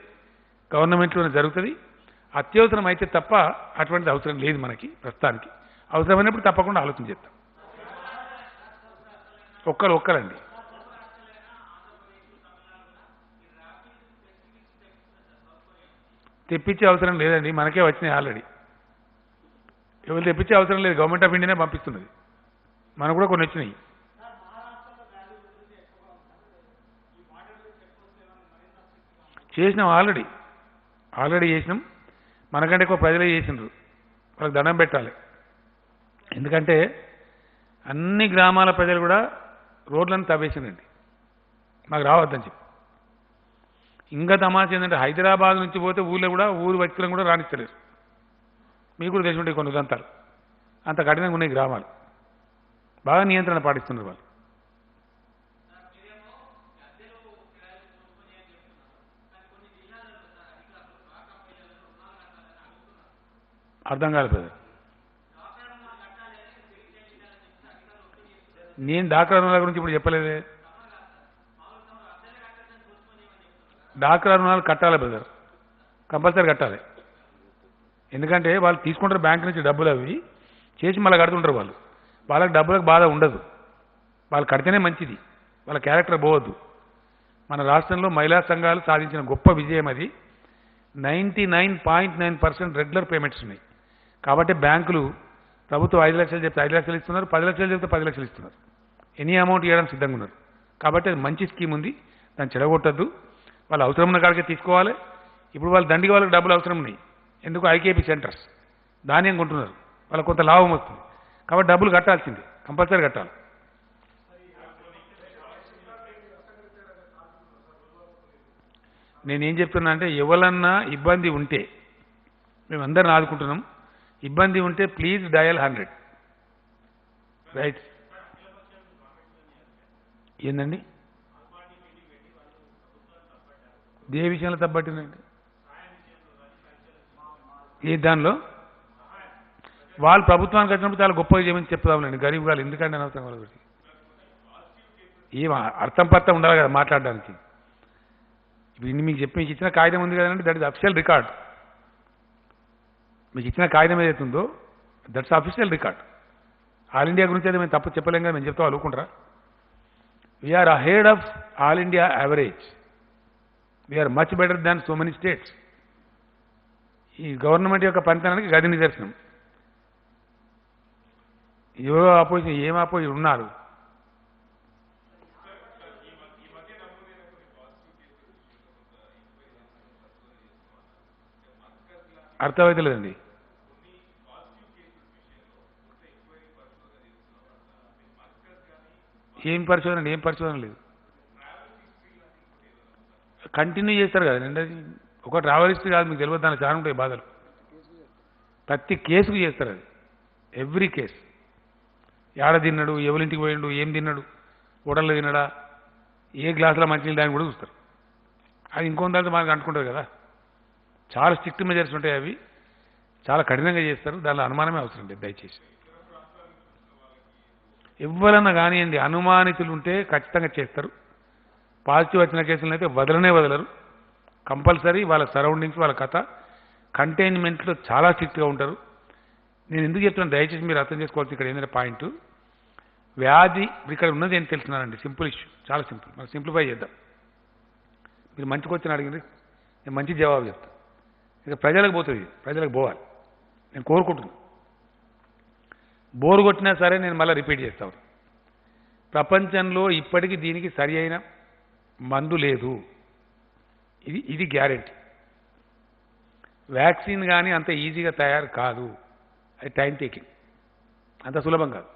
గవర్నమెంట్లోనే జరుగుతుంది. అత్యవసరం అయితే తప్ప అటువంటిది అవసరం లేదు మనకి ప్రస్తుతానికి. అవసరమైనప్పుడు తప్పకుండా ఆలోచన చేస్తాం. ఒక్కరండి. తెప్పించే అవసరం లేదండి, మనకే వచ్చినాయి ఆల్రెడీ. ఎవరు తెప్పించే అవసరం లేదు, గవర్నమెంట్ ఆఫ్ ఇండియానే పంపిస్తున్నది. మనకు కూడా కొన్ని వచ్చినాయి. చేసినాం, ఆల్రెడీ చేసినాం. మనకంటే ఎక్కువ ప్రజలే చేసినారు. వాళ్ళకి దండం పెట్టాలి. ఎందుకంటే అన్ని గ్రామాల ప్రజలు కూడా రోడ్లను తవ్వేసిందండి, మాకు రావద్దని చెప్పి. ఇంకా తమాషా ఏంటంటే హైదరాబాద్ నుంచి పోతే ఊళ్ళో కూడా ఊరు వ్యక్తులను కూడా రాణిస్తలేరు. మీకు కూడా తెలిసి ఉంటాయి కొన్ని ఉదంతాలు. అంత కఠినంగా ఉన్నాయి గ్రామాలు. బాగా నియంత్రణ పాటిస్తున్నారు వాళ్ళు. అర్థం కాదు బ్రదర్. నేను డాక్రా రుణాల గురించి ఇప్పుడు చెప్పలేదే. డాక్రా రుణాలు కట్టాలి బ్రదర్, కంపల్సరీ కట్టాలి. ఎందుకంటే వాళ్ళు తీసుకుంటారు బ్యాంక్ నుంచి డబ్బులు, అవి చేసి మళ్ళీ కడుతుంటారు వాళ్ళు. వాళ్ళకి డబ్బులకు బాధ ఉండదు, వాళ్ళు కడితేనే మంచిది, వాళ్ళ క్యారెక్టర్ పోవద్దు. మన రాష్ట్రంలో మహిళా సంఘాలు సాధించిన గొప్ప విజయం అది. 99.9% రెగ్యులర్ పేమెంట్స్ ఉన్నాయి. కాబట్టి బ్యాంకులు ప్రభుత్వం 5 లక్షలు చెప్తే 5 లక్షలు ఇస్తున్నారు, 10 లక్షలు చెప్తే 10 లక్షలు ఇస్తున్నారు. ఎనీ అమౌంట్ ఇవ్వడం సిద్ధంగా ఉన్నారు. కాబట్టి అది మంచి స్కీమ్ ఉంది, దాన్ని చెడగొట్టద్దు. వాళ్ళు అవసరం ఉన్న కాడికే తీసుకోవాలి. ఇప్పుడు వాళ్ళు దండిగా వాళ్ళకి డబ్బులు అవసరం ఉన్నాయి. ఎందుకు? ఐకేపీ సెంటర్స్ ధాన్యం కొంటున్నారు, వాళ్ళకి కొంత లాభం వస్తుంది. కాబట్టి డబ్బులు కట్టాల్సిందే, కంపల్సరీ కట్టాలి. నేనేం చెప్తున్నా అంటే ఎవరన్నా ఇబ్బంది ఉంటే, మేమందరిని ఆదుకుంటున్నాం, ఇబ్బంది ఉంటే ప్లీజ్ డయల్ 100. రైట్? ఏందండి ఏ విషయంలో తప్పట్టిందండి? ఏ దానిలో? వాళ్ళు ప్రభుత్వానికి వచ్చినప్పుడు చాలా గొప్పగా చేయమని చెప్తామండి. గరీబ్ వాళ్ళు ఎందుకంటే అనవసరం వాళ్ళ గురించి. ఏం అర్థం పర్థం ఉండాలి కదా మాట్లాడడానికి. ఇప్పుడు మీకు చెప్పి మీకు ఇచ్చిన కాగితం ఉంది కదండి, దట్ ఇస్ అఫిషియల్ రికార్డ్. మీకు ఇచ్చిన కాగితం ఏదైతే ఉందో that's official record. All India గురించి అయితే మేము తప్పు చెప్పలేం కదా, మేము చెప్తా అనుకుంటారా? We are ahead of all India average. We are much better than so many states. ఈ గవర్నమెంట్ యొక్క పనితనానికి గది నిదర్శనం. ఎవరో ఆపోజిషన్ ఏం ఆపోజిషన్ ఉన్నారు. అర్థమవుతలేదండి. ఏం పరిశోధన లేదు. కంటిన్యూ చేస్తారు కదండి. అది ఒక ట్రావెల్ హిస్టరీ కాదు, మీకు తెలియదు. దానికి చాలా ఉంటాయి బాధలు. ప్రతి కేసుకు చేస్తారు అది. Every case. ఏడ తిన్నాడు, ఎవరింటికి పోయిండు, ఏం తిన్నాడు, హోటల్లో తిన్నాడా, ఏ గ్లాసులో మంచినీళ్ళు దాన్ని కూడా చూస్తారు. అది ఇంకొంత దాంతో మనకు అంటుకుంటారు కదా. చాలా స్ట్రిక్ట్ మెజర్స్ ఉంటాయి. అవి చాలా కఠినంగా చేస్తారు. దానిలో అనుమానమే అవసరం లేదు దయచేసి. ఎవరన్నా కానివ్వండి, అనుమానితులు ఉంటే ఖచ్చితంగా చేస్తారు. పాజిటివ్ వచ్చిన కేసులను అయితే వదలరు. కంపల్సరీ వాళ్ళ సరౌండింగ్స్, వాళ్ళ కథ కంటైన్మెంట్లో చాలా స్ట్రిక్ట్గా ఉంటారు. నేను ఎందుకు చెప్తున్నాను దయచేసి మీరు అర్థం చేసుకోవాల్సి ఇక్కడ ఏంటంటే పాయింట్, వ్యాధి ఇక్కడ ఉన్నది ఏం తెలుసున్నానండి. సింపుల్ ఇష్యూ, చాలా సింపుల్. మనం సింప్లిఫై చేద్దాం. మీరు మంచికి వచ్చిన అడిగింది, నేను మంచి జవాబు చెప్తాను. ఇక ప్రజలకు పోతుంది, ప్రజలకు పోవాలి. నేను కోరుకుంటున్నాను. బోరు కొట్టినా సరే నేను మళ్ళీ రిపీట్ చేస్తాను. ప్రపంచంలో ఇప్పటికీ దీనికి సరి అయిన మందు లేదు. ఇది గ్యారెంటీ. వ్యాక్సిన్ కానీ అంత ఈజీగా తయారు కాదు. అది టైం టేకింగ్, అంత సులభం కాదు.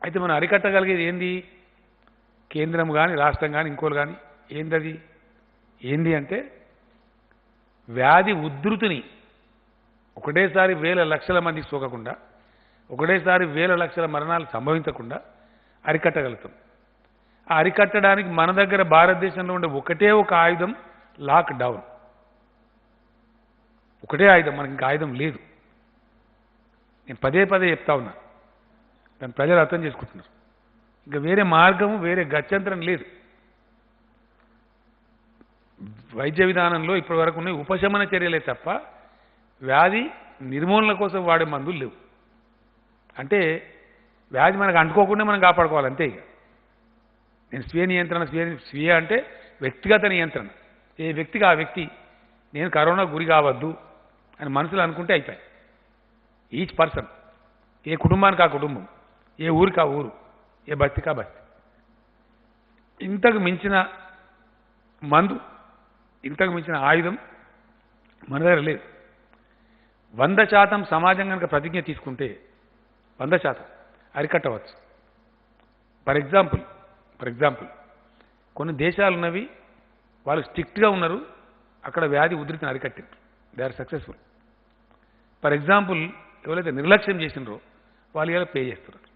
అయితే మనం అరికట్టగలిగేది ఏంది? కేంద్రం కానీ రాష్ట్రం కానీ ఇంకోలు కానీ ఏంది అంటే వ్యాధి ఉధృతిని ఒకటేసారి వేల లక్షల మందికి సోకకుండా, ఒకటేసారి వేల లక్షల మరణాలు సంభవించకుండా అరికట్టగలుగుతాం. ఆ అరికట్టడానికి మన దగ్గర భారతదేశంలో ఉండే ఒకటే ఒక ఆయుధం లాక్డౌన్. ఒకటే ఆయుధం, మనకి ఇంకా ఆయుధం లేదు. నేను పదే చెప్తా ఉన్నా, దాన్ని ప్రజలు అర్థం చేసుకుంటున్నారు. ఇంకా వేరే మార్గము, వేరే గత్యంతరం లేదు. వైద్య విధానంలో ఇప్పటి వరకు ఉన్న ఉపశమన చర్యలే తప్ప వ్యాధి నిర్మూలన కోసం వాడే మందులు లేవు. అంటే వ్యాధి మనకు అంటుకోకుండా మనం కాపాడుకోవాలి అంతే. ఇక నేను స్వీయ నియంత్రణ, స్వీయ అంటే వ్యక్తిగత నియంత్రణ. ఏ వ్యక్తికి ఆ వ్యక్తి నేను కరోనా గురి కావద్దు అని మనసులో అనుకుంటే అయిపోయాయి. ఈచ్ పర్సన్, ఏ కుటుంబానికి ఆ కుటుంబం, ఏ ఊరికి ఆ ఊరు, ఏ బస్తీకి ఆ బస్తీ. ఇంతకు మించిన మందు, ఇంతకు మించిన ఆయుధం మన దగ్గర లేదు. 100% సమాజం కనుక ప్రతిజ్ఞ తీసుకుంటే 100% అరికట్టవచ్చు. ఫర్ ఎగ్జాంపుల్ కొన్ని దేశాలు ఉన్నవి, వాళ్ళు స్ట్రిక్ట్గా ఉన్నారు, అక్కడ వ్యాధి ఉధృతిని అరికట్టారు. They are successful. For example ఎవరైతే నిర్లక్ష్యం చేసినారో వాళ్ళు ఇలా పే చేస్తున్నారు.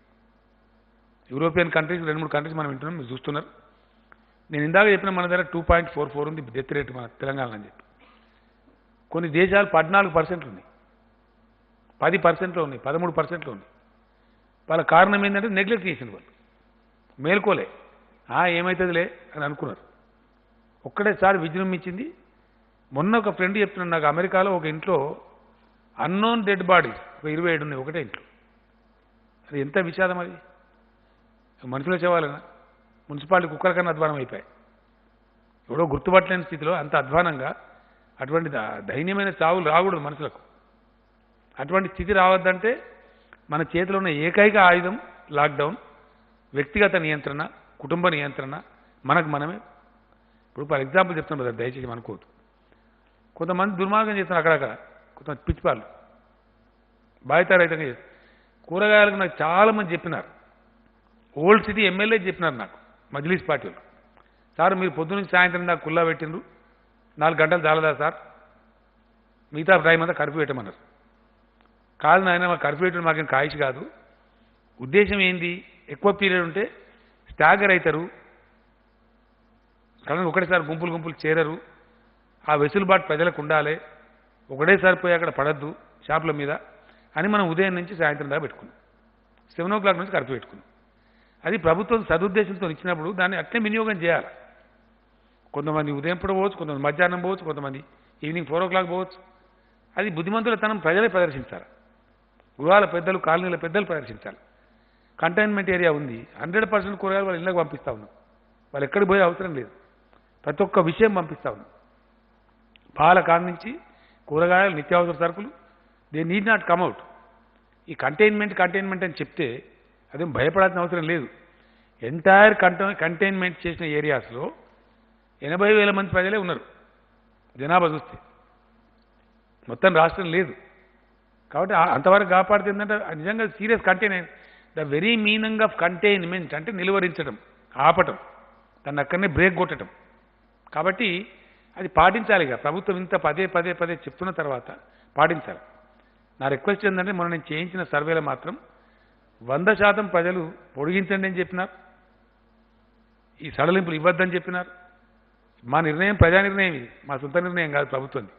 యూరోపియన్ కంట్రీస్ 2-3 కంట్రీస్ మనం వింటున్నాం, మీరు చూస్తున్నారు. నేను ఇందాక చెప్పిన మన దగ్గర 2.44 ఉంది డెత్ రేట్ మన తెలంగాణ అని చెప్పి. కొన్ని దేశాలు 14% ఉన్నాయి, 10%లో ఉన్నాయి, 13%లో ఉన్నాయి. వాళ్ళ కారణం ఏంటంటే నెగ్లెక్ట్ చేసిన వాళ్ళు, మేల్కోలే, ఏమవుతుందిలే అని అనుకున్నారు. ఒక్కడేసారి విజృంభించింది. మొన్న ఒక ఫ్రెండ్ చెప్తున్నాడు నాకు, అమెరికాలో ఒక ఇంట్లో అన్నోన్ డెడ్ బాడీస్ ఒక 27 ఉన్నాయి ఒకటే ఇంట్లో. అది ఎంత విషాదం! అది మనుషుల శవాలనా? మున్సిపాలిటీ కుక్కల కన్నా అధ్వానం అయిపోయాయి. ఎవడో గుర్తుపట్టలేని స్థితిలో అంత అధ్వానంగా అటువంటి దైన్యమైన చావులు రాకూడదు మనుషులకు. అటువంటి స్థితి రావద్దంటే మన చేతిలో ఉన్న ఏకైక ఆయుధం లాక్డౌన్, వ్యక్తిగత నియంత్రణ, కుటుంబ నియంత్రణ, మనకు మనమే. ఇప్పుడు ఫర్ ఎగ్జాంపుల్ చెప్తున్నాం కదా, దయచేసి అనుకోవద్దు. కొంతమంది దుర్మార్గం చేస్తున్నారు అక్కడక్కడ, కొంతమంది పిచ్చిపాళ్ళు బాధితారహితంగా చేస్తారు. కూరగాయలకు నాకు చాలామంది చెప్పినారు, ఓల్డ్ సిటీ ఎమ్మెల్యే చెప్పినారు నాకు, మజ్లీస్ పార్టీలు, సార్ మీరు పొద్దునుంచి సాయంత్రం దాకా కుల్లా పెట్టిండ్రు, 4 గంటలు చాలదా సార్, మిగతా టైం అంతా కర్ఫ్యూ పెట్టమన్నారు. కాదు నాయన, మా కర్ఫ్యూ పెట్టడం మాకేం కాయిష్ కాదు. ఉద్దేశం ఏంది? ఎక్కువ పీరియడ్ ఉంటే స్టాగర్ అవుతారు, కానీ ఒకటేసారి గుంపులు చేరరు. ఆ వెసులుబాటు ప్రజలకు ఉండాలి. ఒకటేసారి పోయి అక్కడ పడద్దు షాపుల మీద అని మనం ఉదయం నుంచి సాయంత్రం దాకా పెట్టుకున్నాం. 7 o'clock నుంచి కర్ఫ్యూ పెట్టుకున్నాం. అది ప్రభుత్వం సదుద్దేశంతో ఇచ్చినప్పుడు దాన్ని అట్లే వినియోగం చేయాలి. కొంతమంది ఉదయం పూట పోవచ్చు, కొంతమంది మధ్యాహ్నం పోవచ్చు, కొంతమంది ఈవినింగ్ 4 o'clock పోవచ్చు. అది బుద్ధిమంతుల తనం ప్రజలే ప్రదర్శించాలి. గృహాల పెద్దలు, కాలనీల పెద్దలు ప్రదర్శించాలి. కంటైన్మెంట్ ఏరియా ఉంది 100% కూరగాయలు వాళ్ళ ఇళ్ళకి పంపిస్తూ ఉన్నాం. వాళ్ళు ఎక్కడికి పోయే అవసరం లేదు. ప్రతి ఒక్క విషయం పంపిస్తూ ఉన్నాం. పాల కాడ నుంచి కూరగాయలు, నిత్యావసర సరుకులు, దే నీడ్ నాట్ కమ్అవుట్. ఈ కంటైన్మెంట్ అని చెప్తే అదేం భయపడాల్సిన అవసరం లేదు. ఎంటైర్ కంటైన్మెంట్ చేసిన ఏరియాస్లో 80,000 మంది ప్రజలే ఉన్నారు జనాభా చూస్తే. మొత్తం రాష్ట్రం లేదు. కాబట్టి అంతవరకు కాపాడితే ఏంటంటే నిజంగా serious containment. The very meaning of containment అంటే నిలువరించడం, ఆపటం, దాన్ని అక్కడనే బ్రేక్ కొట్టడం. కాబట్టి అది పాటించాలి. ఇక ప్రభుత్వం ఇంత పదే చెప్తున్న తర్వాత పాటించాలి. నా రిక్వెస్ట్ ఏంటంటే మొన్న నేను చేయించిన సర్వేలో మాత్రం 100% ప్రజలు పొడిగించండి అని చెప్పినారు. ఈ సడలింపులు ఇవ్వద్దని చెప్పినారు. మా నిర్ణయం ప్రజా నిర్ణయం, ఇది మా సొంత నిర్ణయం కాదు ప్రభుత్వంది.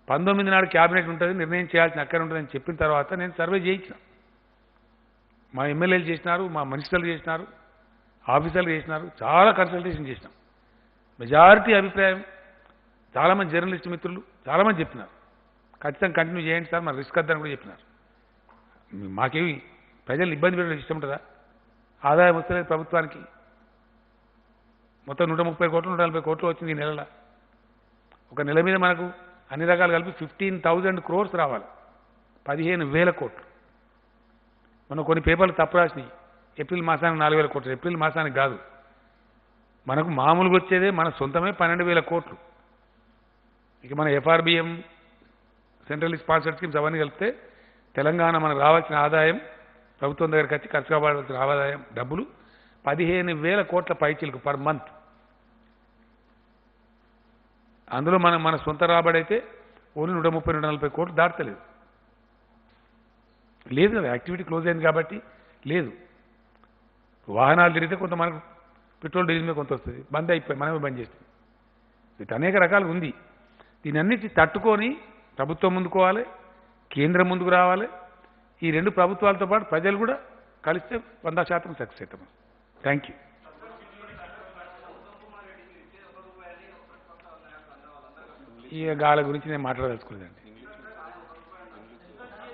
19 నాడు క్యాబినెట్ ఉంటుంది, నిర్ణయం చేయాల్సిన అక్కడ ఉంటుందని చెప్పిన తర్వాత నేను సర్వే చేయించిన. మా ఎమ్మెల్యేలు చేసినారు, మా మినిస్టర్లు చేసినారు, ఆఫీసర్లు చేసినారు, చాలా కన్సల్టేషన్ చేసినాం. మెజారిటీ అభిప్రాయం చాలామంది జర్నలిస్ట్ మిత్రులు చాలామంది చెప్పినారు ఖచ్చితంగా కంటిన్యూ చేయండి సార్, మరి రిస్క్ వద్దని కూడా చెప్పినారు. మాకేమి ప్రజలు ఇబ్బంది పెట్టడం ఇష్టం ఉంటుందా? ఆదాయం వస్తలేదు ప్రభుత్వానికి. మొత్తం 130 కోట్లు 140 కోట్లు వచ్చింది ఈ నెలలో. ఒక నెల మీద మనకు అన్ని రకాలు కలిపి 15,000 crores రావాలి, 15,000 కోట్లు. మనం కొన్ని పేపర్లు తప్పు రాసినాయి. ఏప్రిల్ మాసానికి 4,000 కోట్లు, ఏప్రిల్ మాసానికి కాదు. మనకు మామూలుగా వచ్చేదే మన సొంతమే 12,000 కోట్లు. ఇక మన ఎఫ్ఆర్బిఎం, సెంట్రల్ స్పాన్సర్డ్ స్కీమ్స్ అవన్నీ కలిపితే తెలంగాణ మనకు రావాల్సిన ఆదాయం, ప్రభుత్వం దగ్గరికి వచ్చి ఖర్చు కావాల్సిన ఆదాయం డబ్బులు 15,000 కోట్ల పైచీలకు పర్ మంత్. అందులో మన సొంత రాబడి అయితే ఓన్లీ 130-140 కోట్లు దాటలేదు. లేదు కదా, యాక్టివిటీ క్లోజ్ అయింది కాబట్టి లేదు. వాహనాలు తిరిగితే కొంత మనకు పెట్రోల్ డీజిల్ మీద కొంత వస్తుంది, బంద్ అయిపోయి మనమే బంద్ చేస్తాం. ఇది అనేక రకాలుగా ఉంది. దీని అన్నిటి తట్టుకొని ప్రభుత్వం ముందుకోవాలి, కేంద్రం ముందుకు రావాలి. ఈ రెండు ప్రభుత్వాలతో పాటు ప్రజలు కూడా కలిస్తే 100% సక్సెస్ అవుతాం. Thank you. ఈ గాల గురించి నేను మాట్లాడదలుచుకోలేదండి.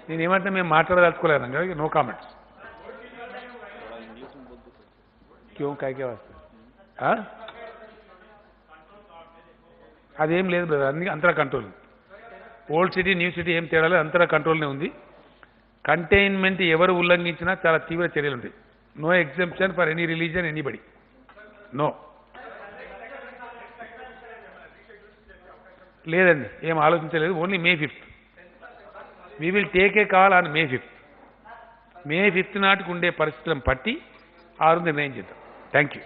నేనేమంటే మేము మాట్లాడదలుచుకోలేదండి కదా, నో కామెంట్స్. క్యూ కాయకే వస్తుంది అదేం లేదు బ్రదర్, అన్ని అంతరా control. Old city new city ఏం తేడా లేదు, అంతరా కంట్రోల్నే ఉంది. కంటైన్మెంట్ ఎవరు ఉల్లంఘించినా చాలా తీవ్ర చర్యలు ఉంటాయి. No exemption for any religion anybody, no. లేదండి, ఏం ఆలోచించలేదు. Only May 5th we will take a call on May 5th. May 5th నాటికి ఉండే పరిస్థితులను పట్టి ఆ రోజు నిర్ణయం చేద్దాం. Thank you.